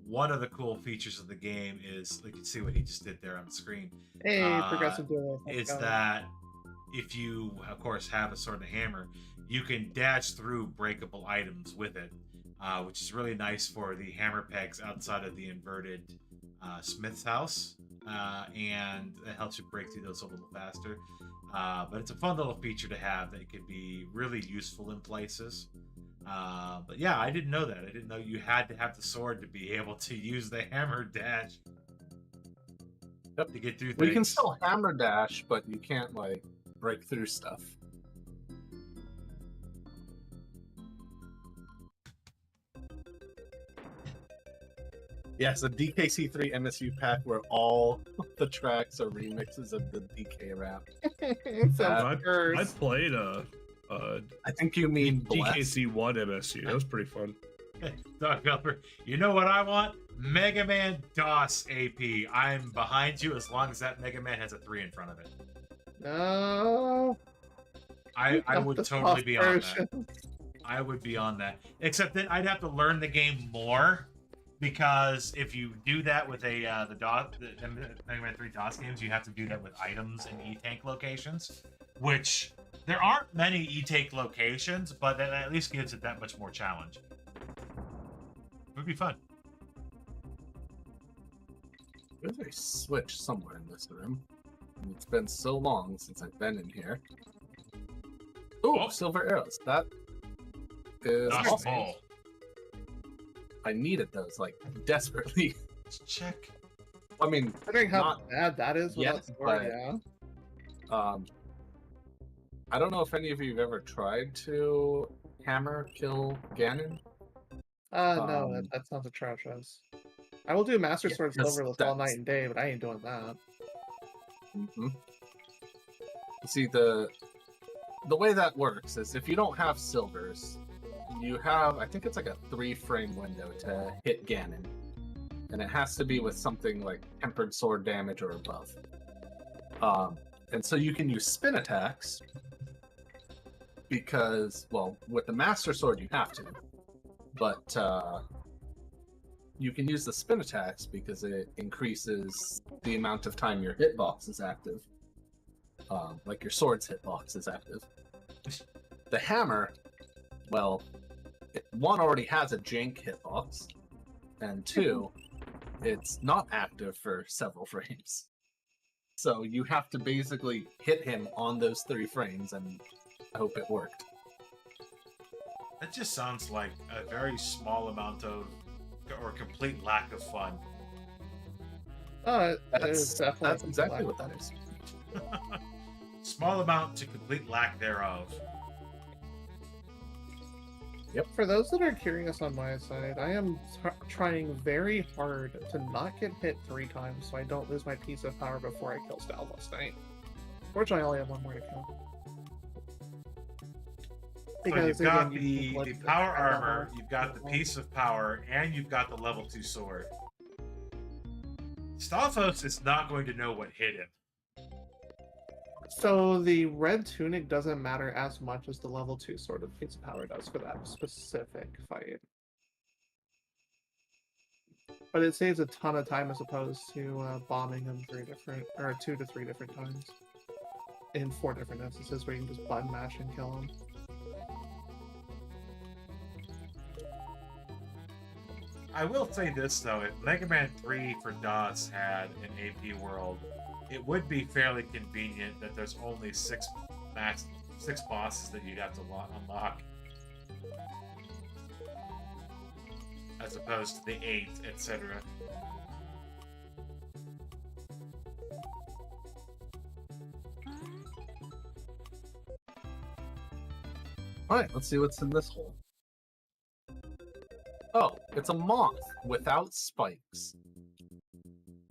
One of the cool features of the game is, like, you can see what he just did there on the screen. Hey, progressive duo. Is that if you, of course, have a sword and a hammer, you can dash through breakable items with it, which is really nice for the hammer pegs outside of the inverted smith's house, and it helps you break through those a little faster. But it's a fun little feature to have that can be really useful in places. But yeah, I didn't know that. I didn't know you had to have the sword to be able to use the hammer dash to get through things. Well, you can still hammer dash, but you can't like break through stuff. Yes, a DKC3 MSU pack where all the tracks are remixes of the DK rap. So I first, played I think you mean Bless. DKC1 MSU. That was pretty fun. Doug Gulper, you know what I want? Mega Man DOS AP. I'm behind you as long as that Mega Man has a 3 in front of it. no. I Not would the totally soft be on that. version. I would be on that. Except that I'd have to learn the game more, because if you do that with a the Mega Man 3 DOS games, you have to do that with items and E-Tank locations, which there aren't many E-Tank locations, but that at least gives it that much more challenge. It would be fun. There's a switch somewhere in this room. And it's been so long since I've been in here. Ooh, Oh. silver arrows. That is DOS awesome. ball. I needed those, like, desperately. Let's check. I mean, Considering how Not bad that is without yet, sword, but- yeah. I don't know if any of you have ever tried to hammer kill Ganon. No, Um, that sounds atrocious. I will do Master yeah, Sword because Silverless all that's- night and day, but I ain't doing that. Mm-hmm. See, the way that works is if you don't have silvers, you have, I think it's like a 3-frame window to hit Ganon. And it has to be with something like tempered sword damage or above. And so you can use spin attacks because, well, with the Master Sword you have to. But you can use the spin attacks because it increases the amount of time your hitbox is active. Like your sword's hitbox is active. The hammer, well, one already has a jank hitbox, and two, it's not active for several frames. So you have to basically hit him on those 3 frames, and I hope it worked. That just sounds like a very small amount of, or complete lack of fun. It is definitely That's a exactly lack what of that is. Small amount to complete lack thereof. For those that are curious on my side, I am trying very hard to not get hit 3 times so I don't lose my piece of power before I kill Stalvos Knight. Fortunately, I only have 1 more to kill. So you've got again, you can the flip power the armor, level. you've got the piece of power, and you've got the level 2 sword. Stalfos is not going to know what hit him. So the red tunic doesn't matter as much as the level 2 sword of piece of power does for that specific fight. But it saves a ton of time as opposed to bombing him 2 to 3 different times. In 4 different instances where you can just button mash and kill him. I will say this though, if Mega Man 3 for DOS had an AP world, it would be fairly convenient that there's only 6 bosses that you'd have to unlock, as opposed to the 8, etc. Alright, let's see what's in this hole. Oh, it's a moth without spikes.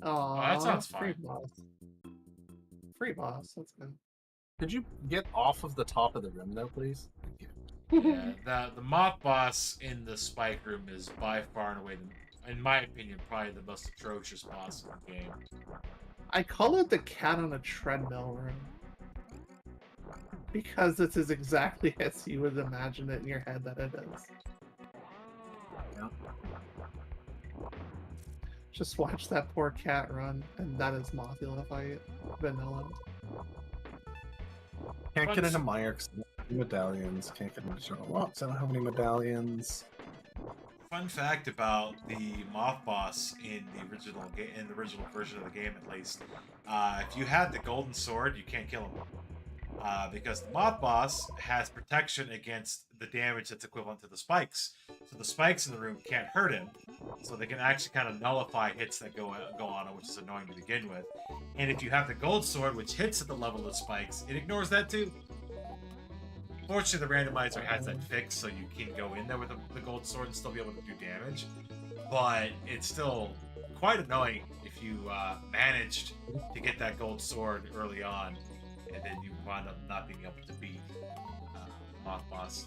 Oh, that sounds free fine. boss. Free boss, that's good. Could you get off of the top of the room, though, please? Thank you. Yeah, the moth boss in the spike room is by far and away, in my opinion, probably the most atrocious boss in the game. I call it the cat on a treadmill room. Because this is exactly as you would imagine it in your head that it is. Yeah. Just watch that poor cat run, and that is Mothula fight. Vanilla. Can't get into Meyer because I don't have any medallions. Can't get into Sherlock because I don't have any medallions. Fun fact about the moth boss in the original version of the game, at least, if you had the golden sword, you can't kill him. Because the moth boss has protection against the damage that's equivalent to the spikes. So the spikes in the room can't hurt him. So they can actually kind of nullify hits that go on him, which is annoying to begin with. And if you have the gold sword, which hits at the level of spikes, it ignores that too. Fortunately, the randomizer has that fixed, so you can go in there with the gold sword and still be able to do damage. but it's still quite annoying if you managed to get that gold sword early on, and then you wind up not being able to beat Moth Boss.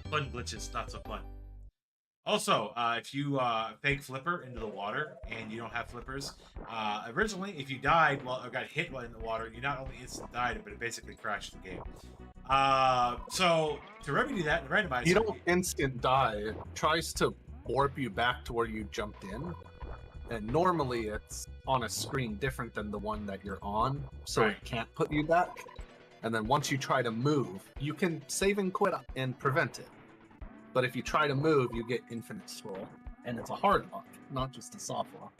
Fun glitches, not so fun. Also, if you fake flipper into the water and you don't have flippers, originally if you died or got hit while in the water, you not only instant died, but it basically crashed the game. So to remedy that, the randomizer, You don't instant die. It tries to warp you back to where you jumped in. And normally it's on a screen different than the one that you're on, so Right. it can't put you back. And then once you try to move, you can save and quit and prevent it. But if you try to move, you get infinite scroll. And it's a hard lock, not just a soft lock.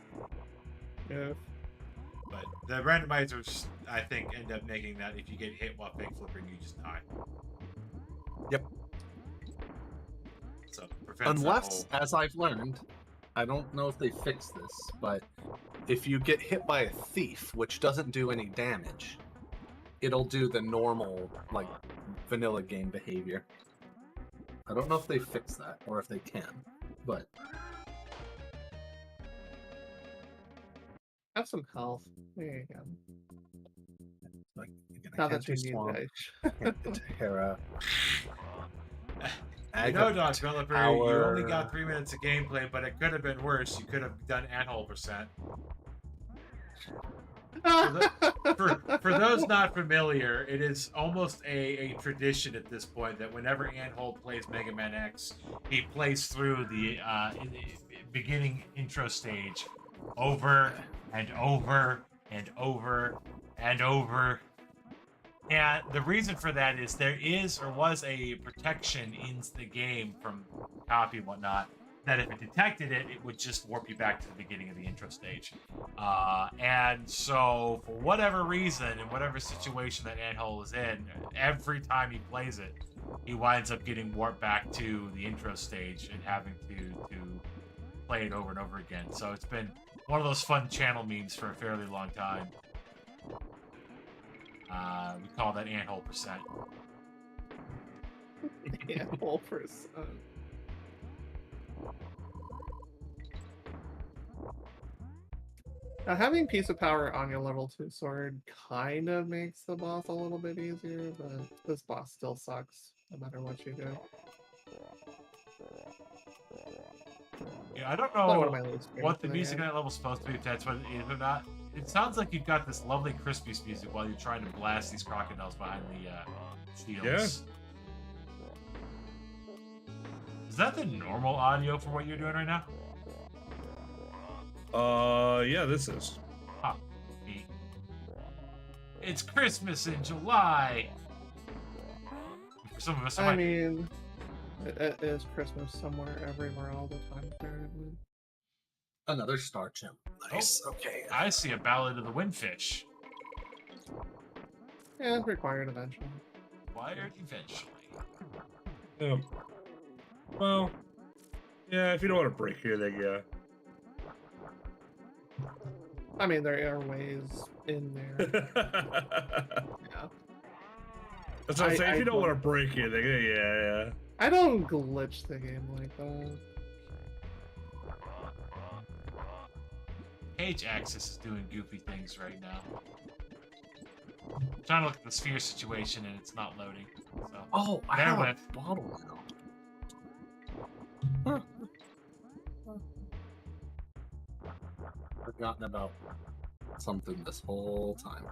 Yeah. but the randomizers, I think, end up making that if you get hit while fake flipping, you just die. Yep. So prevents that Unless, whole... as I've learned, I don't know if they fixed this, but if you get hit by a thief, which doesn't do any damage, it'll do the normal, like, vanilla game behavior. I don't know if they fixed that, or if they can, but... Have some health. There you go. Like, again, Now that you need Swamp, that. can't get to Hera. You know, Dog Developer, you only Power. got 3 minutes of gameplay, but it could have been worse. You could have done Anthole percent. For those not familiar, it is almost a tradition at this point that whenever Anthole plays Mega Man X, he plays through the beginning intro stage over and over and over and over. And the reason for that is there is or was a protection in the game from copy and whatnot that if it detected it, it would just warp you back to the beginning of the intro stage. And so for whatever reason, in whatever situation that Anthole is in, every time he plays it, he winds up getting warped back to the intro stage and having to play it over and over again. So it's been one of those fun channel memes for a fairly long time. We call that Anthole percent. Yeah, whole percent. Now, having Piece of Power on your level 2 sword kind of makes the boss a little bit easier, but this boss still sucks no matter what you do. Yeah, I don't Probably one of know my least what the favorites music in in that level's supposed to be, if that's what it is or not. It sounds like you've got this lovely Crispies music while you're trying to blast these crocodiles behind the shields. Is that the normal audio for what you're doing right now? Yeah, this is. Huh. Neat. It's Christmas in July. For some of us, it I might be. mean, it is Christmas somewhere, everywhere, all the time, apparently. Another star chimp. Nice. Okay. I see a Ballad of the Windfish. Yeah, it's required eventually. Wired eventually. Yeah. Well, yeah, if you don't want to break anything, yeah. I mean, there are ways in there. Yeah. That's what I'm saying. If you don't don't- want to break anything, yeah. I don't glitch the game like that. Page Axis is doing goofy things right now. I'm trying to look at the sphere situation and it's not loading. So Oh, I There have went. a bottle now. Forgotten about something this whole time.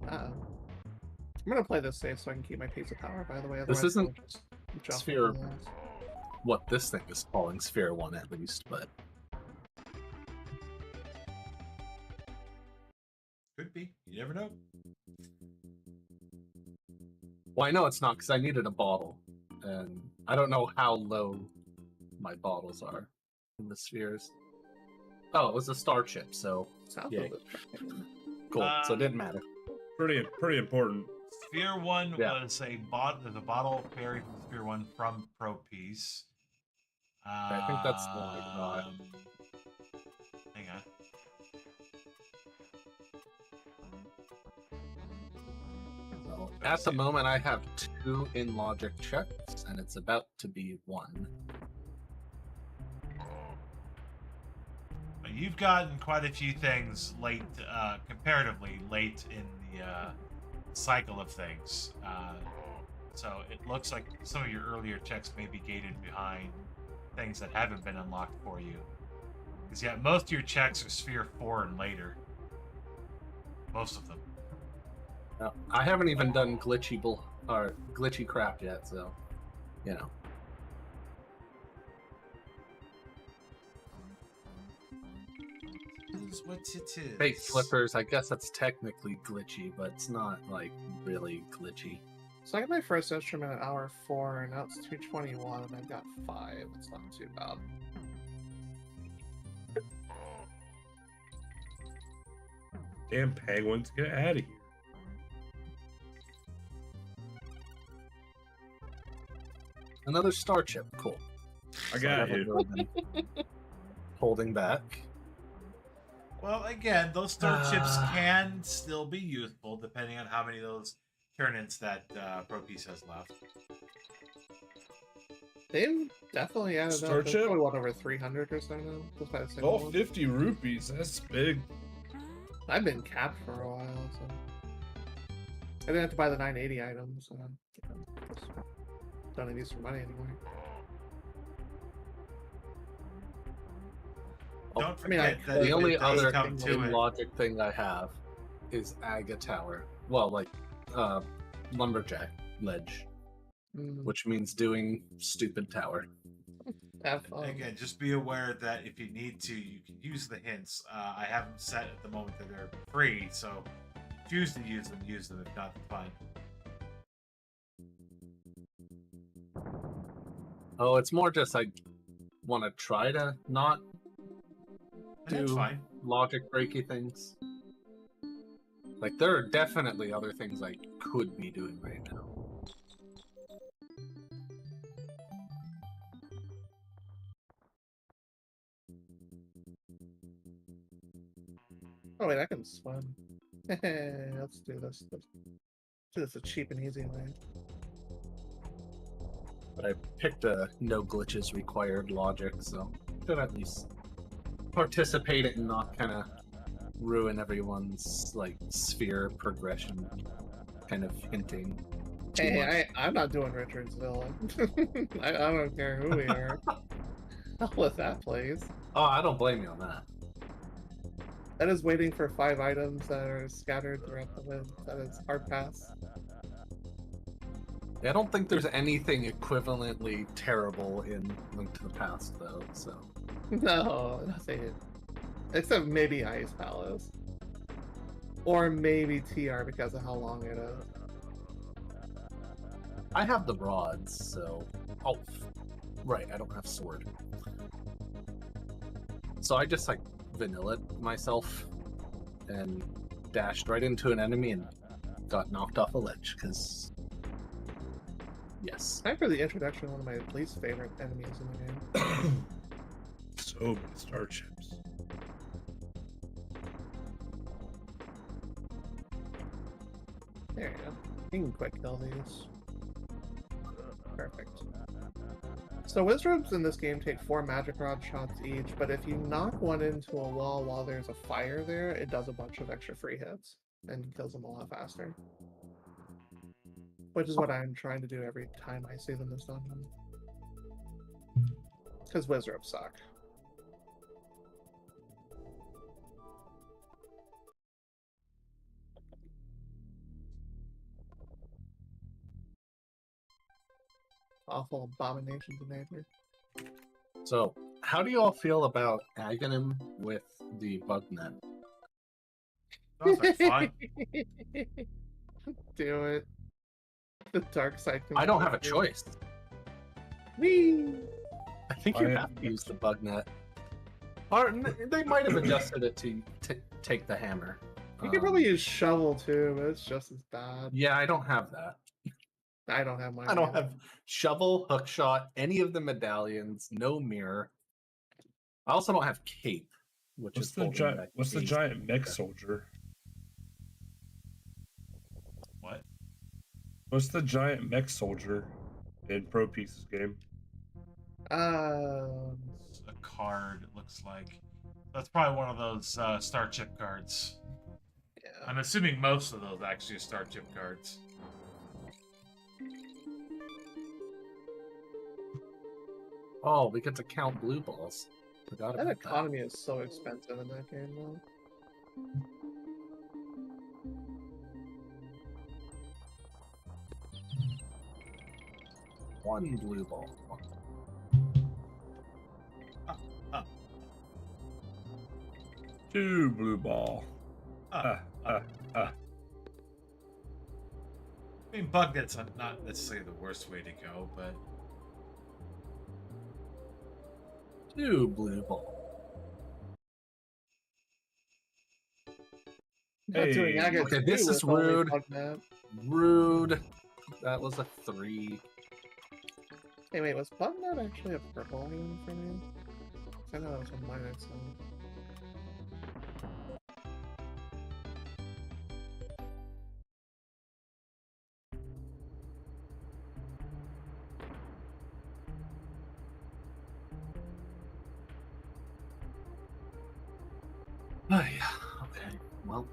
I'm gonna play this safe so I can keep my Piece of Power, by the way. This otherwise isn't I'll just jump Sphere- into this. What this thing is calling Sphere 1 at least, but could be. You never know. well, I know it's not because I needed a bottle, and I don't know how low my bottles are in the spheres. Oh, it was a star chip, so South Yeah. of the cool. So it didn't matter. Pretty important. Sphere 1 Yeah. was a bottle buried from Sphere 1 from Pro Piece. I think that's the one I got. Hang on. Well, at the moment, I have 2 in logic checks, and it's about to be 1. But you've gotten quite a few things late, comparatively late in the cycle of things. So it looks like some of your earlier checks may be gated behind things that haven't been unlocked for you. Because yeah, most of your checks are Sphere 4 and later. Most of them. Now, I haven't even done glitchy crap yet, so you know. It is what it is. Fake flippers, I guess that's technically glitchy, but it's not like really glitchy. So I got my first instrument at hour 4, and now it's 2:21, and I've got 5. It's not too bad. Damn penguins, get out of here. Another star chip, cool. I So got haven't you. really been holding back. Well, again, those star chips can still be useful depending on how many of those turn-ins that Pro Piece has left. They've definitely added Star up. There's chip? probably what, over 300 or so now? Just by the single Oh, one. 50 rupees. That's big. I've been capped for a while, so I didn't have to buy the 980 items. So just don't need these for money anymore. Don't I mean, I forget could, that The if only it does other come to in it, logic thing I have is Aga Tower. Well, like lumberjack ledge, which means doing stupid tower. Have fun. again, just be aware that if you need to, you can use the hints. I have them set at the moment that they're free, so choose to use them, use them. If not, fine. Oh, it's more just I want to try to not That's do fine. logic breaky things. Like, there are definitely other things I could be doing right now. Oh wait, I can swim. Let's do this. Let's do this a cheap and easy way. But I picked a no glitches required logic, so should at least participate it and not kind of ruin everyone's like sphere progression, kind of hinting. Hey, I'm not doing Richard's Villa. I don't care who we are. Hell with that place. Oh, I don't blame you on that. That is waiting for 5 items that are scattered throughout the wind. That is hard pass. Yeah, I don't think there's anything equivalently terrible in Link to the Past, though. So No, nothing. Except maybe Ice Palace. Or maybe TR because of how long it is. I have the broads, so oh, right, I don't have sword. So I just like vanilla'd myself and dashed right into an enemy and got knocked off a ledge because yes. Time for the introduction of one of my least favorite enemies in the game. So many star chips. There you go. You can quick kill these. Perfect. So wizards in this game take 4 magic rod shots each, but if you knock one into a wall while there's a fire there, it does a bunch of extra free hits and kills them a lot faster. Which is what I'm trying to do every time I see them this dungeon. Because wizards suck. Awful abominations of nature. So how do you all feel about Aghanim with the bug net? Sounds like fun. Do it. The dark side. I don't have a choice. Whee! I think you have to use the bug net. Or they might have adjusted it to take the hammer. You could probably use shovel too, but it's just as bad. Yeah, I don't have that. I don't have mine. I don't either. have shovel, hookshot, any of the medallions, no mirror. I also don't have cape, which What's is the holding giant? back What's the haste. giant mech soldier? What? What's the giant mech soldier in Pro Peace's game? It's a card, it looks like. That's probably one of those star chip cards. Yeah. I'm assuming most of those actually are star chip cards. Oh, we get to count blue balls. Forgot That about economy is so expensive in that game, though. One blue ball. Two blue ball. I mean, bug net's not necessarily the worst way to go, but Two blue ball. Not doing Hey, agates okay, this too is with only rude. Bugnet. Rude. That was a 3. Hey, wait, was Bugnet actually a purple item for me? 'Cause I know that was one of my next one. Oh, yeah. Okay. Well.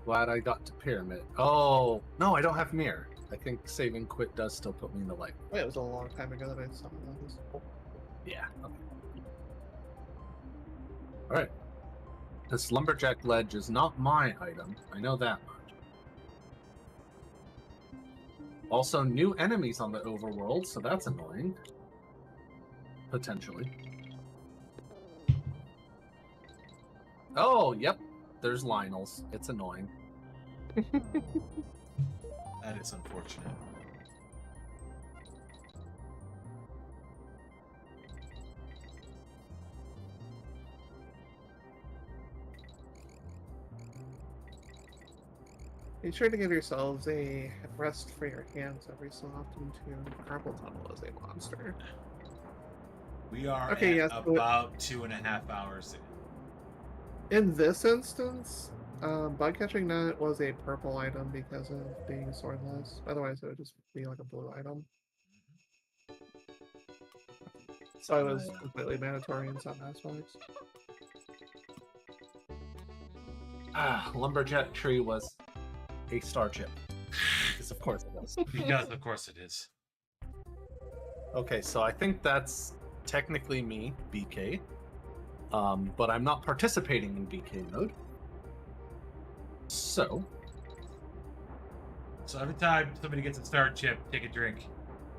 Glad I got to pyramid. Oh, no, I don't have mirror. I think saving quit does still put me in the light. Wait, it was a long time ago that I saw those. Yeah. Okay. All right. This lumberjack ledge is not my item. I know that much. Also, new enemies on the overworld, so that's annoying. Potentially. Oh, yep. There's Lionel's. It's annoying. that is unfortunate. Be sure to give yourselves a rest for your hands every so often too. Carpal tunnel is a monster. We are Okay, at yes, so about 2.5 hours in. In this instance, bug catching net was a purple item because of being swordless. Otherwise, it would just be like a blue item. So it was completely mandatory in some aspects. Lumberjack tree was a star chip. Because of course it was. Because of course it is. Okay, so I think that's technically me, BK. But I'm not participating in BK mode. So every time somebody gets a star chip, take a drink.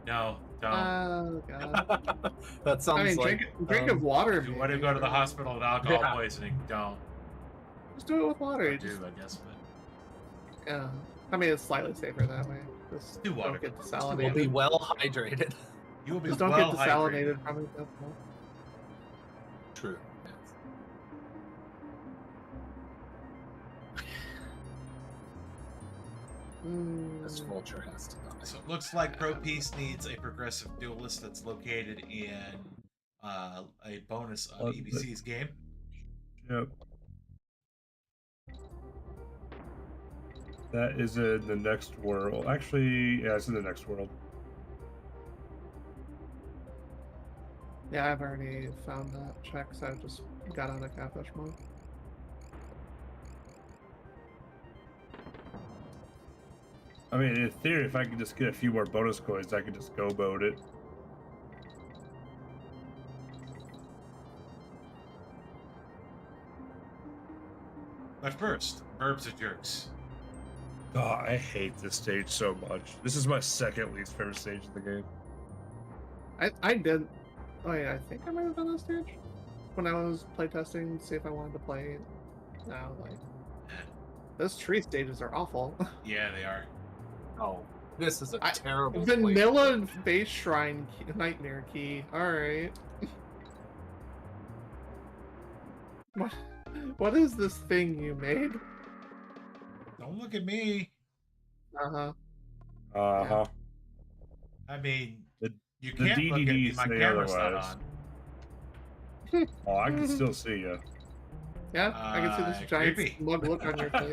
No, don't. Oh god. that sounds I mean, like drink of water. If you want to maybe, go to the or- hospital with alcohol Yeah. poisoning, don't. Just do it with water. Or You do, just, I guess, but yeah. I mean, it's slightly safer that way. Just Do water. don't get we'll desalinated. be well hydrated. you will be Just don't well get hydrated. desalinated from it. That's all. True. This Mm, vulture has to die. So it looks like Pro Peace needs a progressive duelist that's located in a bonus on Oh, EBC's game. Yep. That is in the next world. Actually, yeah, it's in the next world. yeah, I've already found that check, so I just got on a catfish mode. I mean, in theory, if I could just get a few more bonus coins, I could just go boat it. But first, Burbs are jerks. God, I hate this stage so much. This is my second least favorite stage of the game. I did. Oh yeah, I think I might have done this stage when I was playtesting to see if I wanted to play. Now, like, those tree stages are awful. Yeah, they are. Oh, this is a terrible Vanilla base shrine key, nightmare key. All right. What is this thing you made? Don't look at me. Uh-huh. Uh-huh. I mean, The- you the can't look at me. DDDs My say camera's not otherwise. on. Oh, I can still see you. Yeah, I can see this giant Creepy. smug look on your face.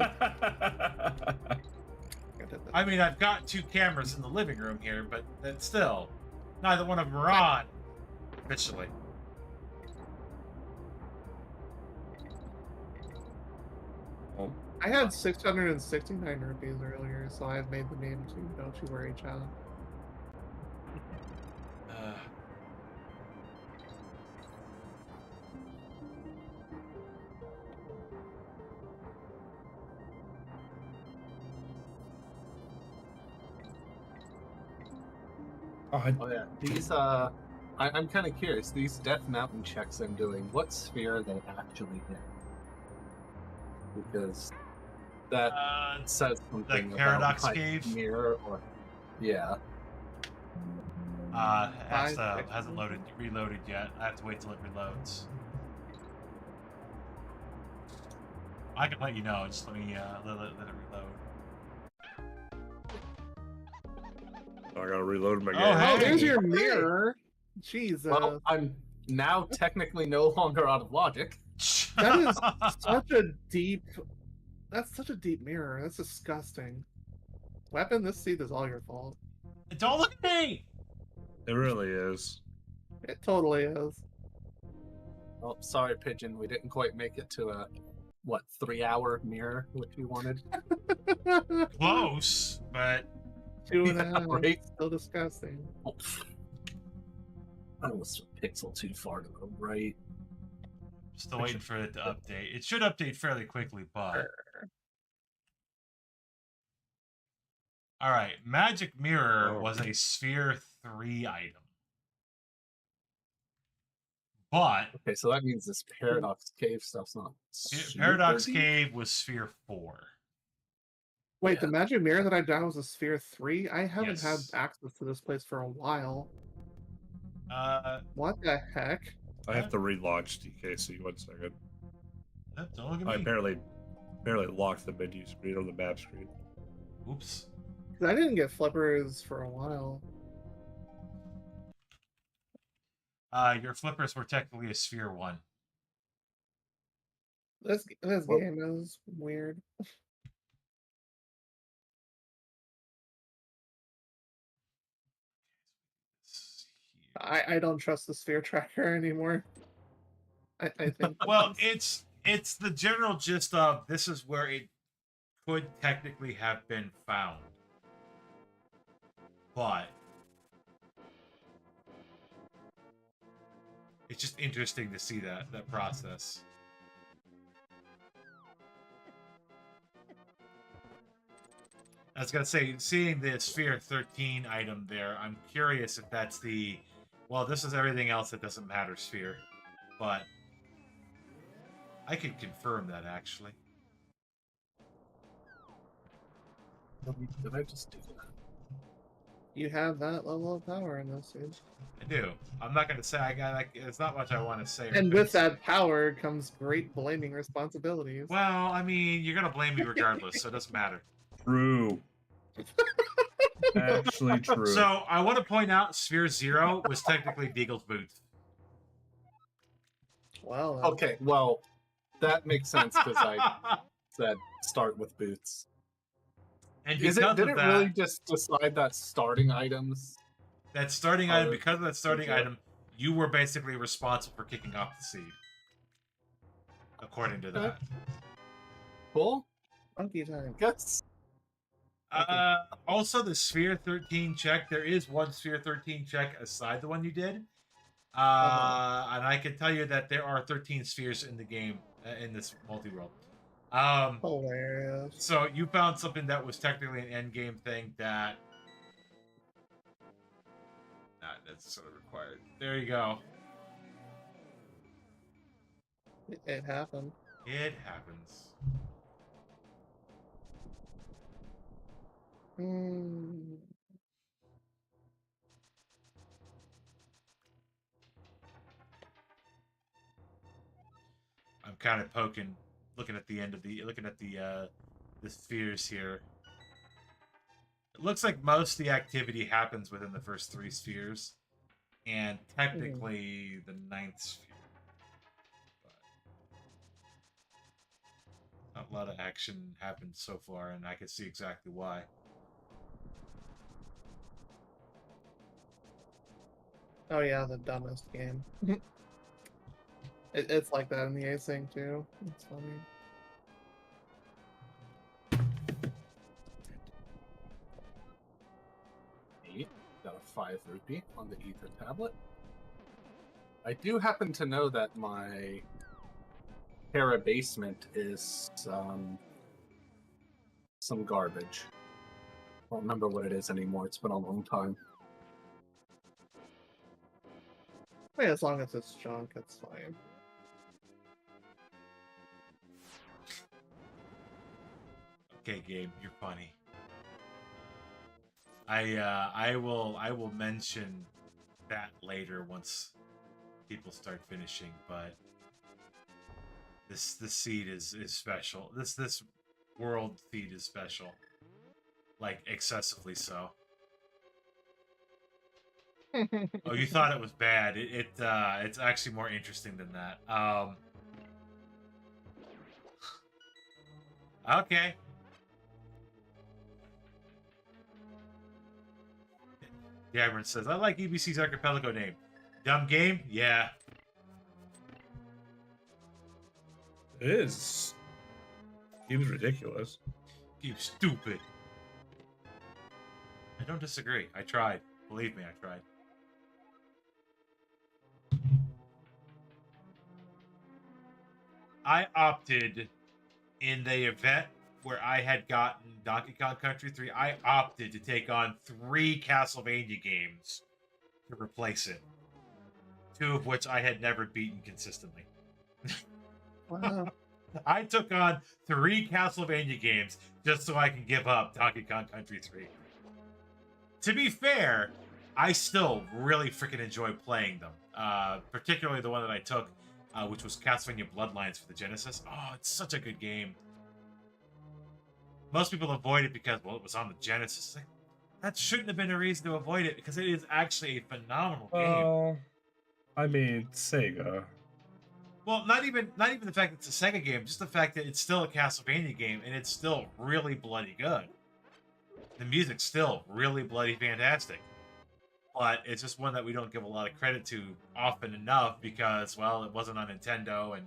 I mean, I've got 2 cameras in the living room here, but that's still, neither one of them are on officially. Oh, I had 669 rupees earlier, so I've made the meme too. Don't you worry, child. oh, Oh yeah, these I'm kind of curious. These Death Mountain checks I'm doing, what sphere are they actually in? Because that says something Paradox about my Cave? mirror, or yeah. Hasn't reloaded yet. I have to wait till it reloads. I can let you know. Just let me let it reload. I gotta reload my game. Oh, Oh, hey! there's your mirror. Jesus. Well, I'm now technically no longer out of logic. That is such a deep. That's such a deep mirror. That's disgusting. Weapon, this seed is all your fault. Don't look at me! It really is. It totally is. Oh, sorry, Pigeon. We didn't quite make it to a 3-hour mirror, which we wanted. Close, but 2.5. Yeah, right? Still disgusting. Oh, I was a pixel too far to the right. still waiting for it to update. It should update fairly quickly, but... Alright, Magic Mirror was a Sphere 3 item. But... Okay, so that means this Paradox Cave stuff's not... Paradox super deep? Cave was Sphere 4. Wait, Yeah. the magic mirror that I downed was a sphere 3? I haven't had Yes. access to this place for a while. What the heck? I have to relaunch DKC 1 second. Don't look at I me. barely locked the menu screen on the map screen. Oops. 'Cause I didn't get flippers for a while. Your flippers were technically a Sphere 1. This Well- game is weird. I don't trust the sphere tracker anymore. I think. Well, it's the general gist of this is where it could technically have been found. But it's just interesting to see that process. I was gonna say, seeing the Sphere 13 item there, I'm curious if that's the, well, this is everything else that doesn't matter sphere, but I could confirm that actually. Did I just do that? You have that level of power in this, dude. I do. I'm not gonna say I got. Like, it's not much I want to say. And with that power comes great blaming responsibilities. well, I mean, you're gonna blame me regardless, so it doesn't matter. True. Actually true. So I want to point out, Sphere 0 was technically Deagle's boots. Well, Okay, well, that makes sense because I said start with boots. And Did because it of that, really just decide that starting items? that starting item, Oh, because of that starting okay. item, you were basically responsible for kicking off the seed. According to Okay. that. Cool. monkey time. Guess. Also, the Sphere 13 check, there is one Sphere 13 check aside the one you did. And I can tell you that there are 13 spheres in the game, in this multi-world. Hilarious. So you found something that was technically an end game thing that... that's sort of required. There you go. It happened. It happens. Hmm. I'm kind of looking at the spheres here. It looks like most of the activity happens within the first 3 spheres, and technically the 9th sphere. lot of action happened so far, and I can see exactly why. Oh yeah, the dumbest game. It's like that in the async too. It's funny. Got a 5 rupee on the ether tablet. I do happen to know that my Terra basement is some garbage. I don't remember what it is anymore. It's been a long time. I mean, as long as it's junk, it's fine. Okay, Gabe, you're funny. I will mention that later once people start finishing, but this seed is special. This world feed is special. Like excessively so. Oh, you thought it was bad. It's actually more interesting than that. Okay. Gavin says, I like EBC's archipelago name. Dumb game? Yeah. It is. Seems ridiculous. You stupid. I don't disagree. I tried. Believe me, I tried. I opted in the event where I had gotten Donkey Kong Country 3, I opted to take on 3 Castlevania games to replace it. 2 of which I had never beaten consistently. Wow. I took on 3 Castlevania games just so I can give up Donkey Kong Country 3. To be fair, I still really freaking enjoy playing them. Particularly the one that I took, which was Castlevania Bloodlines for the Genesis. Oh, it's such a good game. Most people avoid it because, well, it was on the Genesis. Like, that shouldn't have been a reason to avoid it because it is actually a phenomenal game. Oh, I mean, Sega. Well, not even the fact that it's a Sega game, just the fact that it's still a Castlevania game and it's still really bloody good. The music's still really bloody fantastic. But it's just one that we don't give a lot of credit to often enough because, well, it wasn't on Nintendo. And,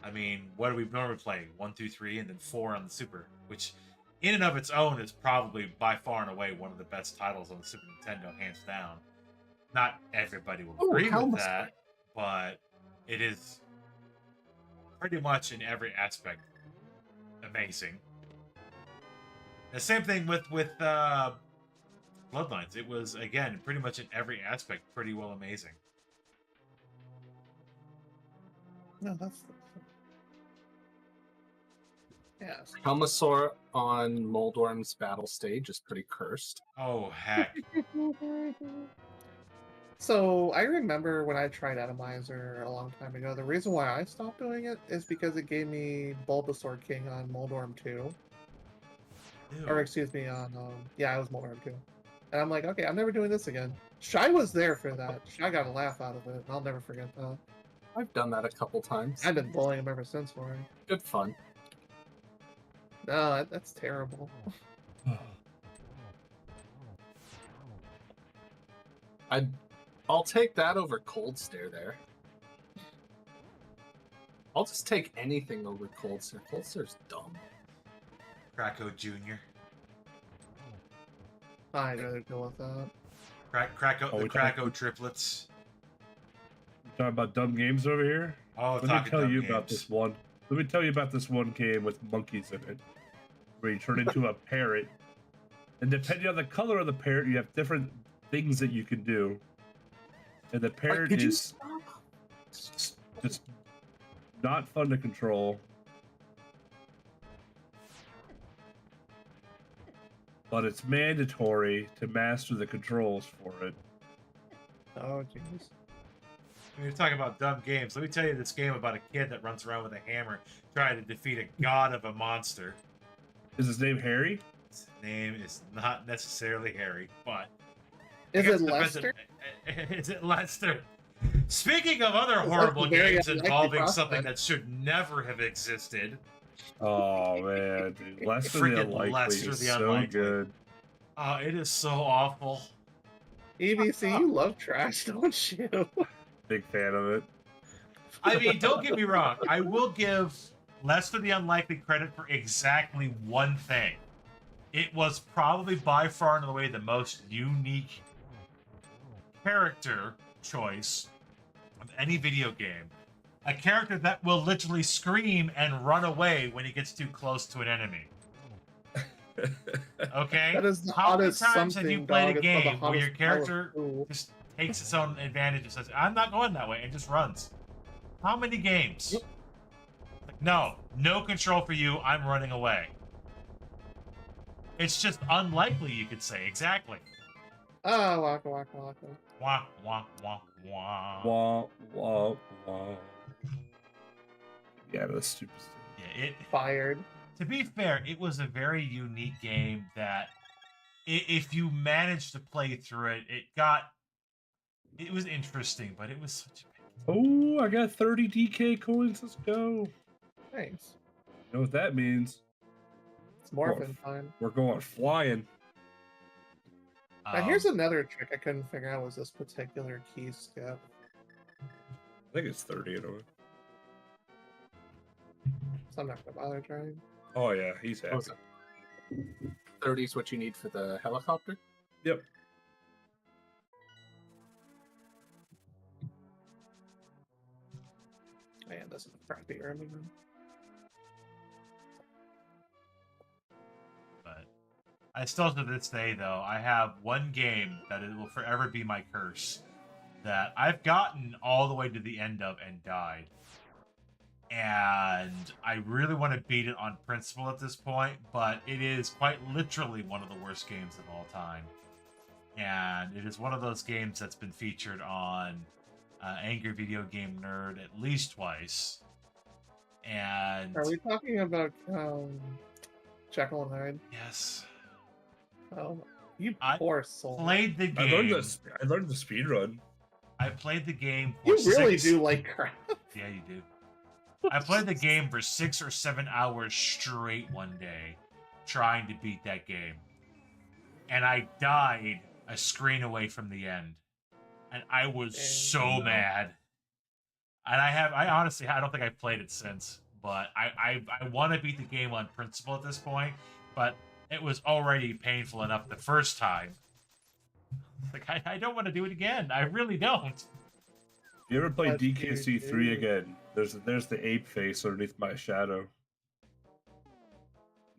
I mean, what do we normally play? 1, 2, 3, and then 4 on the Super, which in and of its own is probably by far and away one of the best titles on the Super Nintendo, hands down. Not everybody will agree with that, but it is pretty much in every aspect amazing. The same thing with Bloodlines. It was, again, pretty much in every aspect pretty well amazing. No, that's yes. Helmasaur on Moldorm's battle stage is pretty cursed. Oh, heck. So I remember when I tried Atomizer a long time ago, the reason why I stopped doing it is because it gave me Bulbasaur King on Moldorm 2. Ew. Or excuse me, on yeah, it was Moldorm 2. And I'm like, okay, I'm never doing this again. Shy was there for that. Shy got a laugh out of it. I'll never forget that. I've done that a couple times. I've been bullying him ever since for it. Good fun. No, that's terrible. I'll take that over Cold Stare there. I'll just take anything over Cold Stare. Cold Stare's dumb. Krakow Jr. I'd rather deal with that. The Krakow triplets. Talking about dumb games over here. Oh, Let me tell you about this one. Let me tell you about this one game with monkeys in it, where you turn into a parrot, and depending on the color of the parrot, you have different things that you can do. And the parrot is just not fun to control. But it's mandatory to master the controls for it. Oh, jeez. When you're talking about dumb games, let me tell you this game about a kid that runs around with a hammer trying to defeat a god of a monster. Is his name Harry? His name is not necessarily Harry, but... Is it Lester? Is it Lester? Speaking of other horrible very games unlikely involving prospect. something that should never have existed, Oh man, dude. Lester the Freaking Unlikely Lester is the so Unlikely. good. Oh, it is so awful. EBC, you love trash, don't you? Big fan of it. I mean, don't get me wrong. I will give Lester the Unlikely credit for exactly one thing. It was probably by far and away the most unique character choice of any video game. A character that will literally scream and run away when he gets too close to an enemy. Okay? That is the How many hottest times have you something, played dog. a It's called the game where your hottest pile of character poo. just takes its own advantage and says, I'm not going that way, and just runs? How many games? Yep. Like, no control for you, I'm running away. It's just unlikely, you could say. Exactly. Ah, waka waka waka. Wah, wah, wah, wah. Wah, wah, wah. Yeah, that's stupid. Yeah, Fired. to be fair, it was a very unique game that if you managed to play through it, it was interesting, but it was such a Oh, I got 30 DK coins. Let's go. Thanks. You know what that means? It's morphin time. We're going flying. Now here's another trick I couldn't figure out was this particular key skip. I think it's 30 anyway. So I'm not gonna bother trying. Oh yeah, he's happy. 30 is what you need for the helicopter. Yep. Man, this is a crappy early one. But I still, to this day, though, I have one game that it will forever be my curse that I've gotten all the way to the end of and died. And I really want to beat it on principle at this point, but it is quite literally one of the worst games of all time. And it is one of those games that's been featured on Angry Video Game Nerd at least twice. And Are we talking about Jekyll and Hyde? yes, Oh, you I poor soul. played the I game. learned the speed run. I played the game for You really 6 do like crap. Yeah, you do. I played the game for 6 or 7 hours straight one day, trying to beat that game. And I died a screen away from the end. And I was so mad. And I honestly, I don't think I've played it since. But I want to beat the game on principle at this point. But it was already painful enough the first time. Like, I don't want to do it again. I really don't. If you ever play What do you DKC 3 do? again, there's the ape face underneath my shadow.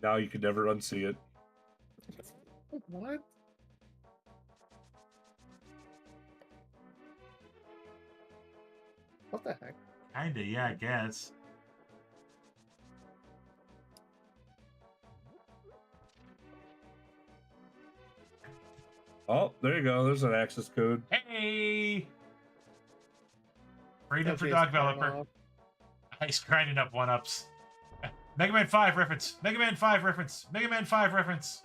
Now you can never unsee it. What? What the heck? Kinda, yeah, I guess. Oh, there you go. There's an access code. Hey! Freedom for Jeez, dog turn developer. off. He's grinding up 1-ups. Mega Man 5 reference. Mega Man 5 reference. Mega Man 5 reference.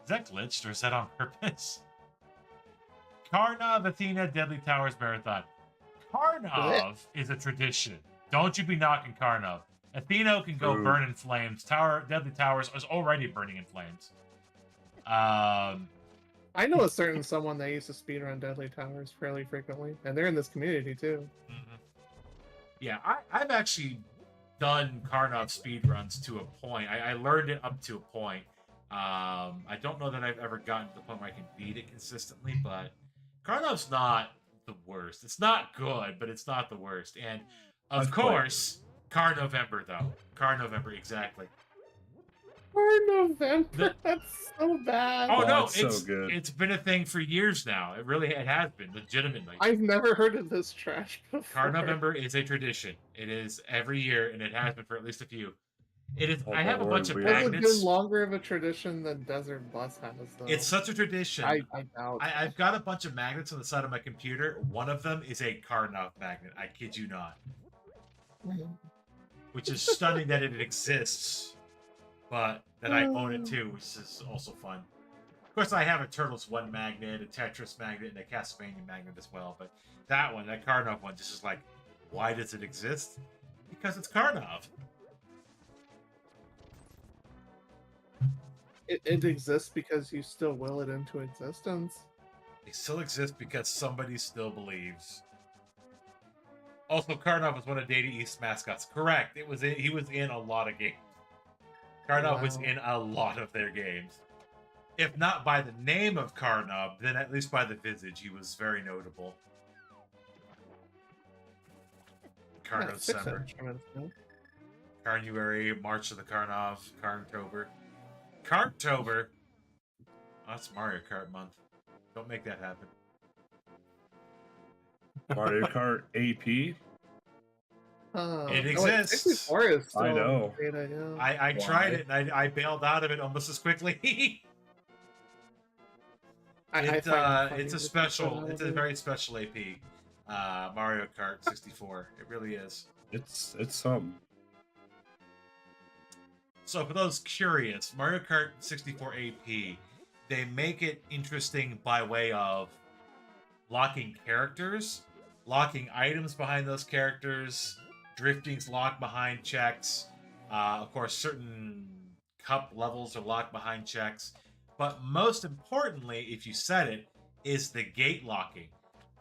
Is that glitched or is that on purpose? Karnov Athena Deadly Towers Marathon. Karnov is a tradition. Don't you be knocking Karnov. Athena can go True. burn in flames. Deadly Towers is already burning in flames. I know a certain someone that used to speedrun Deadly Towers fairly frequently, and they're in this community too. Mhm. Yeah, I've actually done Karnov speedruns to a point. I learned it up to a point. I don't know that I've ever gotten to the point where I can beat it consistently, but Karnov's not the worst. It's not good, but it's not the worst. And of I've played course, Car November though. Car November, exactly. For November, that's so bad. Oh no, it's so good. It's been a thing for years now. It has been legitimately. I've never heard of this trash before. Car November is a tradition. It is every year, and it has been for at least a few. It is. Oh, I have a boy, bunch of we- Has it magnets. been longer of a tradition than Desert Bus has, though? It's such a tradition. I doubt. I've got a bunch of magnets on the side of my computer. One of them is a Karnov magnet. I kid you not. Which is stunning that it exists, but that I own it too, which is also fun. Of course, I have a Turtles 1 magnet, a Tetris magnet, and a Castlevania magnet as well. But that one, that Karnov one, just is like, why does it exist? Because it's Karnov. It exists because you still will it into existence. They still exist because somebody still believes. Also, Karnov was one of Data East's mascots. Correct. He was in a lot of games. Karnov was Wow. in a lot of their games. If not by the name of Karnov, then at least by the visage, he was very notable. Yeah, Carno 6 December. instruments, no? Carnuary, March of the Karnov, Karntober. Karntober? Oh, that's Mario Kart month. Don't make that happen. Mario Kart AP. Oh, It no, wait, exists. 64 is still I know. in beta, yeah. I tried it and I bailed out of it almost as quickly. I It's find it funny it's a that you special, put out it's of a it. very special AP. Mario Kart 64. It really is. It's something. So for those curious, Mario Kart 64 AP, they make it interesting by way of locking characters, locking items behind those characters, drifting's locked behind checks. Of course, certain cup levels are locked behind checks. But most importantly, if you set it, is the gate locking,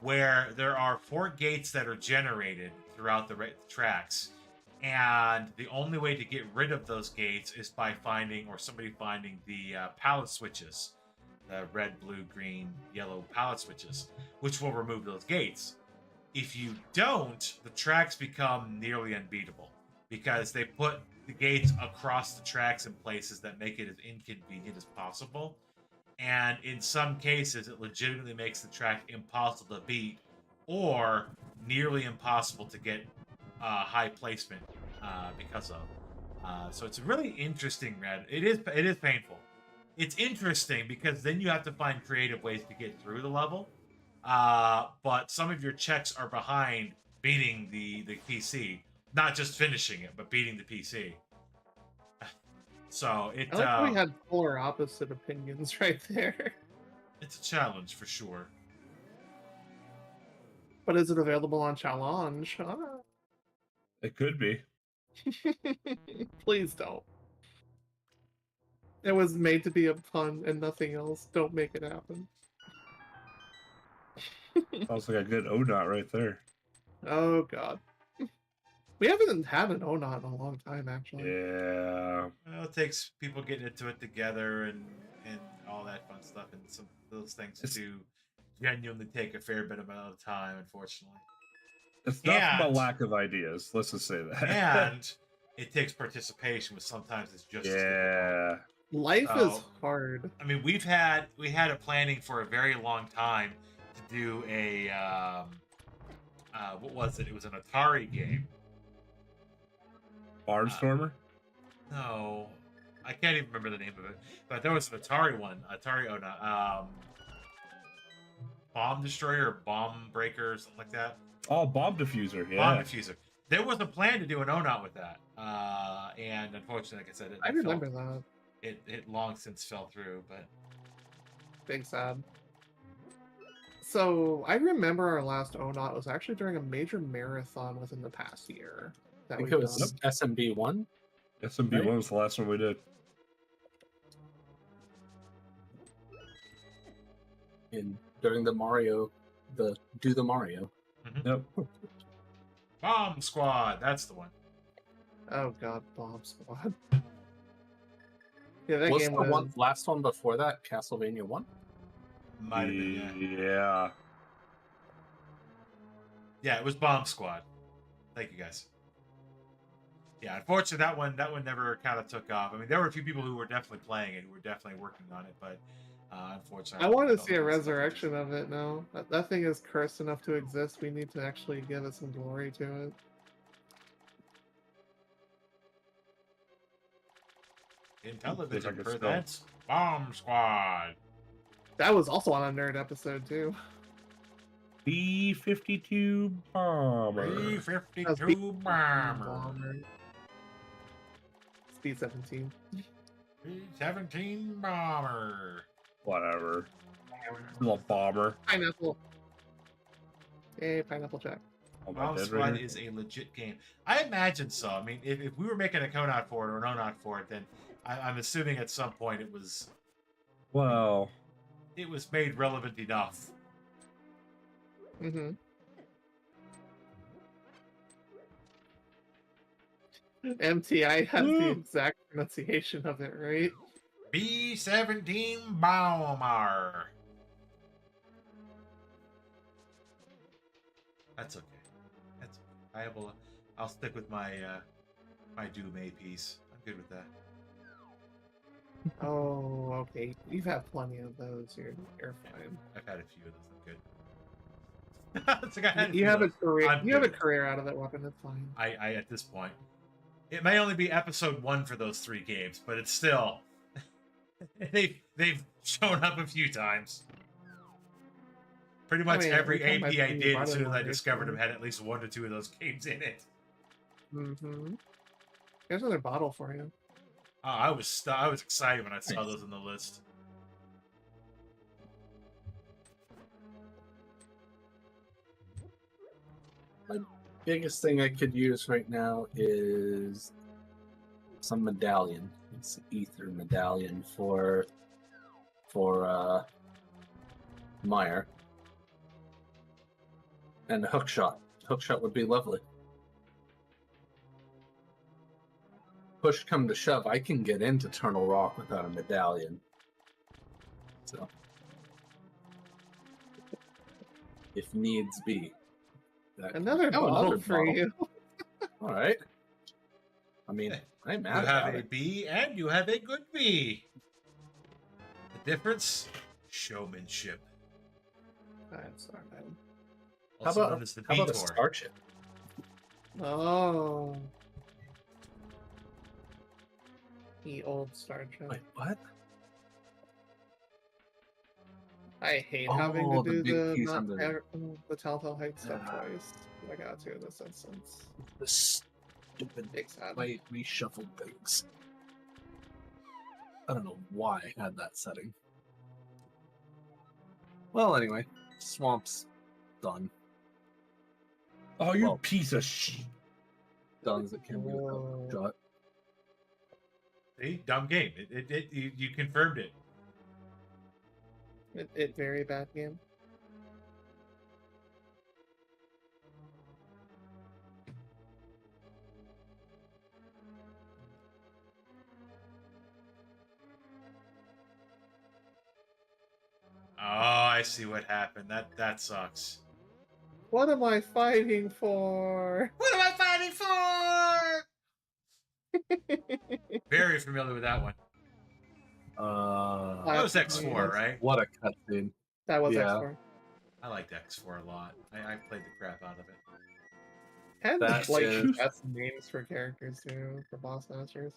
where there are 4 gates that are generated throughout the tracks. And the only way to get rid of those gates is by finding, or somebody finding, the palette switches. The red, blue, green, yellow palette switches, which will remove those gates. If you don't, the tracks become nearly unbeatable because they put the gates across the tracks in places that make it as inconvenient as possible. And in some cases, it legitimately makes the track impossible to beat or nearly impossible to get high placement because of. So it's really interesting, Red. It is painful. It's interesting because then you have to find creative ways to get through the level. But some of your checks are behind beating the PC, not just finishing it, but beating the PC. So it I like how we had polar opposite opinions right there. it's a challenge for sure. But is it available on Challenge? It could be. Please don't. It was made to be a pun and nothing else. Don't make it happen. Sounds like a good ODOT right there. Oh god. We haven't had an ONOT in a long time, actually. Yeah. Well, it takes people getting into it together and all that fun stuff, and some of those things do genuinely take a fair bit amount of time, unfortunately. It's not from a And- lack of ideas. Let's just say that. And it takes participation, which sometimes is just as difficult. yeah. Life is Oh. hard. I mean, we had a planning for a very long time to do a what was it? It was an Atari game. Barnstormer? No, I can't even remember the name of it. But there was an Atari one. Atari, oh no, Bomb Destroyer, Bomb Breaker, something like that. Oh, Bomb Diffuser. Yeah. Bomb Diffuser. There was a plan to do an ONOT with that, and unfortunately, like I said, I remember that. It long since fell through. But Big sad. So I remember our last ONOT was actually during a major marathon within the past year. I That think we've it was done. SMB1. SMB1 Right. was the last one we did. And during the Mario, the Mario. Yep. Bomb Squad, that's the one. Oh god, Bomb Squad. Yeah, that Was game the was. last one before that Castlevania 1? Might have been, yeah. Yeah. Yeah, it was Bomb Squad. Thank you guys. Yeah, unfortunately, that one never kind of took off. I mean, there were a few people who were definitely playing it, who were definitely working on it, but unfortunately, I want to don't see a think it's enough resurrection of it now. That thing is cursed enough to exist. We need to actually give it some glory to it. Intellivision Like a spell. presents Bomb Squad. That was also on a nerd episode too. B-52 Bomber. B-52 Bomber. Speed 17. B-17 Bomber. Whatever. Little bomber. Pineapple. Hey, Pineapple Jack. Oh, my Bomb dead Squad right here. is a legit game. I imagine so. I mean, if we were making a CONOT for it or an ONOT for it, then I'm assuming at some point it was Well, made relevant enough. Mm-hmm. MTI has the Woo! exact pronunciation of it, right? B-17 Baumar. That's okay. That's okay. I'll stick with my my Doom piece. I'm good with that. Oh, okay. You've had plenty of those. You're fine. I've had a few of those. I'm good. It's like I had a You few have of a those. career. I'm You have a good. career out of that weapon. It's fine. I at this point, it may only be episode 1 for those 3 games, but it's still they've shown up a few times. Pretty much mean, every every time I've AP I seen you did buy as soon as one, I you're discovered them fine. had at least 1 or 2 of those games in it. Mm-hmm. Here's another bottle for you. Oh, I was excited when I saw those on the list. Biggest thing I could use right now is some medallion. It's an ether medallion for Meyer. And a hook shot. Hook shot would be lovely. Push come to shove, I can get into Eternal Rock without a medallion. So, if needs be. Another bottle for you. All right. I mean, I'm You mad have about a it. B and you have a good B. The difference? Showmanship. That's not bad. How Also about, known as the how about a B-Tor. star chip? Oh. The old Star Trek. Wait, what? I hate Oh, having to the do big the piece not on the- the Telltale Heights stuff Yeah. twice. I got to in this instance. The stupid Big sad. way reshuffled things. I don't know why I had that setting. Well, anyway, Swamp's done. oh, you Well- piece of sh. Done as it can be without Whoa. a shot. See? Dumb game. You confirmed it. It very bad game. Oh, I see what happened. That sucks. What am I fighting for? What am I fighting for? Very familiar with that one. That was X4, right? What a cutscene. That was Yeah. X4. I liked X4 a lot. I played the crap out of it. And That like is- best names for characters too, for boss masters.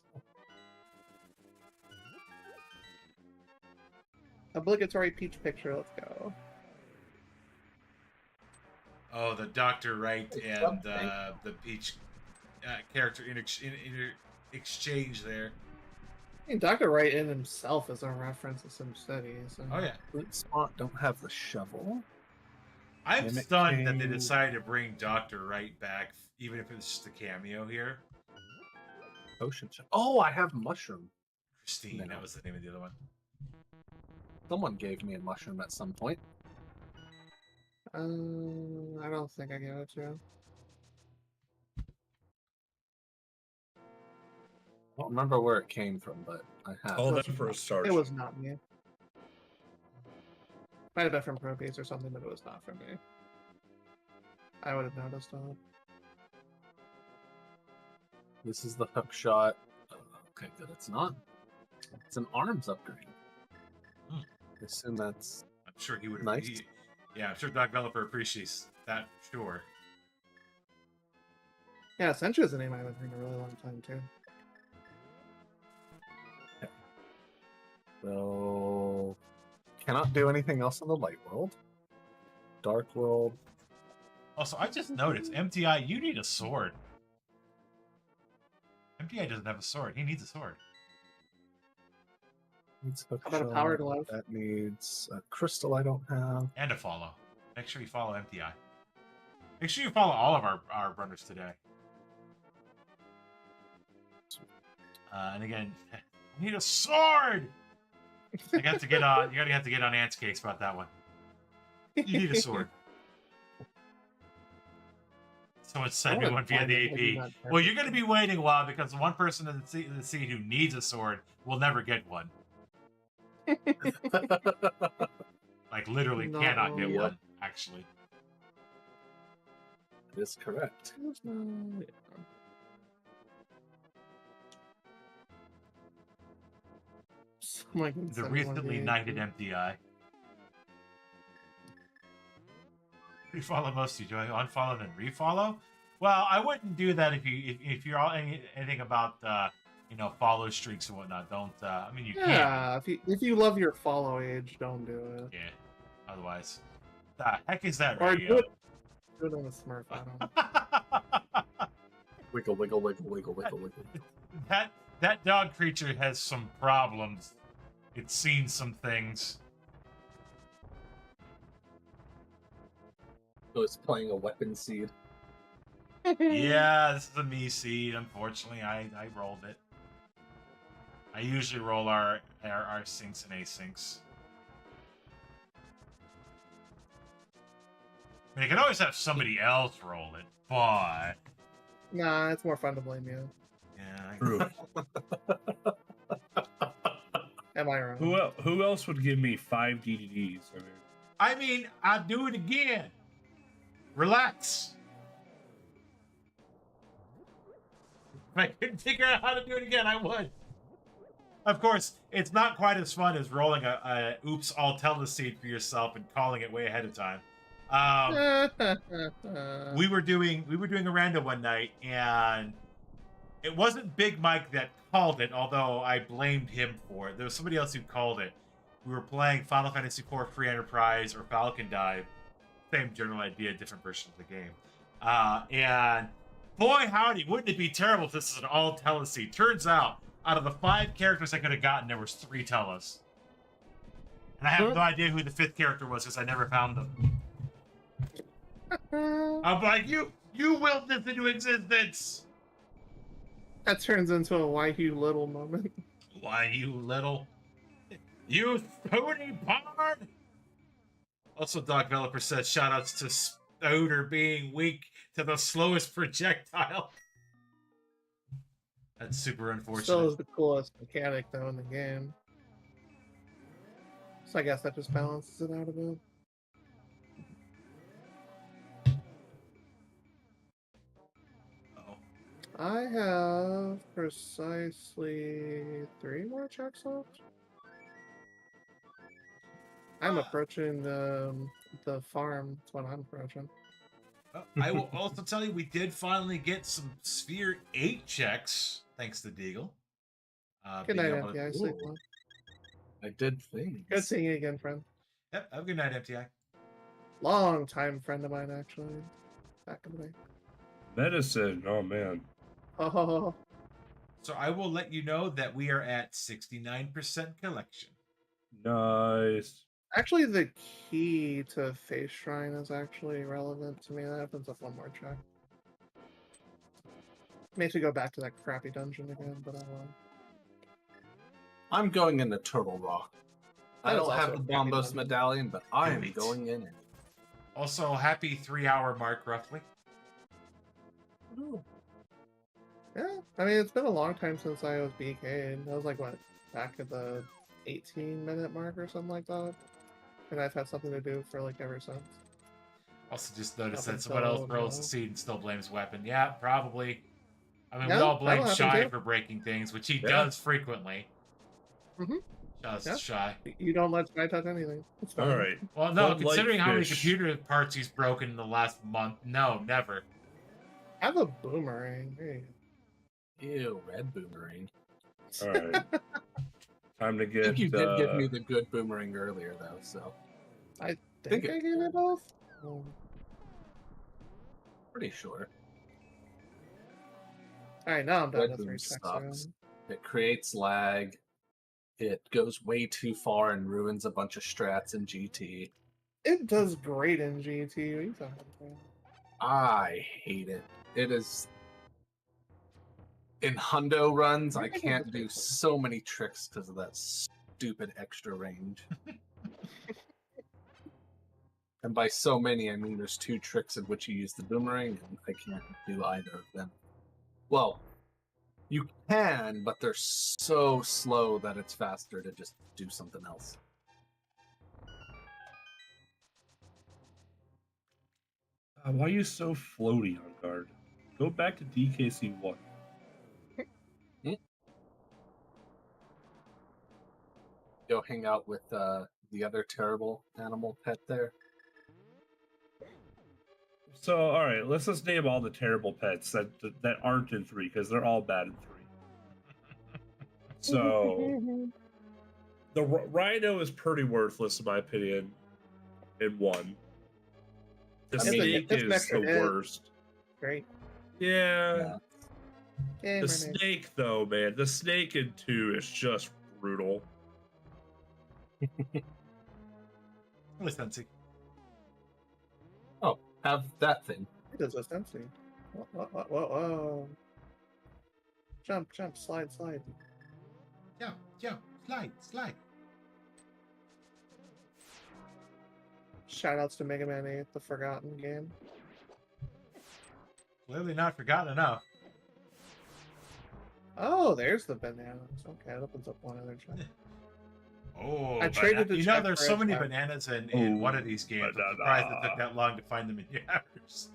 Obligatory peach picture, let's go. Oh, the Dr. Wright and Something. the Peach character exchange there. I mean, Dr. Wright in himself is a reference to SimCity. So. Oh yeah, Flint Spot don't have the shovel. I'm Mimic stunned that they King. decided to bring Dr. Wright back, even if it's just a cameo here. Potion shop. Oh, I have mushroom. Christine, No. that was the name of the other one. Someone gave me a mushroom at some point. I don't think I gave it to you. I don't remember where it came from, but I have. All it. that for a start. It was not me. Might have been from Propies or something, but it was not from me. I would have noticed that. This is the hook shot. Okay, good. It's not. It's an arms upgrade. Hmm. I assume that's. I'm sure he would. Nice. Yeah, I'm sure Doc Developer appreciates that. Sure. Yeah, Sentra is a name I haven't heard in a really long time too. So. Cannot do anything else in the light world. Dark world. Also, I just noticed, MTI, you need a sword. MTI doesn't have a sword. He needs a sword. Needs hook How about a shot. power glove? That needs a crystal I don't have. And a follow. Make sure you follow MTI. Make sure you follow all of our runners today. And again, I need a sword. You got to get on. You're gonna have to get on Ant's case about that one. You need a sword. Someone sent me wanna one via find the it, maybe AP. not Well, you're going to be waiting a while because the one person in the seat who needs a sword will never get one. Like, literally No. cannot get Yep. one, actually. That is correct. Someone can The send me one recently via knighted AP. MTI. Refollow most of you. Do I unfollow then refollow? Well, I wouldn't do that if you're all anything about follow streaks and whatnot. Don't. I mean, you can. Yeah, if you love your follow age, don't do it. Yeah. Otherwise, the heck is that Or radio? do it on a Smurf. I don't know. Wiggle, wiggle, wiggle, wiggle, wiggle, wiggle. that dog creature has some problems. It's seen some things. So it's playing a weapon seed. Yeah, this is a me seed. Unfortunately, I rolled it. I usually roll our syncs and asyncs. I mean, I can always have somebody else roll it, but Nah, it's more fun to blame you. yeah. True. Am I wrong? Who else would give me 5 DDDs? I mean, I'll do it again. Relax. If I couldn't figure out how to do it again, I would. Of course, it's not quite as fun as rolling a oops, I'll tell the seed for yourself and calling it way ahead of time. We were doing a random one night, and it wasn't Big Mike that called it, although I blamed him for it. There was somebody else who called it. We were playing Final Fantasy IV Free Enterprise or Falcon Dive. Same general idea, different version of the game. And boy, howdy, wouldn't it be terrible if this is an all teleseed? Turns out of the 5 characters I could have gotten, there was 3 Tellas. And I have no idea who the 5th character was because I never found them. I'm like, you willed this into existence. That turns into a why you little moment. Why, you little... You stony pard! Also, Doc Developer says, shoutouts to Stoner being weak to the slowest projectile. That's super unfortunate. Still is the coolest mechanic though in the game. So I guess that just balances it out a bit. Uh-oh. I have precisely 3 more checks left. I'm approaching the farm. That's what I'm approaching. I will also tell you, we did finally get some Sphere 8 checks, thanks to Deagle. Good being night, able to- MTI. Sleep well. I did things. Good seeing you again, friend. Yep, have a good night, MTI. Long time friend of mine, actually. Back in the day. Medicine. Oh man. Oh, So I will let you know that we are at 69% collection. Nice. actually, the key to Face Shrine is actually relevant to me. That opens up one more check. May have to go back to that crappy dungeon again, but I will. I'm going into Turtle Rock. I That is don't have also the a crappy Bombos dungeon. medallion, but I am Great. going in it. Also, happy 3-hour mark, roughly. Yeah, I mean, it's been a long time since I was BK'd. I was like, what, back at the 18-minute mark or something like that? And I've had something to do for like ever since. Also, just noticed Up that someone else until rolls the now. seed and still blames weapon. Yeah, probably. I mean, we No, all blame that'll happen Shy too. for breaking things, which he Yeah. does frequently. Mhm. Shouts Yeah. to Shy. You don't let Sky touch anything. It's fine. All right. Well, no, Bud Light considering how many fish. computer parts he's broken in the last month, no, never. I have a boomerang. There you Ew, red boomerang. All right. Time to I get. think you did give me the good boomerang earlier, though, so I Think think I it- gave it both. Oh. pretty sure. Alright, now I'm done Red with boom 3 checks. sucks. around. It creates lag. It goes way too far and ruins a bunch of strats in GT. It does great in GT. What are you talking about? I hate it. It is in hundo runs, I can't do so many tricks because of that stupid extra range. And by so many, I mean there's 2 tricks in which you use the boomerang, and I can't do either of them. Well, you can, but they're so slow that it's faster to just do something else. Why are you so floaty on guard? Go back to DKC 1. Go hang out with the other terrible animal pet there. So, all right, let's just name all the terrible pets that aren't in 3 because they're all bad in 3. So, the rhino is pretty worthless in my opinion. In 1, the snake it's is extra the hit. worst. Great. Yeah. Yay, The mermaid. snake, though, man, the snake in 2 is just brutal. Let's see. Oh, have that thing. It does a sensing. Whoa. Jump, slide. Jump, slide. Shoutouts to Mega Man 8, the forgotten game. Clearly not forgotten enough. Oh, there's the bananas. Okay, it opens up one other chest. Oh, I traded the you know, check there's for so a many check. bananas in one of these games. I'm surprised it took Banana. that long to find them in yours.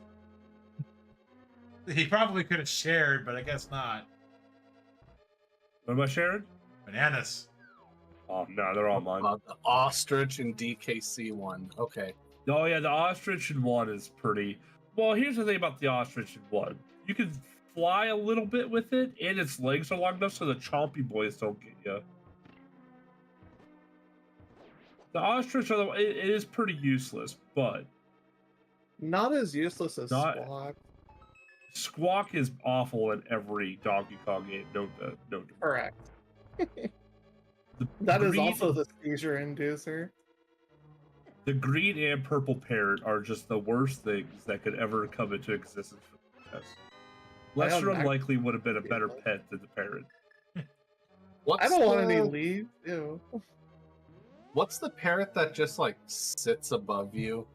He probably could have shared, but I guess not. What am I sharing? Bananas. Oh, no, they're all mine. The ostrich and DKC 1. Okay. Oh, yeah, the ostrich in 1 is pretty... Well, here's the thing about the ostrich in 1. You can fly a little bit with it, and its legs are long enough so the chompy boys don't get you. The ostrich, it is pretty useless, but... Not as useless as Not- Squawk. Squawk is awful in every Donkey Kong game. No. Correct. The That is green- also the seizure inducer. The green and purple parrot are just the worst things that could ever come into existence for the test. Lesser Unlikely would have been a better pet than the parrot. I don't want any leaves. Ew. What's the parrot that just like sits above you?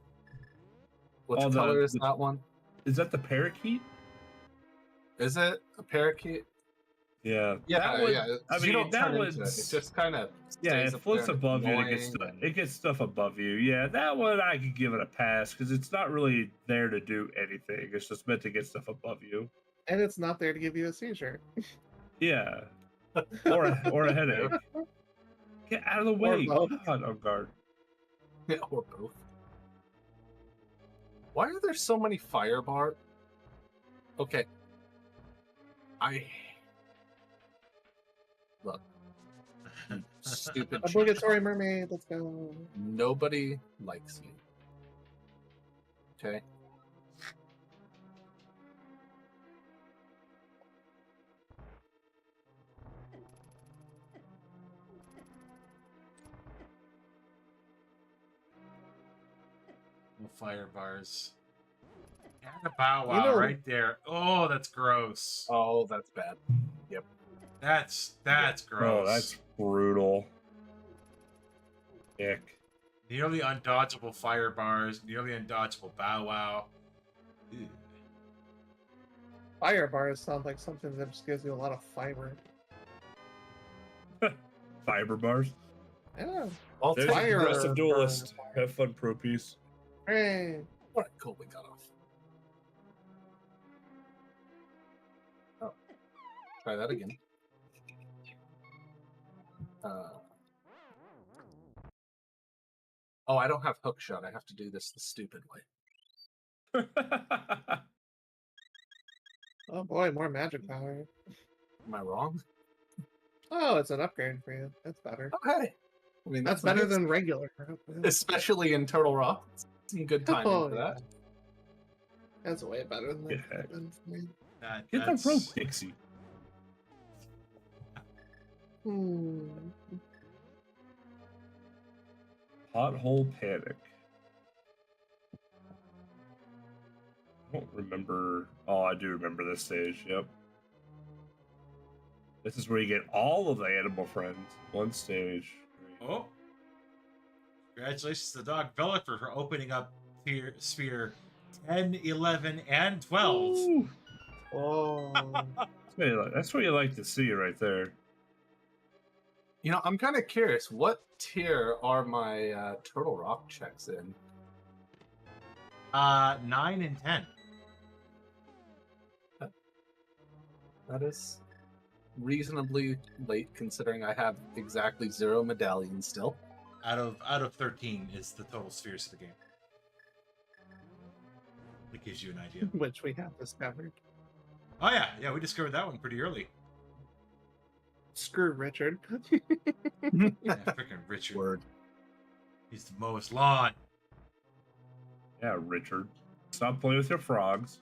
Which Oh, color is that one? Is that the parakeet? Is it a parakeet? Yeah. Yeah, That one- yeah. I you mean, don't that turn into it. one's- It just kind of Yeah, it floats above you and it gets stuff above you. Yeah, that one I could give it a pass because it's not really there to do anything. It's just meant to get stuff above you. And it's not there to give you a seizure. Yeah. Or a headache. Get out of the way. both. God, on guard. Yeah, or both. Why are there so many fire bar? Okay. Look. You stupid cheat. Obligatory mermaid. Let's go. Nobody likes you. Okay? Fire bars. And a bow wow You know- right there. Oh, that's gross. Oh, that's bad. That's gross. Oh, that's brutal. Ick. Nearly undodgeable fire bars, nearly undodgeable bow wow. Ew. Fire bars sound like something that just gives you a lot of fiber. Fiber bars. Yeah. I'll There's take fire Aggressive burn. Duelist. Have fun, pro piece. Hey. Alright, cool, we got off. Oh. Try that again. Oh, I don't have hook shot. I have to do this the stupid way. Oh boy, more magic power. Am I wrong? Oh, it's an upgrade for you. That's better. Okay. I mean, That's better nice. than regular. Especially in Turtle Rock. Some good timing Oh, for yeah. that. That's way better than Yeah. that. Than for me. Get the pro pixie. Pothole Panic. I don't remember. Oh, I do remember this stage. Yep. This is where you get all of the animal friends. One stage. Oh. Congratulations to the dog developer for opening up sphere 10, 11, and 12. Ooh, Oh, that's what you like to see right there. You know, I'm kind of curious. What tier are my Turtle Rock checks in? 9 and 10. That is reasonably late, considering I have exactly 0 medallions still. Out of 13 is the total spheres of the game. That gives you an idea. which we have discovered. Oh yeah, we discovered that one pretty early. Screw Richard. Yeah, freaking Richard. Word. He's the mowest lawn. Yeah, Richard. Stop playing with your frogs.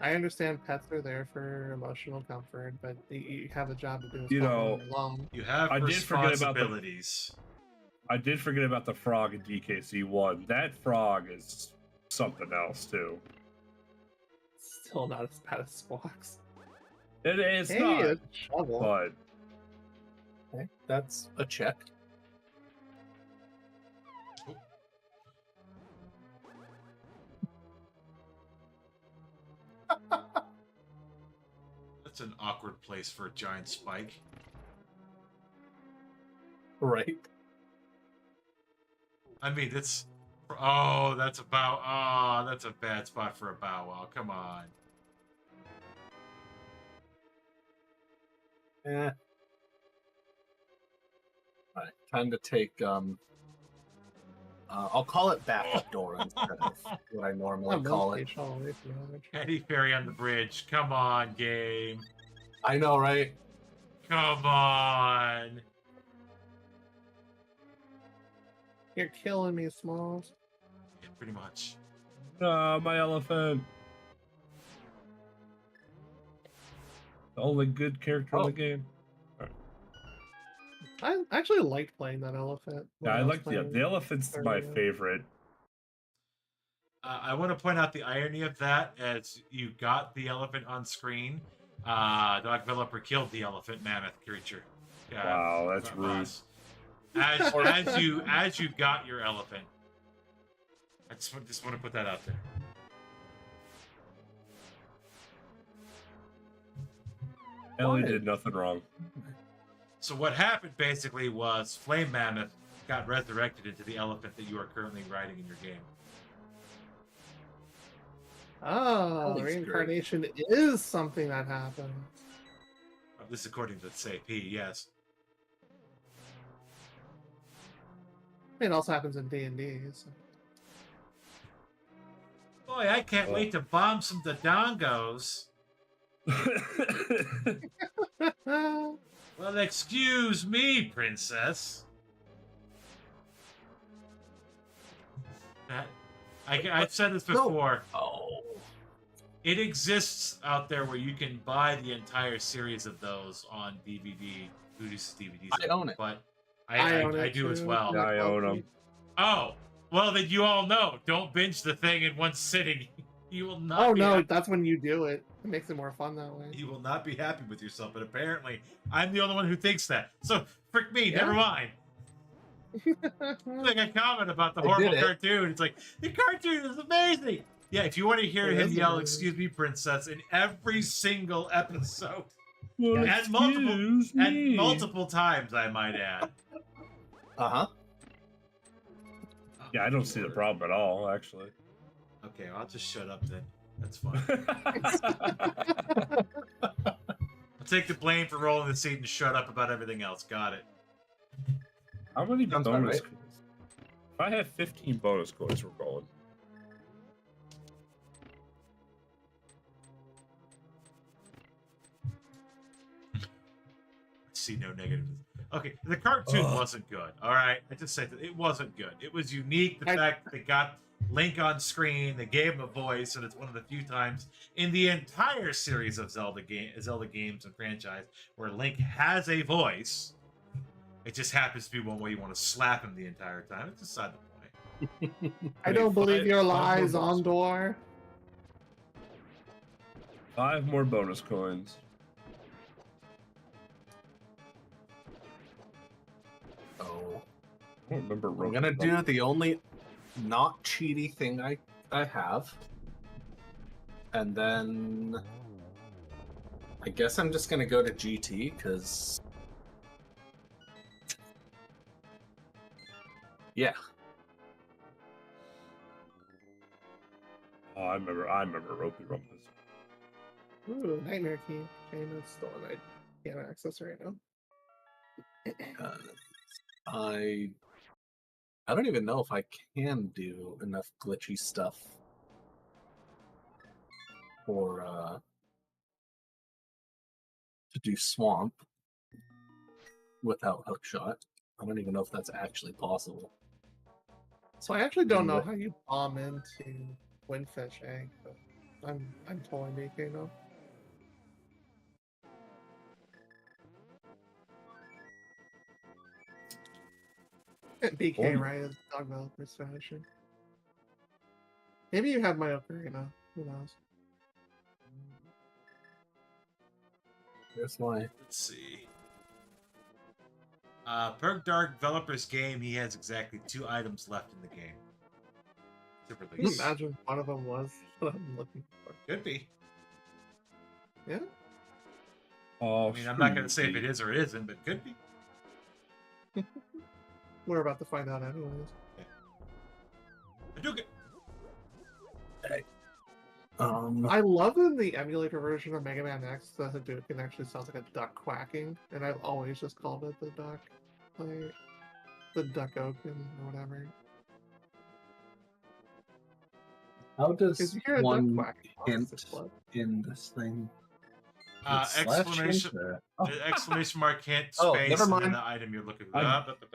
I understand pets are there for emotional comfort, but you have a job to do. You know, long. You have I did forget about the- responsibilities. I did forget about the frog in DKC1. That frog is something else, too. Still not as bad as Squawks. It's Hey, not, it's a shovel. but Okay, that's a check. That's an awkward place for a giant spike. Right. I mean, that's a bad spot for a bow wow. Come on. Eh. Alright, time to take I'll call it backup door instead of what I normally call it. Eddie Ferry on the bridge. Come on, game. I know, right? Come on. You're killing me, Smalls. Yeah, pretty much. my elephant. The only good character in the game. I actually liked playing that elephant. when Yeah, I was like the playing elephant's my earlier. favorite. I want to point out the irony of that as you got the elephant on screen. Dog developer killed the elephant mammoth creature. Wow, that's rude. As you got your elephant. I just want to put that out there. Ellie Why? did nothing wrong. So what happened basically was Flame Mammoth got resurrected into the elephant that you are currently riding in your game. Oh, Holy reincarnation is something that happens. At least according to the SAP, yes. It also happens in D&D. So. Boy, I can't wait to bomb some Dodongos. Well, excuse me, princess. I've said this before. Oh. It exists out there where you can buy the entire series of those on DVD. Who uses DVDs? I own it. But I own I it do as too. well. Yeah, I own them. Oh, well then you all know. Don't binge the thing in one sitting. You will not. Oh be no, happy. that's when you do it. It makes it more fun that way. You will not be happy with yourself. But apparently, I'm the only one who thinks that. So frick me. Yeah. Never mind. Like a comment about the I horrible did it. cartoon. It's like the cartoon is amazing. Yeah, if you want to hear It him is yell, amazing. "Excuse me, princess," in every single episode, Well, and multiple excuse me. and multiple times, I might add. Uh-huh. Yeah, I don't see the problem at all, actually. Okay, I'll just shut up then. That's fine. I'll take the blame for rolling the seat and shut up about everything else. Got it. How many Sounds bonus about right. coins? If I have 15 bonus coins, we're going. See no negatives. Okay, the cartoon Ugh. wasn't good. All right, I just said that it wasn't good. It was unique. The I- fact that they got Link on screen, they gave him a voice, and it's one of the few times in the entire series of Zelda games and franchise where Link has a voice. It just happens to be one where you want to slap him the entire time. It's beside the point. I don't believe your five lies, more bonus- Ondor. 5 more bonus coins. Oh, I don't remember. I'm gonna do the only not cheaty thing I have, and then I guess I'm just gonna go to GT because yeah. Oh, I remember Ropey Rumbles. Ooh, Nightmare Key. Okay, that's the one I can't access right now. I don't even know if I can do enough glitchy stuff for to do swamp without hookshot. I don't even know if that's actually possible. So I actually don't know Anyway. how you bomb into Windfish Egg, but I'm totally BK now. BK Oh. right is dog developer's fashion. Maybe you have my ocarina. Who knows? Here's my Let's see. Per Dark Developer's game, he has exactly 2 items left in the game to Can you release. imagine one of them was what I'm looking for? Could be. Yeah? Oh, I mean, I'm not going to say if it is or it isn't, but could be. We're about to find out anyways. Hadouken! I love in the emulator version of Mega Man X the Hadouken actually sounds like a duck quacking, and I've always just called it the duck, like the duck-oken or whatever. how Because does you hear a duck one quacking. hint it's blood. in this thing? It's slash Exclamation, hint or- oh. exclamation mark hint, Oh, space, never and then mind. the item you're looking for.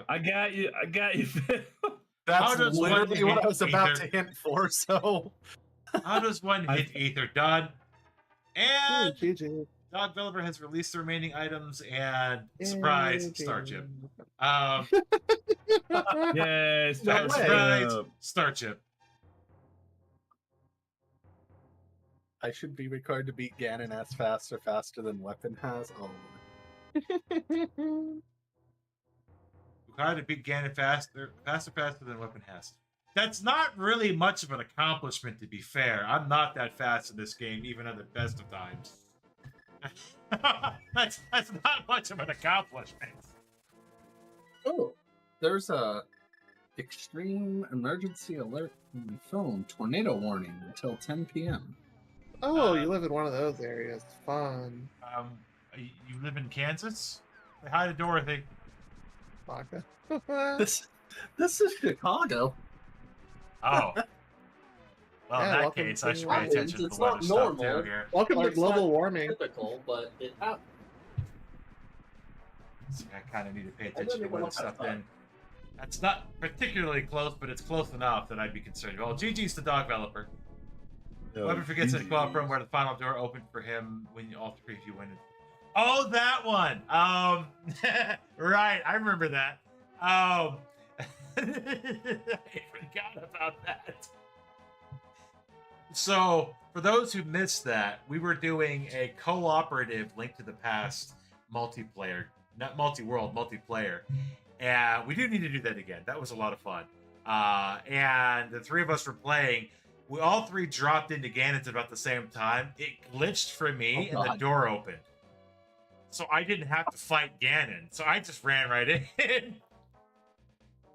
I got you. Phil. How That's does one literally what I hint was about either- to hint for, so How does one hit ether? Done. Ooh, And GG. Dog Developer has released the remaining items and surprise, Star Chip. Yes. No way. Surprise, Star Chip. I should be required to beat Ganon as faster than Weapon has. Oh, Required to beat Ganon faster than Weapon has. That's not really much of an accomplishment, to be fair. I'm not that fast in this game, even at the best of times. that's not much of an accomplishment. oh, there's a extreme emergency alert on my phone. Tornado warning until 10 p.m. Oh, you live in one of those areas. Fun. You live in Kansas? Say hi to Dorothy. Vodka. This is Chicago. Oh. Well, in Yeah, that welcome case, I to- should pay attention to It's the weather not stuff too normal. here. Welcome Well, to it's not global warming. Typical, but it happens. So I kind of need to pay I attention don't to even weather know stuff how to then. That's not particularly close, but it's close enough that I'd be concerned. Well, GG's the dog developer. Whoever forgets to quote from where the final door opened for him when all 3 of you went in. Oh, that one! Right, I remember that. I forgot about that. So, for those who missed that, we were doing a cooperative Link to the Past multiplayer, not multi-world, multiplayer. And we do need to do that again. That was a lot of fun. And the 3 of us were playing. We all 3 dropped into Ganon's at about the same time. It glitched for me, and the door opened. So I didn't have to fight Ganon. So I just ran right in.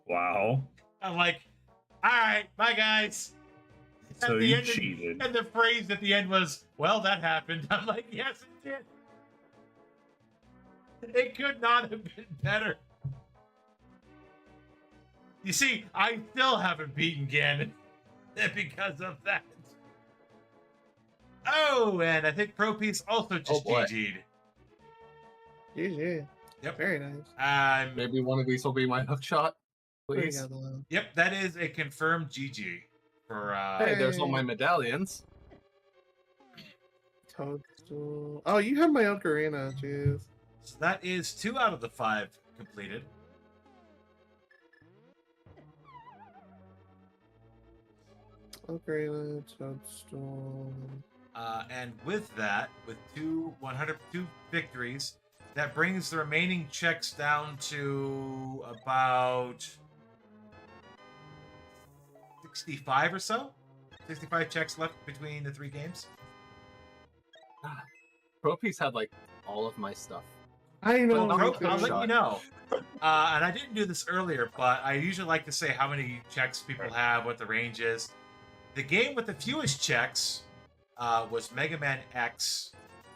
Wow. I'm like, all right, bye, guys. So At the you end, cheated. And the phrase at the end was, well, that happened. I'm like, yes, it did. It could not have been better. You see, I still haven't beaten Ganon because of that. Oh, and I think Pro Piece also just boy. GG'd. GG. Yep. Very nice. Maybe one of these will be my hookshot, There you please. go, the- Yep, that is a confirmed GG for Hey, there's all my medallions. Toadstool. Oh, you have my ocarina. Jeez. so that is 2 out of the 5 completed. Ocarina, Toadstool. And with that, with 102 victories, that brings the remaining checks down to about 65 or so. 65 checks left between the 3 games. Propies had like all of my stuff. I know. Well, me I'll too. let you know. And I didn't do this earlier, but I usually like to say how many checks people have, what the range is. The game with the fewest checks was Mega Man X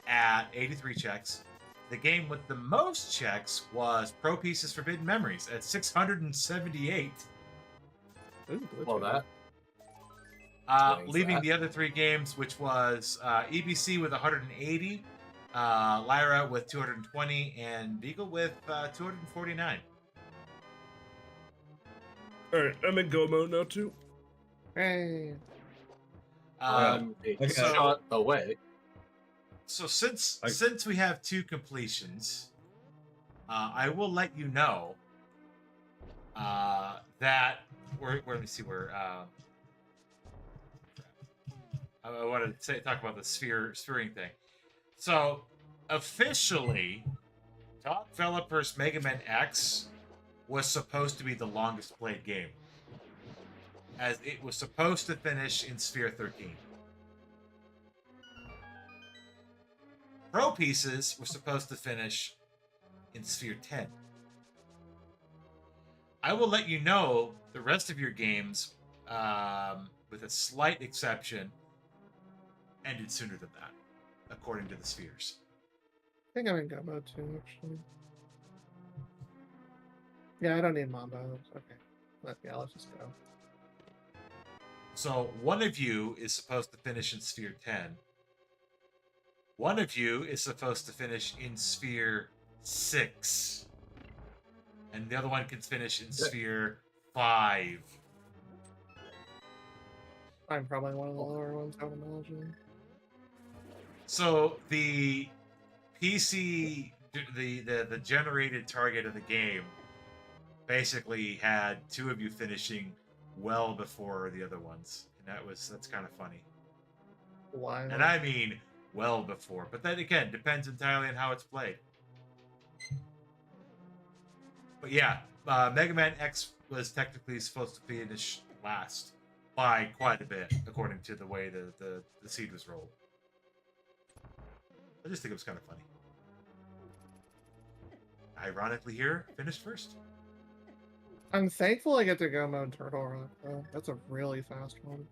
at 83 checks. The game with the most checks was Pro Pieces Forbidden Memories at 678. Ooh, Well, that. Leaving that. the other 3 games, which was EBC with 180, Lyra with 220, and Beagle with 249. All right, I'm in go mode now too. Hey. A so- shot away. So since we have 2 completions, I will let you know that let me see where I wanted to talk about the sphering thing. So officially, Top Developers Mega Man X was supposed to be the longest played game, as it was supposed to finish in Sphere 13. Pro Pieces were supposed to finish in Sphere 10. I will let you know the rest of your games, with a slight exception, ended sooner than that, according to the spheres. I think I'm in go mode too, actually. Yeah, I don't need Mambo. Okay. Let's just go. So one of you is supposed to finish in Sphere 10. One of you is supposed to finish in Sphere 6. And the other one can finish in Sphere 5. I'm probably one of the lower ones, I would imagine. So the PC, the generated target of the game, basically had 2 of you finishing well before the other ones, and that's kind of funny. Why? And I mean well before, but that again depends entirely on how it's played. But yeah, Mega Man X was technically supposed to finish last by quite a bit, according to the way the seed was rolled. I just think it was kind of funny. Ironically, here finished first. I'm thankful I get to go mode Turtle Rock, though. That's a really fast one.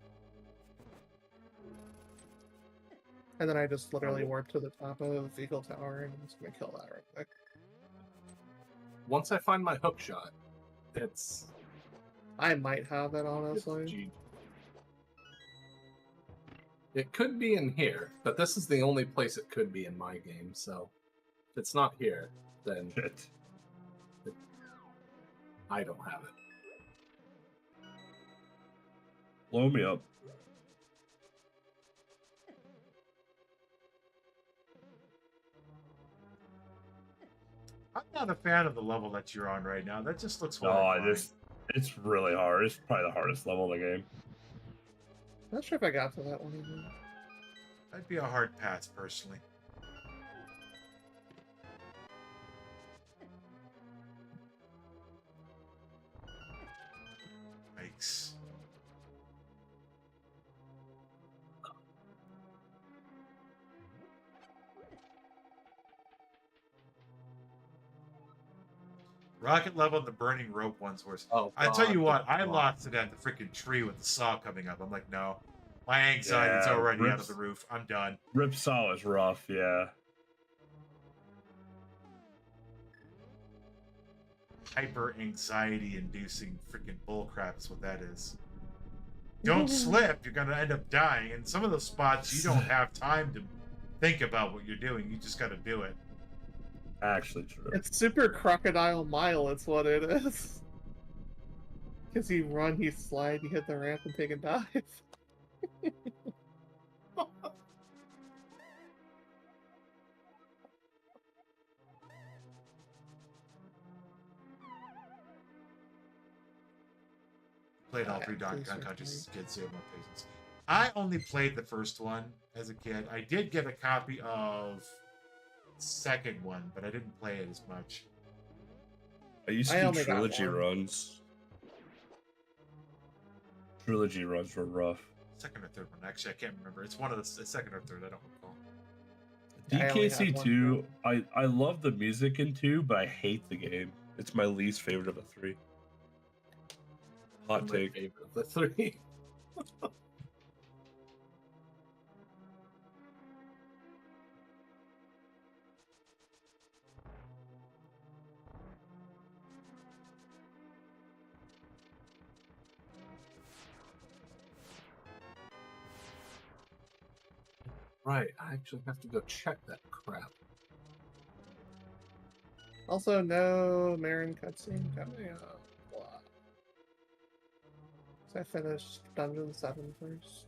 And then I just literally warp to the top of Eagle Tower and I'm just gonna kill that right quick. Once I find my hook shot, it's I might have it, honestly. G. It could be in here, but this is the only place it could be in my game, so if it's not here, then Shit. I don't have it. Blow me up. I'm not a fan of the level that you're on right now. That just looks No, horrifying. it's really hard. It's probably the hardest level in the game. Not sure if I got to that one even. That'd be a hard pass, personally. Yikes. Rocket level and the burning rope one's worse. Oh, I tell you what, I God. lost it at the freaking tree with the saw coming up. I'm like, no. My anxiety's Yeah, already out of rips. the roof. I'm done. Ripsaw is rough, yeah. Hyper anxiety inducing freaking bullcrap is what that is. Don't slip, you're gonna end up dying. And some of those spots you don't have time to think about what you're doing. You just gotta do it. Actually true. It's Super Crocodile Mile, it's what it is. Because you run, you slide, you hit the ramp, and take a dive. Played all Yeah, 3 Donkey please Kong do. Countries as kids, so you have more patience. I only played the first one as a kid. I did get a copy of second one, but I didn't play it as much. I used I to do only got trilogy one. runs. Trilogy runs were rough. Second or third one. Actually, I can't remember. It's one of the second or third. I don't recall. I only had DKC one 2, I love the music in 2, but I hate the game. It's my least favorite of the 3. Hot My take. favorite of the 3. Right, I actually have to go check that crap. Also, no Marin cutscene coming up. Blah. So I finished Dungeon 7 first.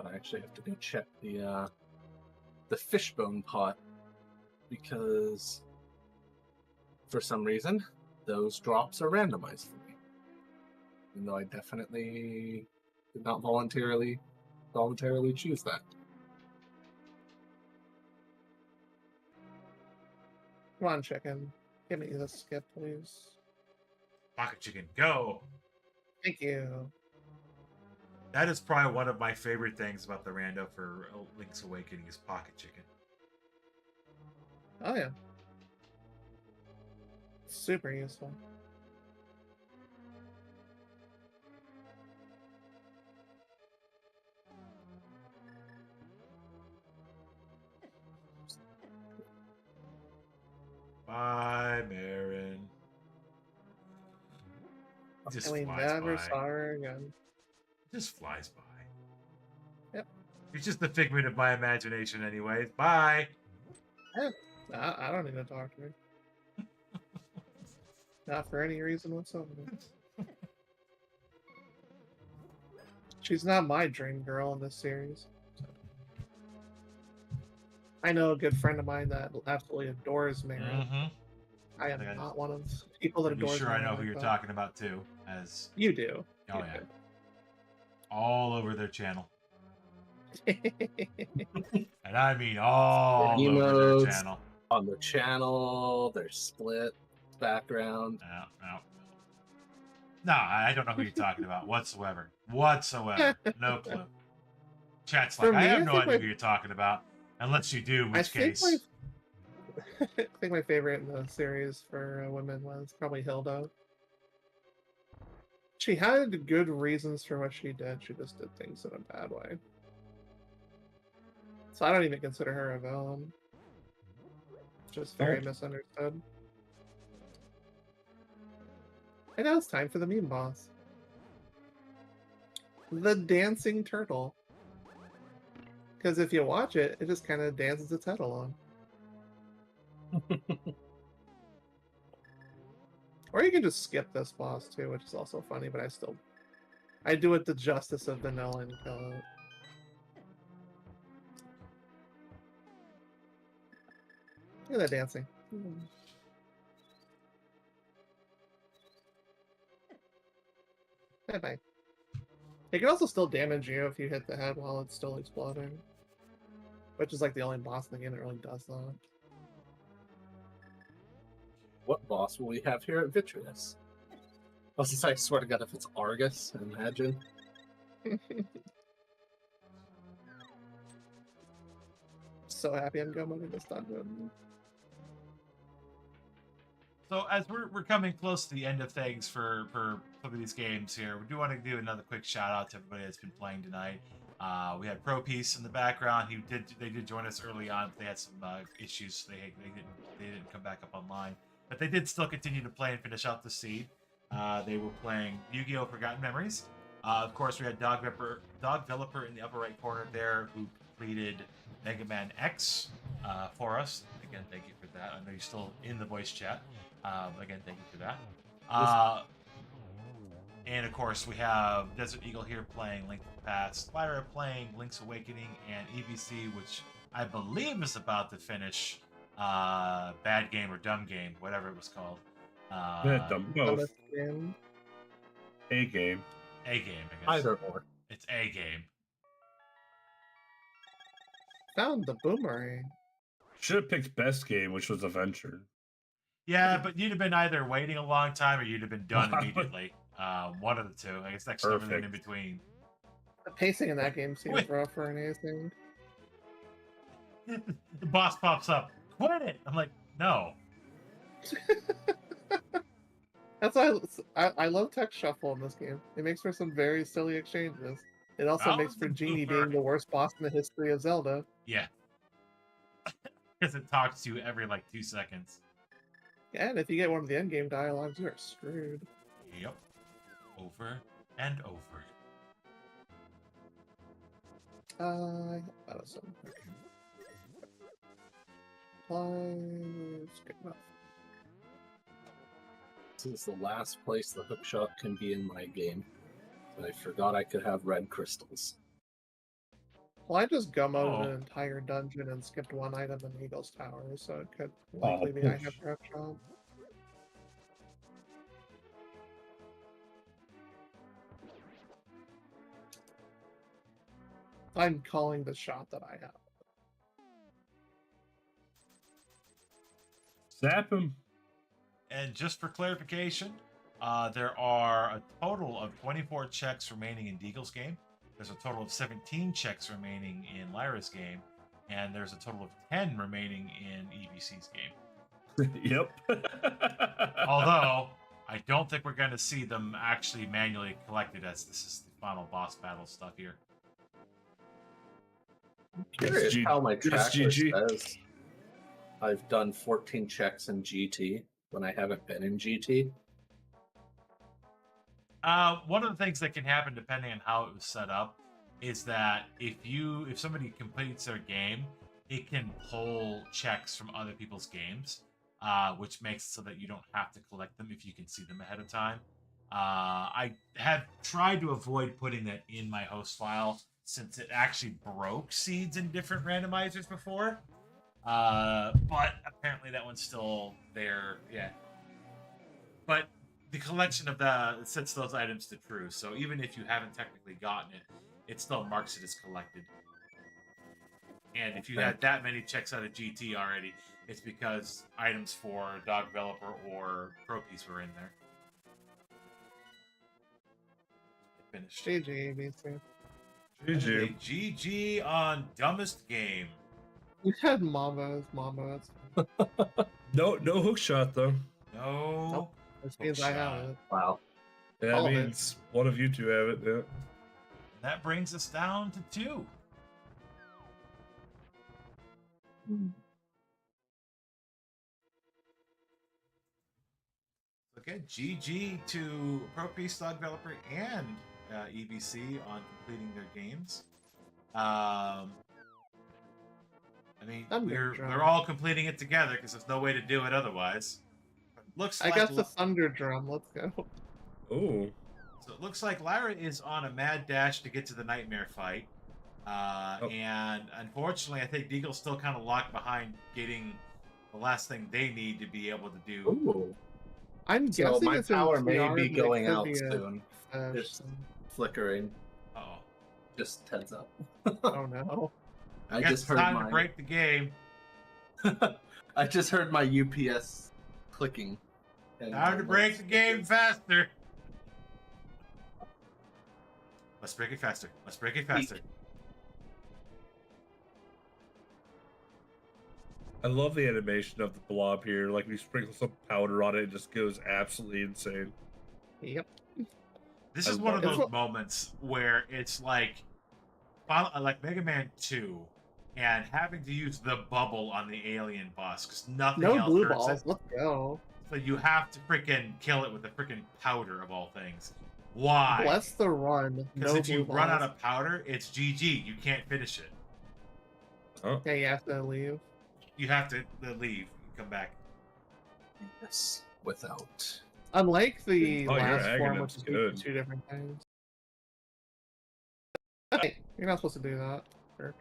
I actually have to go check the fishbone pot because for some reason those drops are randomized for me. Even though I definitely did not voluntarily choose that. Come on, chicken. Give me the skip, please. Pocket Chicken, go! Thank you. That is probably one of my favorite things about the rando for Link's Awakening is Pocket Chicken. Oh, yeah. Super useful. Bye, Marin. Just And we flies never by. saw her again. Just flies by. Yep. It's just a figment of my imagination, anyways. Bye. Yeah. I don't need to talk to her. Not for any reason whatsoever. She's not my dream girl in this series. I know a good friend of mine that absolutely adores Marin. Mm-hmm. I am I think I not one of the people that Pretty adores sure I Marin know like who you're that. talking about too. As You do. oh You yeah, all over their channel, do. and I mean all over their Emotes. channel. On the channel, their split background. No, I don't know who you're talking about whatsoever. No clue. Chat's like, For I me, have I no think idea my- who you're talking about, unless you do, in I which think case. I think my favorite in the series for women was probably Hilda. She had good reasons for what she did. She just did things in a bad way. So I don't even consider her a villain. Just very misunderstood. And now it's time for the meme boss. The dancing turtle. Because if you watch it, it just kind of dances its head along. Or you can just skip this boss too, which is also funny, but I do it the justice of vanilla and kill it. Look at that dancing. Bye-bye. It can also still damage you if you hit the head while it's still exploding. Which is like the only boss in the game that really does that. What boss will we have here at Vitreous? I swear to God, if it's Argus, imagine. So happy I'm going into this dungeon. So as we're coming close to the end of things for some of these games here, we do want to do another quick shout out to everybody that's been playing tonight. We had Pro Peace in the background. They did join us early on, but they had some issues. So they didn't come back up online, but they did still continue to play and finish out the seed. They were playing Yu-Gi-Oh! Forgotten Memories. Of course, we had Dog Developer in the upper right corner there, who completed Mega Man X for us. Again, thank you for that. I know you're still in the voice chat. Again, thank you for that. And of course, we have Desert Eagle here playing Link to the Past, Spyro playing Link's Awakening, and EBC, which I believe is about to finish Bad Game or Dumb Game, whatever it was called. Both. Game. A game. A game, I guess. Either or. It's a game. Found the boomerang. Should have picked best game, which was Adventure. Yeah, but you'd have been either waiting a long time or you'd have been done Wow. immediately. One of the two. I guess next everything in between. The pacing in that game seems Wait. rough for anything. The boss pops up. Quit it! I'm like, no. That's why I love text shuffle in this game. It makes for some very silly exchanges. It also That makes was for the Genie boomer. being the worst boss in the history of Zelda. Yeah. Because it talks to you every like 2 seconds. Yeah, and if you get one of the endgame dialogues, you're screwed. Yep. Over and over. That was some. Let's get enough. This is the last place the hookshot can be in my game. I forgot I could have red crystals. Well, I just gummoed Oh. an entire dungeon and skipped one item in Eagle's Tower, so it could likely be I have drop shot. I'm calling the shot that I have. Zap him. And just for clarification, there are a total of 24 checks remaining in Deagle's game. There's a total of 17 checks remaining in Lyra's game. And there's a total of 10 remaining in EBC's game. Yep. Although, I don't think we're going to see them actually manually collected as this is the final boss battle stuff here. Curious G- how my it's tracker GG. says I've done 14 checks in GT when I haven't been in GT. One of the things that can happen, depending on how it was set up, is that if somebody completes their game, it can pull checks from other people's games, which makes it so that you don't have to collect them if you can see them ahead of time. I have tried to avoid putting that in my host file since it actually broke seeds in different randomizers before. But apparently that one's still there. Yeah. But the collection of it sets those items to true. So even if you haven't technically gotten it, it still marks it as collected. And if you had that many checks out of GT already, it's because items for Dog Developer or Pro Piece were in there. Finished. GG, ABC. GG. GG on dumbest game. We had Mambas. No hook shot though. No. Nope. Which means I have it. Wow. That All of it. means one of you two have it. Yeah. That brings us down to 2. Okay, GG to Pro Piece Dog Developer and EBC on completing their games. I mean, Thunder Drum. we're all completing it together because there's no way to do it otherwise. Looks I like got the Thunder Drum. Let's go. Oh. So it looks like Lyra is on a mad dash to get to the Nightmare fight. And unfortunately, I think Deagle's still kind of locked behind getting the last thing they need to be able to do. Ooh. I'm So guessing my it's in power may TR, be but it going could out be a soon. Flash It's thing. flickering. Uh-oh. Just heads up. Oh no. I Guess just it's heard time my to break the game. I just heard my UPS clicking. And Time to break the game faster. Let's break it faster. Let's break it faster. I love the animation of the blob here. Like we sprinkle some powder on it, it just goes absolutely insane. Yep. This I is one of love those it. moments where it's like Mega Man 2 and having to use the bubble on the alien boss because nothing No else blue hurts balls. it. Let's go. So you have to freaking kill it with the freaking powder of all things. Why? Bless the run. Because No if you blue run balls. out of powder, it's GG. You can't finish it. Oh. Yeah, you have to leave. You have to leave and come back. Yes, without. Unlike the Oh, your last form, Aghanim's which is good. two different things. Hey, you're not supposed to do that. Sure.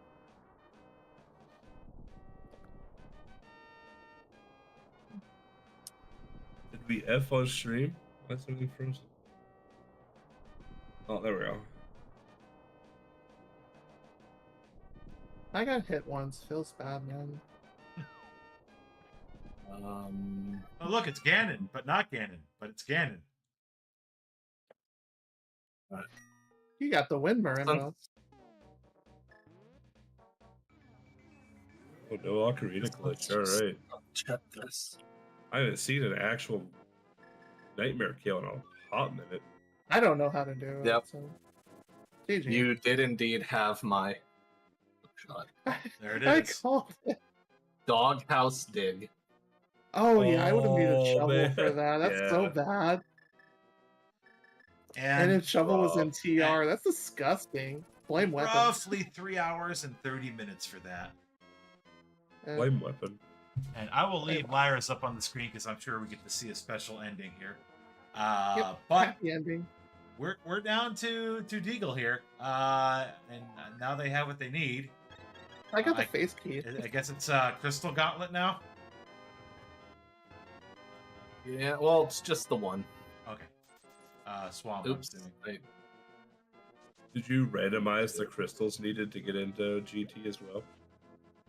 Did we F on stream? Why something frozen? Oh, there we go. I got hit once. Feels bad, man. Oh, look, it's Ganon, but not Ganon, but it's Ganon. You got the win, Miranda. Oh no, Ocarina glitch. All right. Check this. I haven't seen an actual nightmare kill in a hot minute. I don't know how to do it. Yep. So. GG. You did indeed have my shot. There it I is. called it. Doghouse dig. Oh yeah, I would have needed a Oh, shovel man. for that. That's so Yeah. bad. And, And if shovel was in rough. TR, that's disgusting. Flame weapon. roughly 3 hours and 30 minutes for that. Eh, Flame weapon. And I will leave Lyra's up on the screen because I'm sure we get to see a special ending here. But happy ending. we're down to Deagle here, and now they have what they need. I got the face key. I guess it's Crystal Gauntlet now. Yeah, well, it's just the one. Okay. Swamp. I'm Oops. assuming. Wait. Did you randomize the crystals needed to get into GT as well?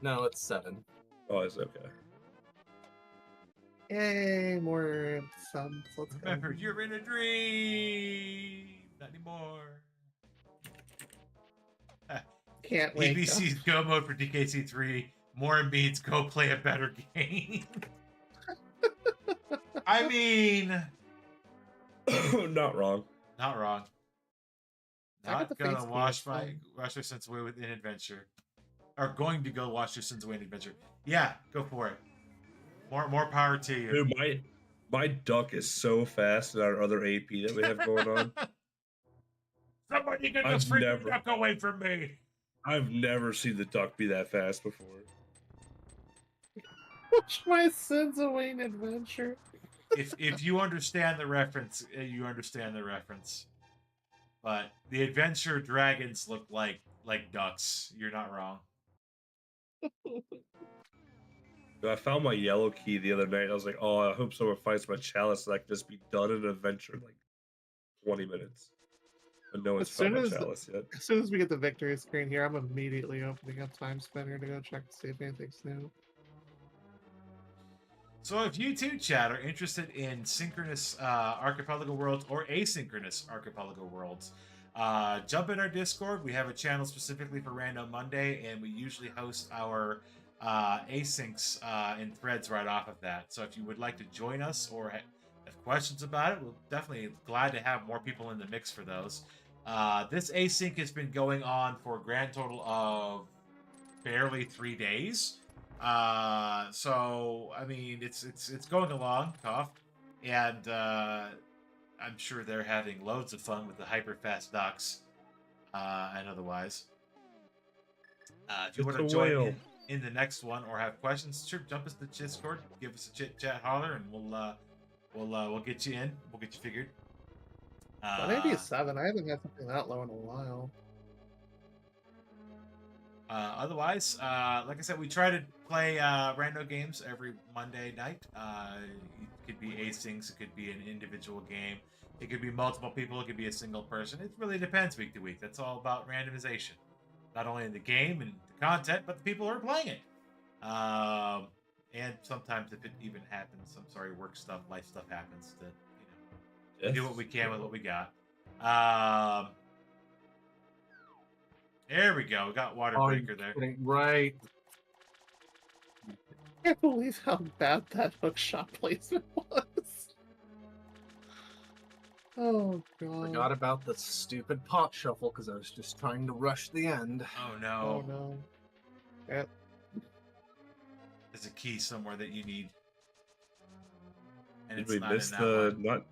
No, it's 7. Oh, it's okay. Yay, more subs. Let's go. Remember, you're in a dream. Not anymore. Can't wait. PBC's Go mode for DKC3. More means go play a better game. I mean, Not wrong. not wrong. I got Not the gonna face key, wash it's my fine. wash your sins away with an adventure. Or going to go wash your sins away in adventure. Yeah, go for it. More power to you. Dude, my duck is so fast in our other AP that we have going on. Somebody get I've this freaking never- duck away from me. I've never seen the duck be that fast before. Wash my sins away in adventure. If you understand the reference, you understand the reference. But the adventure dragons look like ducks. You're not wrong. I found my yellow key the other night. I was like, oh, I hope someone finds my chalice and I can just be done in an adventure in like 20 minutes. But no one's As found soon my as- chalice yet. As soon as we get the victory screen here, I'm immediately opening up Time Spinner to go check to see if anything's new. So if you too, chat, are interested in synchronous archipelago worlds or asynchronous archipelago worlds, jump in our Discord. We have a channel specifically for Random Monday, and we usually host our asyncs in threads right off of that. So if you would like to join us or have questions about it, we're definitely glad to have more people in the mix for those. This async has been going on for a grand total of barely 3 days. So I mean, it's going along, tough, and I'm sure they're having loads of fun with the hyper fast ducks, and otherwise. If you It's want to a join whale. in the next one or have questions, sure, jump us to the Discord, give us a chit chat holler, and we'll get you in. We'll get you figured. Maybe a 7. I haven't had something that low in a while. Otherwise, like I said, we try to play rando games every Monday night. It could be asyncs, it could be an individual game, it could be multiple people, it could be a single person. It really depends week to week. That's all about randomization, not only in the game and the content, but the people who are playing it. And sometimes if it even happens, work stuff, life stuff happens. To we do what we can with what we got. There we go. We got water Oh, breaker there. Right. I can't believe how bad that hook shot placement was. Oh god. Forgot about the stupid pot shuffle because I was just trying to rush the end. Oh Oh no. no. Yep. There's a key somewhere that you need. And Did it's we not miss in that the one. not?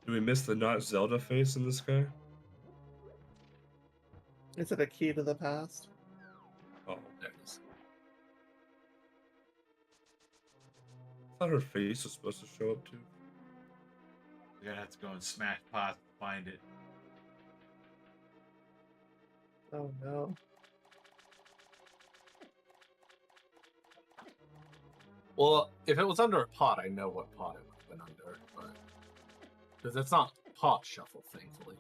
Did we miss the not Zelda face in this guy? Is it a key to the past? Oh, there it is. I thought her face was supposed to show up too. We're gonna have to go and smash pot to find it. Oh no. Well, if it was under a pot, I know what pot it would have been under, but because it's not pot shuffle, thankfully.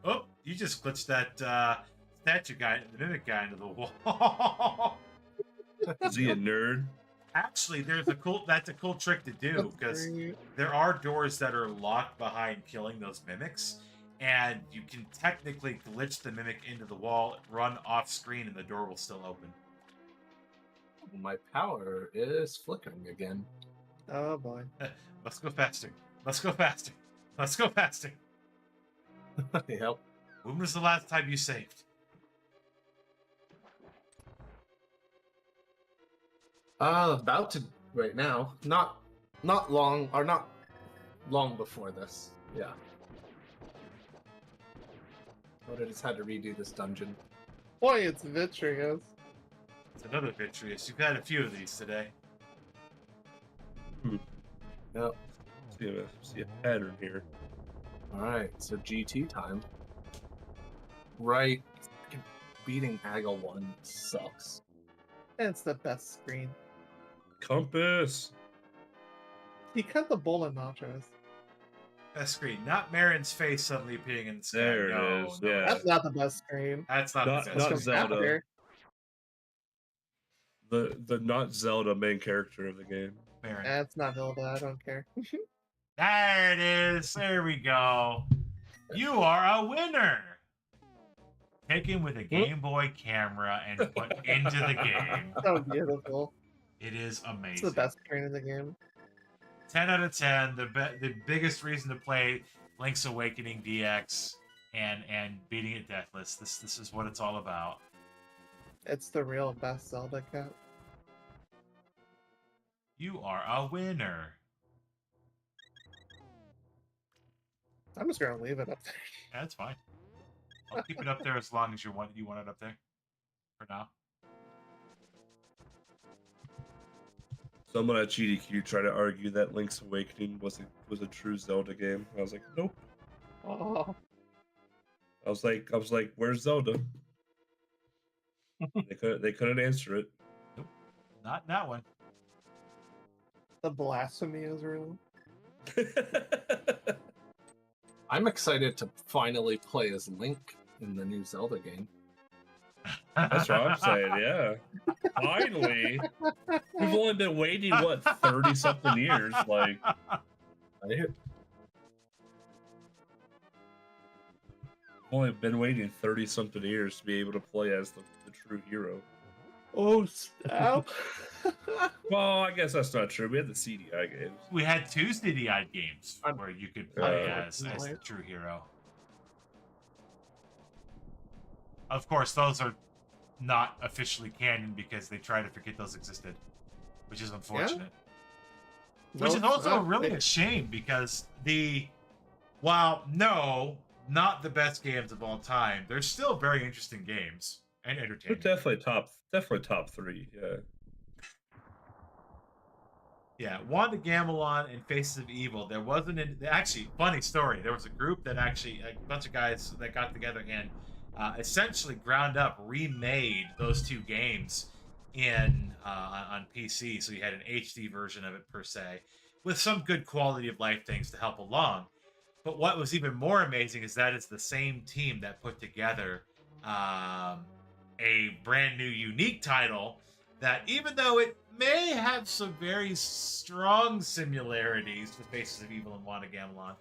Oh, you just glitched that statue guy, the mimic guy, into the wall. Is he a nerd? Actually, that's a cool trick to do because Great. there are doors that are locked behind killing those mimics, and you can technically glitch the mimic into the wall, run off screen, and the door will still open. My power is flickering again. Oh boy. Let's go faster. Let's go faster. Let's go faster. Yep. When was the last time you saved? About to right now. Not long, or not long before this. Yeah. But I just had to redo this dungeon. Boy, it's vitreous. It's another Vitreous. You've had a few of these today. Yep. See a pattern here. Alright, so GT time. Right. Fucking beating Aggle 1 sucks. It's the best screen. Compass. He cut the bowl of nachos. Best screen. Not Marin's face suddenly appearing in the sky. There it no, is, no, yeah. That's not the best screen. That's not, Not- the not best That's screen. Zelda. after. The not Zelda main character of the game. Marin. It's not Hilda. I don't care. There it is. There we go. You are a winner. Taken with a Game Boy camera and put into the game. So beautiful. It is amazing. It's the best screen in the game. 10 out of 10. The biggest reason to play Link's Awakening DX and beating it deathless. This is what it's all about. It's the real best Zelda cat. You are a winner. I'm just gonna leave it up there. That's fine. I'll keep it up there as long as you want it up there. For now. Someone at GDQ tried to argue that Link's Awakening was a true Zelda game. I was like, nope. Oh, I was like, where's Zelda? They couldn't answer it. Not in that one. the blasphemy is real. I'm excited to finally play as Link in the new Zelda game. That's what I'm saying. Yeah, finally. We've only been waiting 30 something years. Like, Right? only been waiting 30 something years to be able to play as the true hero. Oh, snap. Well, I guess that's not true. We had the CDI games. We had two CDI games I'm- where you could play Oh. as the true hero. Of course, those are not officially canon because they try to forget those existed, which is unfortunate. Which is also really a shame because not the best games of all time, they're still very interesting games and They're entertaining. definitely top 3. Yeah. Yeah, Wanda Gamelon and Faces of Evil. There wasn't actually funny story. There was a group that actually a bunch of guys that got together and essentially ground up remade those two games on PC. So you had an HD version of it per se, with some good quality of life things to help along. But what was even more amazing is that it's the same team that put together a brand new unique title that, even though it may have some very strong similarities with Faces of Evil and Wanda Gamelon,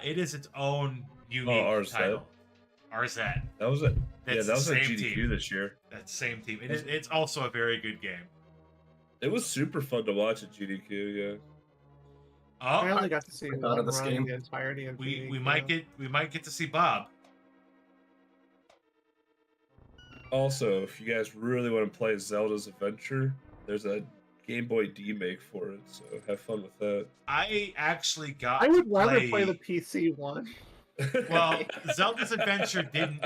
it is its own unique RZ. title. RZ. That was it. That's Yeah, that was the at same GDQ team. this year. That same team. It's also a very good game. It was super fun to watch at GDQ. Yeah. I Oh, only got to see out one of this run game. the entirety of we GDQ. might get to see Bob. Also, if you guys really want to play Zelda's Adventure, there's a Game Boy D-Make for it, so have fun with that. I actually got. I would to rather play the PC one. Well, Zelda's Adventure didn't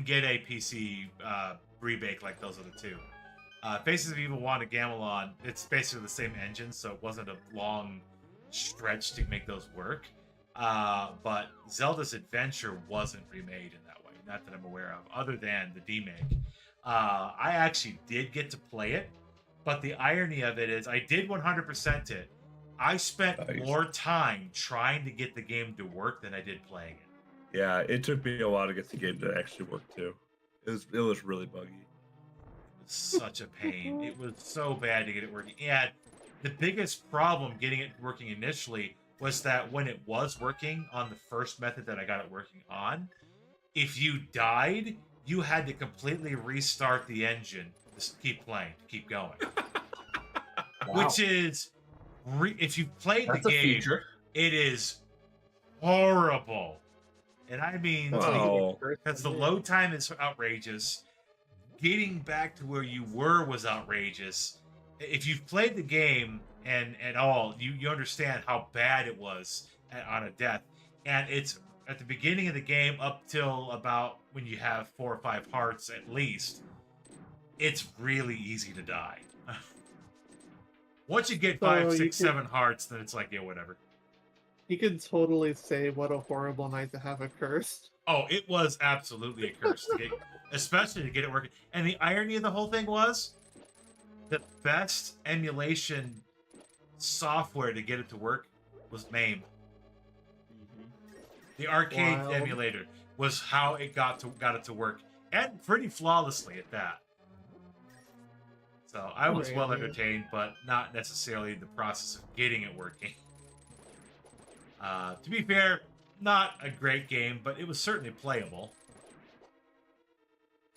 get a PC remake like those other two. Faces of Evil, Wanda Gamelon, it's basically the same engine, so it wasn't a long stretch to make those work. But Zelda's Adventure wasn't remade in that way, not that I'm aware of, other than the D-Make. I actually did get to play it, but the irony of it is I did 100% it. I spent Nice. more time trying to get the game to work than I did playing it. Yeah, it took me a while to get the game to actually work too. It was really buggy. Such a pain. It was so bad to get it working. And the biggest problem getting it working initially was that when it was working on the first method that I got it working on, if you died, you had to completely restart the engine to keep playing, to keep going. Which is, if you've played That's the a game, feature. it is horrible. And I mean, Oh. because the load time is outrageous. Getting back to where you were was outrageous. If you've played the game and at all, you understand how bad it was on a death. And it's at the beginning of the game up till about when you have 4 or 5 hearts at least. It's really easy to die. Once you get 5, 6, 7 hearts, then it's like, yeah, whatever. You could totally say what a horrible night to have a curse. Oh, it was absolutely a curse to get, especially to get it working. And the irony of the whole thing was, the best emulation software to get it to work was MAME. The arcade Wild. emulator was how it got it to work, and pretty flawlessly at that. So I was well Really? entertained, but not necessarily the process of getting it working. To be fair, not a great game, but it was certainly playable.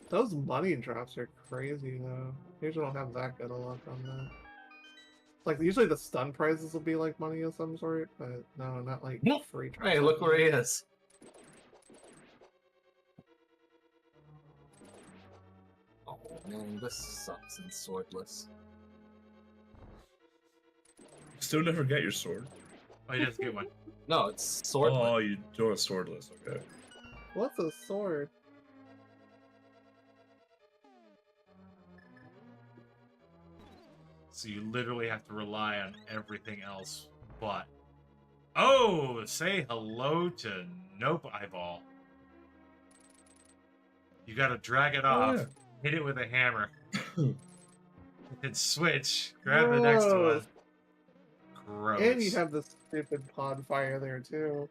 Those money drops are crazy though. Usually don't have that good a luck on that. Like usually the stun prizes will be like money of some sort, but no, not like Nope. free drops. Hey, look where he is. Oh man, this sucks in swordless. Still never get your sword. Oh, he doesn't get one. No, it's swordless. Oh, you doing a swordless? Okay. What's a sword? So you literally have to rely on everything else but. Oh, say hello to Nope Eyeball. You gotta drag it off, yeah. hit it with a hammer, then switch, grab the next one. Gross. Gross. And you have the stupid pod fire there too.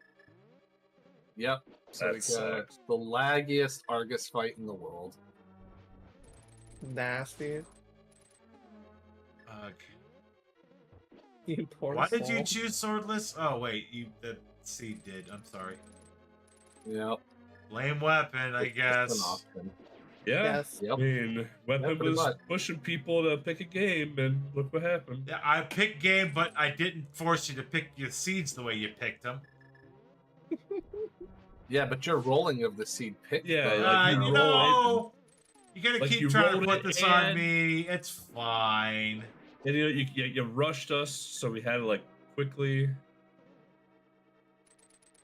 Yep. So That we got sucks. the laggiest Argus fight in the world. Nasty. Ugh. You poor Why did you soul. choose swordless? Oh wait, the seed did. I'm sorry. Yep. Lame weapon, I It's just an guess. option. Yeah. Yes. I Yep. mean, Weapon pretty was much. pushing people to pick a game, and look what happened. Yeah, I picked game, but I didn't force you to pick your seeds the way you picked them. Yeah, but your rolling of the seed pick. Yeah, though, like, You you roll know, you gotta Like, keep you trying to rolled put it this on and- me. It's fine. And you rushed us, so we had to like quickly.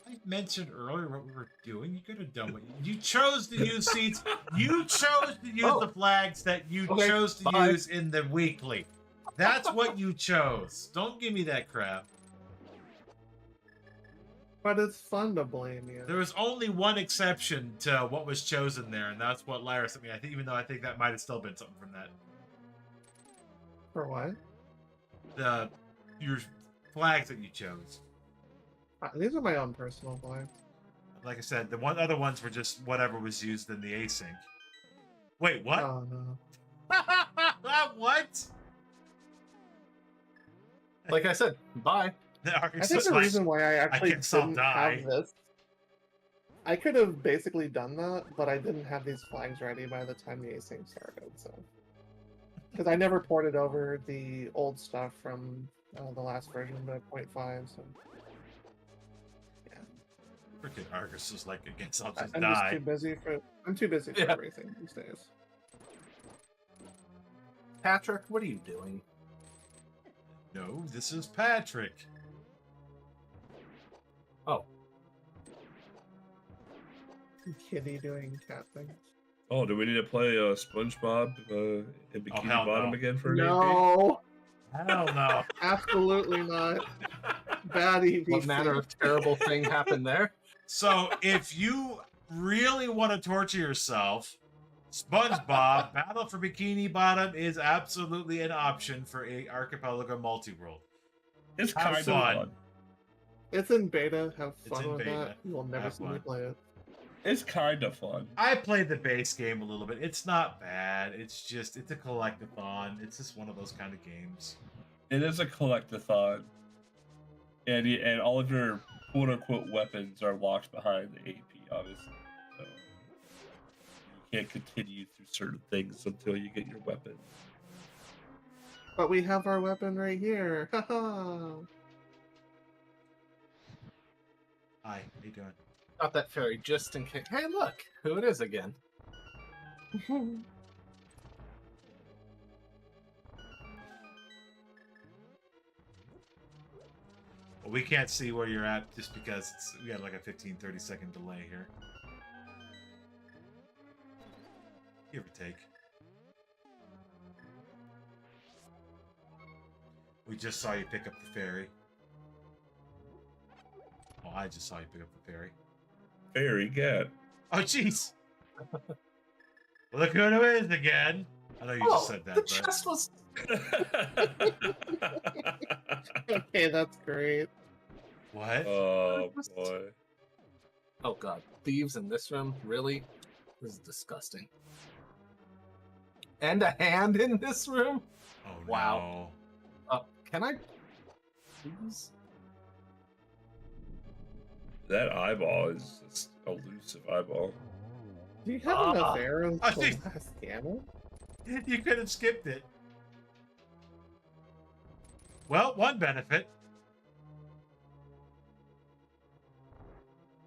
I mentioned earlier what we were doing. You could have done what you chose to use seeds. You chose to use Oh. the flags that you Okay, chose to bye. use in the weekly. That's what you chose. Don't give me that crap. But it's fun to blame you. There was only one exception to what was chosen there, and that's what Lyra sent me. I think, even though I think that might have still been something from that. For what? Your flags that you chose. These are my own personal flags. Like I said, the other ones were just whatever was used in the async. Wait, what? Oh no. What? Like I said, bye. I think the reason why I actually guess I'll didn't die. have this, I could have basically done that, but I didn't have these flags ready by the time the async started. So, because I never ported over the old stuff from the last version to 0.5, so Freaking Argus is like, I guess I'll just I'm die. just too busy for. I'm too busy for Yeah. everything these days. Patrick, what are you doing? No, this is Patrick. Oh, Kitty doing cat things. Oh, do we need to play SpongeBob in Bikini hell Bottom no. again for an No, Hell no. absolutely not. Bad EVC. what manner of terrible thing happened there? So, if you really want to torture yourself, SpongeBob Battle for Bikini Bottom is absolutely an option for a Archipelago Multiworld. It's Have kind of fun. fun. It's in beta. Have It's fun in with beta. that. You will never Have see me fun. play it. It's kind of fun. I played the base game a little bit. It's not bad. It's a collectathon. It's just one of those kind of games. It is a collectathon, and all of your quote unquote weapons are locked behind the AP, obviously. So you can't continue through certain things until you get your weapon. But we have our weapon right here. Haha. Hi, how you doing? Got that fairy just in case. Hey, look who it is again. Well, we can't see where you're at just because we got like a 15-30 second delay here. Give or take. We just saw you pick up the ferry. Well, I just saw you pick up the ferry. Fairy cat. Oh, jeez! Look who it is again! I know you just said that, the but... chest was. Okay, that's great. What? Oh boy. Oh god, thieves in this room? Really? This is disgusting. And a hand in this room? Oh, Wow. Can I please? That eyeball is just elusive eyeball. Do you have enough Ah. arrows Oh, to jeez. last ammo? no! You could have skipped it. Well, one benefit.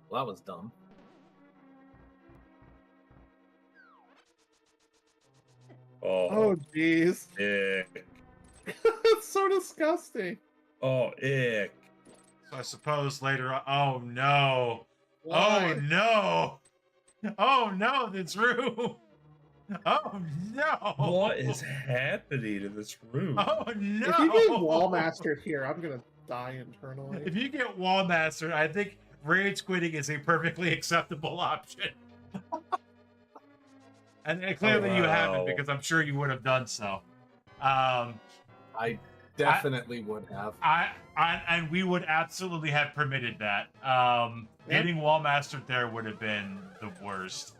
Well, that was dumb. Oh, jeez. Ick. It's so disgusting. Oh, ick. So I suppose later on... Oh, no. Why? Oh, no. Oh, no, this room. Oh, no. What is happening in this room? Oh, no. If you get wall mastered here, I'm gonna die internally. If you get wall mastered, I think rage quitting is a perfectly acceptable option. And clearly you haven't, wow. because I'm sure you would have done so. I definitely would have. And we would absolutely have permitted that. Getting wall mastered there would have been the worst.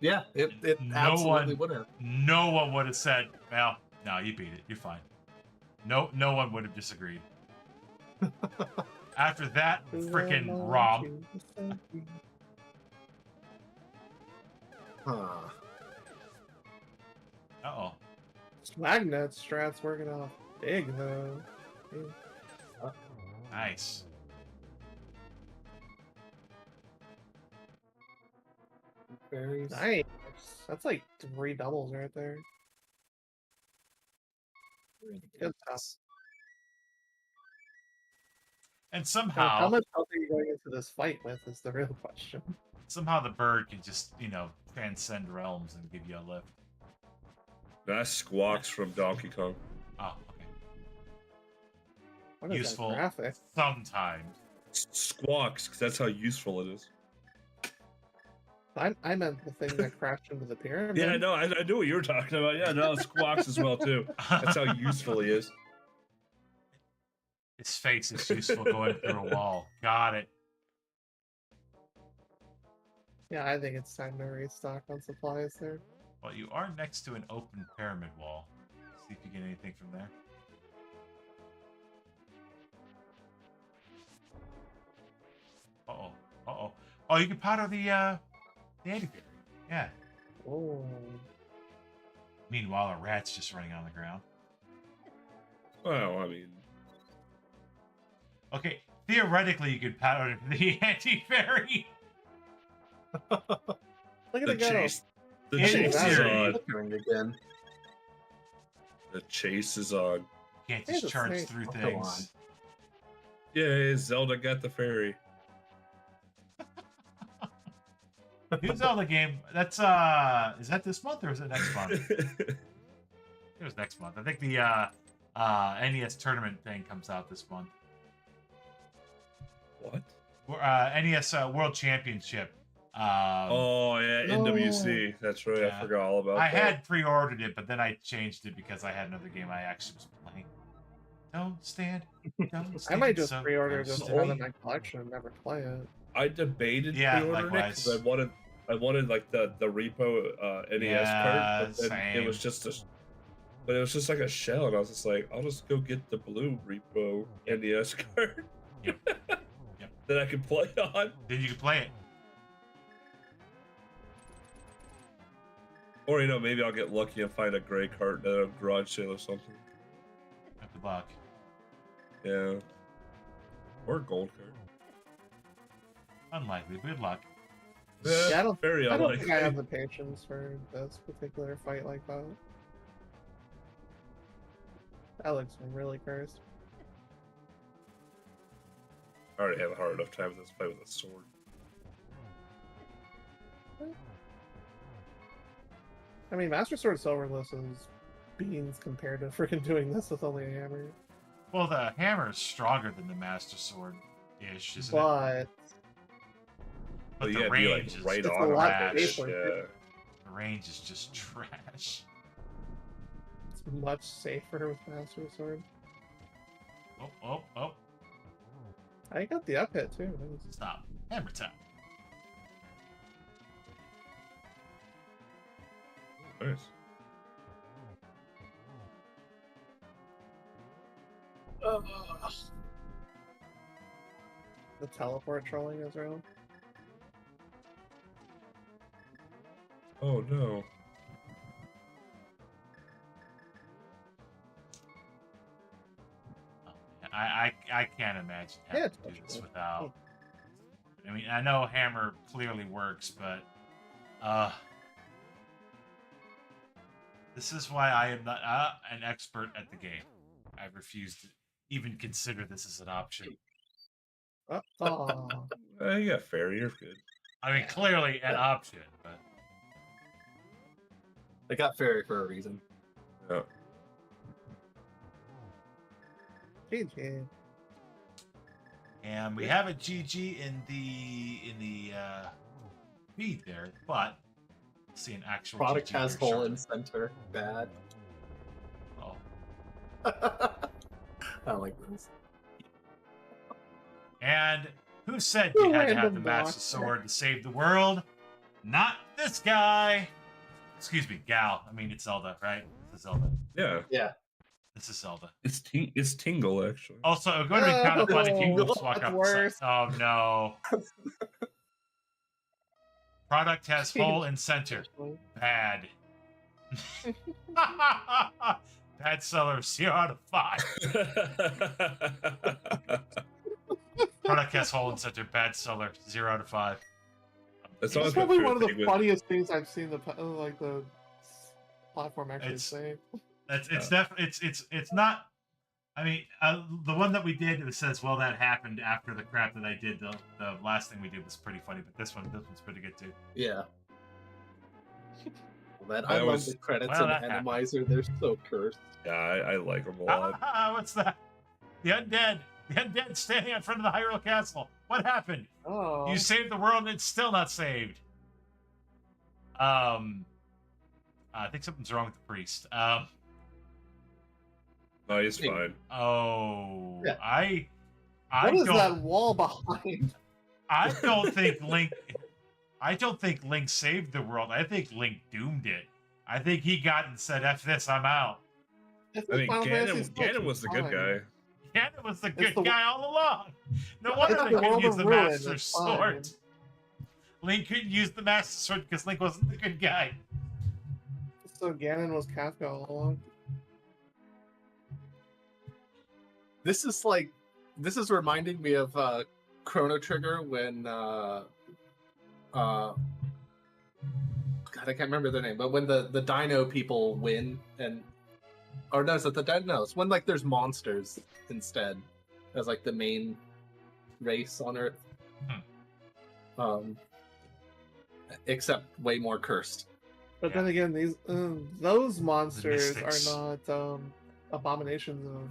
Yeah, it No absolutely one- would have. No one would have said, "Well, no, you beat it. You're fine." No one would have disagreed. After that freaking romp, Huh. uh-oh. Swagnet strat's working off big though. Nice. Fairies. Nice. That's like 3 doubles right there. Good stuff. And So how somehow, much health are you going into this fight with is the real question. the bird can just, transcend realms and give you a lift. That's Squawks from Donkey Kong. Oh, okay. What is Useful that graphic? sometimes. Squawks, because that's how useful it is. I meant the thing that crashed into the pyramid. Yeah, I know. I knew what you were talking about. Yeah, no, Squawks as well too. That's how useful he is. His face is useful going through a wall. Got it. Yeah, I think it's time to restock on supplies there. Well, you are next to an open pyramid wall. See if you get anything from there. Uh-oh. Uh-oh. Oh, you can powder the antivirus. Yeah. Oh. Meanwhile, a rat's just running on the ground. Well, I mean, Okay, theoretically, you could powder the anti-fairy. Look at the it go. chase. The In chase is theory. on. Flickering again. The chase is on. You can't Hey, just the charge snake. through Oh, come things. Yay, Zelda got the fairy. New Zelda game. That's is that this month or is it next month? It was next month. I think the NES tournament thing comes out this month. What? NES World Championship. Oh yeah, No. NWC. That's right. Yeah. I forgot all about I that. had pre-ordered it, but then I changed it because I had another game I actually was playing. Don't stand. Don't I stand might just so pre-order close just to to have it me. in my collection and never play it. I debated Yeah, pre-ordering it likewise. because I wanted like the repo NES Yeah, cart, but then it was same. just a, but it was just like a shell, and I was just like, I'll just go get the blue repo NES cart Yep. Yep. that I can play on. Then you can play it. Or maybe I'll get lucky and find a gray cart at a garage sale or something. Good luck. Yeah. Or a gold cart. Unlikely. Good luck. Yeah, I don't, Very I don't unlikely. think I have the patience for this particular fight like that. That looks really cursed. I already have a hard enough time with this fight with a sword. I mean, Master Sword Silverless is beans compared to freaking doing this with only a hammer. Well, the hammer is stronger than the Master Sword-ish, isn't it? But But yeah, the it'd be, like, range is right it's a on lot trash. safer. Yeah. The range is just trash. it's much safer with Master Sword. Oh. I got the up hit too. Nice. Stop. Hammer time. Nice. The teleport trolling is real. Oh no. I can't imagine having to do this without. I mean, I know hammer clearly works, but this is why I am not an expert at the game. I refuse to even consider this as an option. Oh, You got fairy, you're good. I mean, clearly an option, but They got fairy for a reason. Yeah. GG. and we have a GG in the feed there, but we'll see an actual Product GG has here hole shortly. in center. Bad. Oh, I don't like this. and who said you had to have the Random Master box. Sword to save the world? Not this guy. Excuse me, gal. I mean, it's Zelda, right? This is Zelda. Yeah. Yeah. This is Zelda. It's Tingle actually. Also, it would be kind of funny if you Oh, just walk that's up. worse. Oh no. Product has hole in center. Bad. Bad seller, 0 out of 5. Product has hole in center. Bad seller, 0 out of 5. That's That's always my probably favorite one of the thing with- funniest things I've seen the platform actually It's- say. It's not. I mean, the one that we did, it says, "Well, that happened after the crap that I did." The last thing we did was pretty funny, but this one's pretty good too. Yeah. That I I love always- the credits Well, and that happened. Animizer. They're so cursed. Yeah, I like them a lot. What's that? The undead standing in front of the Hyrule Castle. What happened? Oh, You saved the world, and it's still not saved. I think something's wrong with the priest. No, he's fine. Oh, Yeah. I what is don't. that wall behind? I don't think Link. I don't think Link saved the world. I think Link doomed it. I think he got and said, "F this, I'm out." I mean, Ganon was the good guy. Ganon was the It's good the- guy all along. No It's wonder the they couldn't world use of the ruin, Master it's Sword. fine. Link couldn't use the Master Sword because Link wasn't the good guy. So Ganon was Kafka all along. This is reminding me of Chrono Trigger when God, I can't remember their name, but when the Dino people win and or no, is it the Dino? No, it's when like there's monsters instead as like the main race on Earth. Except way more cursed. But Yeah. then again, those monsters Mystics. are not abominations of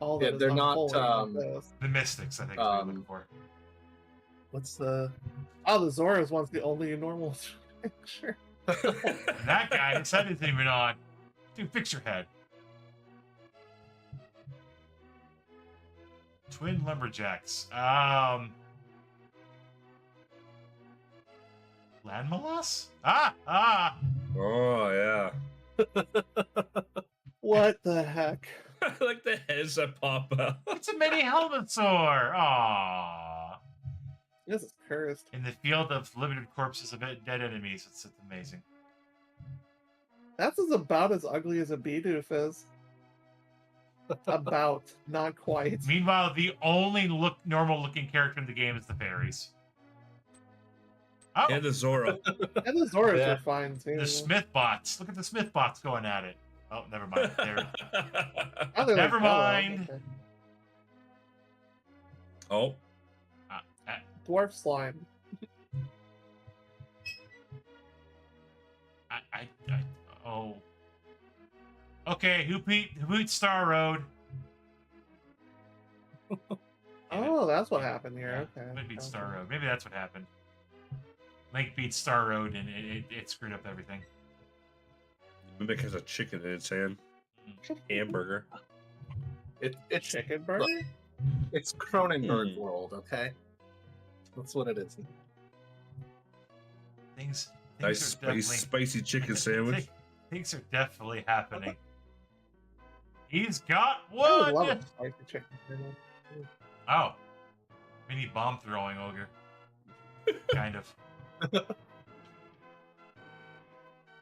all Yeah, that is they're not, unholy like this. The Mystics, I think, is what I'm looking for. What's the Oh, the Zora's one's the only normal picture. And that guy, his head isn't even on. Dude, fix your head. Twin lumberjacks. Land molas? Ah! Oh yeah. What the heck? I like the heads that pop out. It's a mini Helmetsor! Aww. This is cursed. In the field of limited corpses of dead enemies, it's amazing. That's about as ugly as a Bidoof is. About, not quite. Meanwhile, the only normal-looking character in the game is the fairies. Oh, And the Zora. And the Zoras Yeah. are fine too. the Smith bots. Look at the Smith bots going at it. Oh, never mind. They're... Oh, they're Never like, hello, mind. okay. Oh. Dwarf slime. Oh. Okay, who beat Star Road? Oh, that's what happened here. Yeah, Okay. Link beat okay. Star Road. Maybe that's what happened. Link beat Star Road and it screwed up everything. Mimic has a chicken in its hand. Hamburger. It's Chicken burger? look, it's Cronenberg world, okay? That's what it is. Things Nice are definitely spicy chicken sandwich. things are definitely happening. He's got I would love one. a spicy chicken sandwich. Oh, mini bomb throwing ogre. Kind of.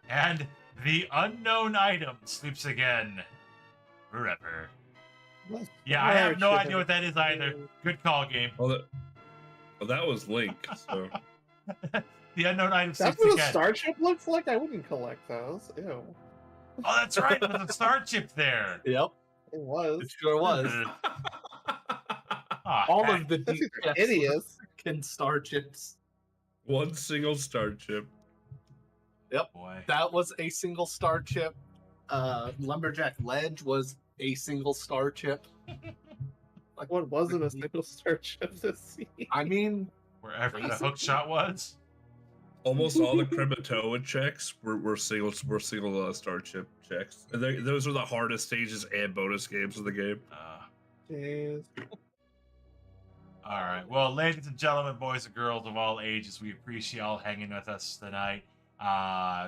And the unknown item sleeps again. Ripper. Yeah, I have no idea what that is either. Good call, game. Well, that was Link. So The unknown item That's sleeps what a again. starship looks like? I wouldn't collect those. Ew. Oh, that's right. There's a star chip there. Yep, It was. it sure was. Aw, All heck. of the Those deep are idiots. freaking star chips. one single star chip. Boy. That was a single star chip. Lumberjack Ledge was a single star chip. Like, what wasn't a single starship this season? I mean, Wherever the hook shot was. Almost all the Krematoa checks were single star chip checks. And those are the hardest stages and bonus games of the game. Jeez. All right. Well, ladies and gentlemen, boys and girls of all ages, we appreciate y'all hanging with us tonight.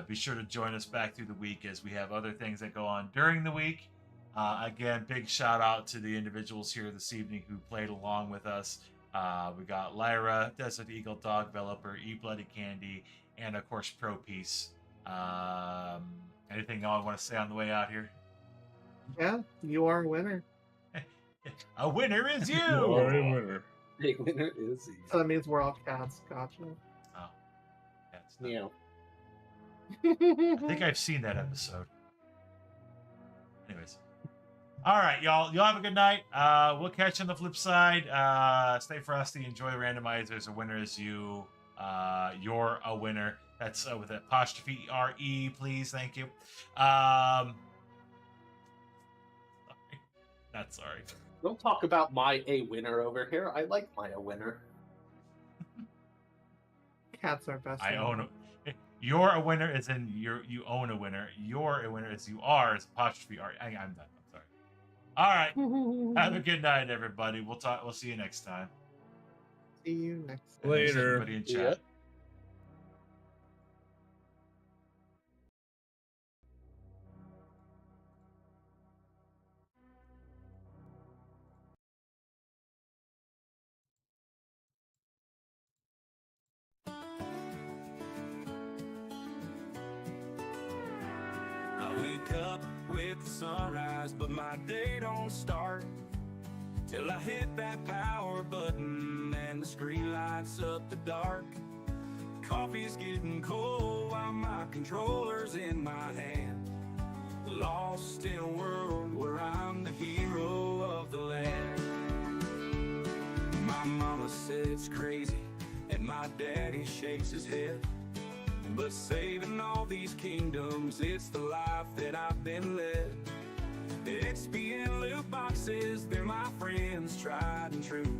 Be sure to join us back through the week as we have other things that go on during the week. Again, big shout out to the individuals here this evening who played along with us. We got Lyra, Desert Eagle Dog Developer, E Bloody Candy, and of course Pro Piece. Anything y'all want to say on the way out here? Yeah, you are a winner. A winner is you. You are a winner. big winner is he. So that means we're all cats. Gotcha. That's Yeah. I think I've seen that episode. Anyways. All right, y'all. Y'all have a good night. We'll catch you on the flip side. Stay frosty. Enjoy randomizers. A winner is you. You're a winner. That's with apostrophe R-E, please. Thank you. Sorry. Not sorry. Don't talk about my a winner over here. I like my a winner. Cats are best. I friends. own a... You're a winner is in you own a winner. You're a winner is you are is apostrophe R. I'm done. I'm sorry. All right. Have a good night, everybody. We'll talk. We'll see you next time. See you next And thanks to Later. everybody in chat. Yeah. I wake up with the sunrise, but my day don't start till I hit that power button and the screen lights up the dark. Coffee's getting cold while my controller's in my hand. Lost in a world where I'm the hero of the land. My mama said it's crazy, and my daddy shakes his head. But saving all these kingdoms, it's the life that I've been led. XP and loot boxes, they're my friends, tried and true.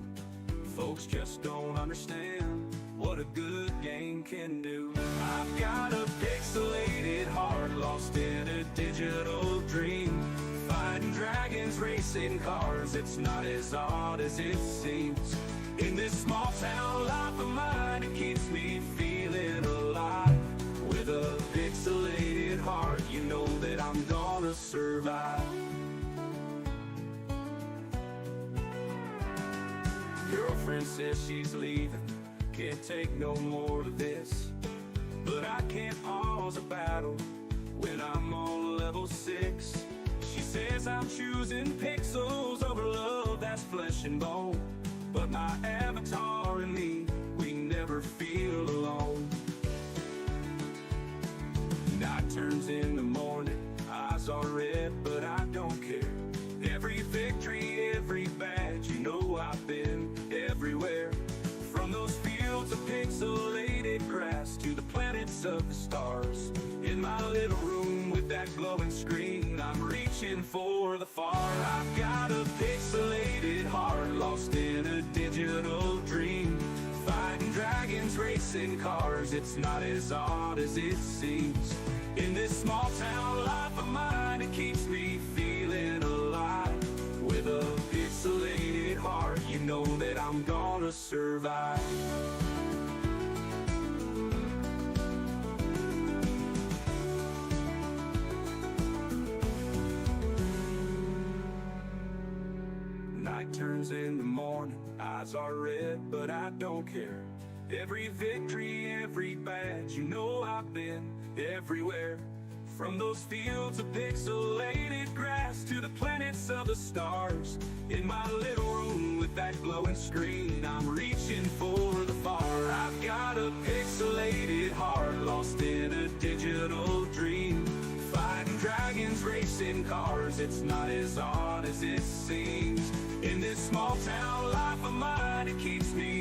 Folks just don't understand what a good game can do. I've got a pixelated heart lost in a digital dream. Fighting dragons, racing cars, it's not as odd as it seems. In this small town life of mine, it keeps me feeling alive. says she's leaving, can't take no more of this. But I can't pause a battle when I'm on level 6. She says I'm choosing pixels over love that's flesh and bone. But my avatar and me, we never feel alone. Night turns into morning, eyes are red, but I don't care. Every victory, every badge, you know I've been everywhere. From those fields of pixelated grass to the planets of the stars. In my little room with that glowing screen, I'm reaching for the far. I've got a pixelated heart lost in a digital dream. Fighting dragons, racing cars, it's not as odd as it seems. In this small town life of mine, it keeps me feeling alive. With a pixelated heart, you know that I'm gonna survive. Night turns into morning, eyes are red, but I don't care. Every victory, every badge, you know I've been everywhere. From those fields of pixelated grass to the planets of the stars. In my little room with that glowing screen, I'm reaching for the far. I've got a pixelated heart lost in a digital dream. Fighting dragons, racing cars, it's not as odd as it seems. In this small town life of mine, it keeps me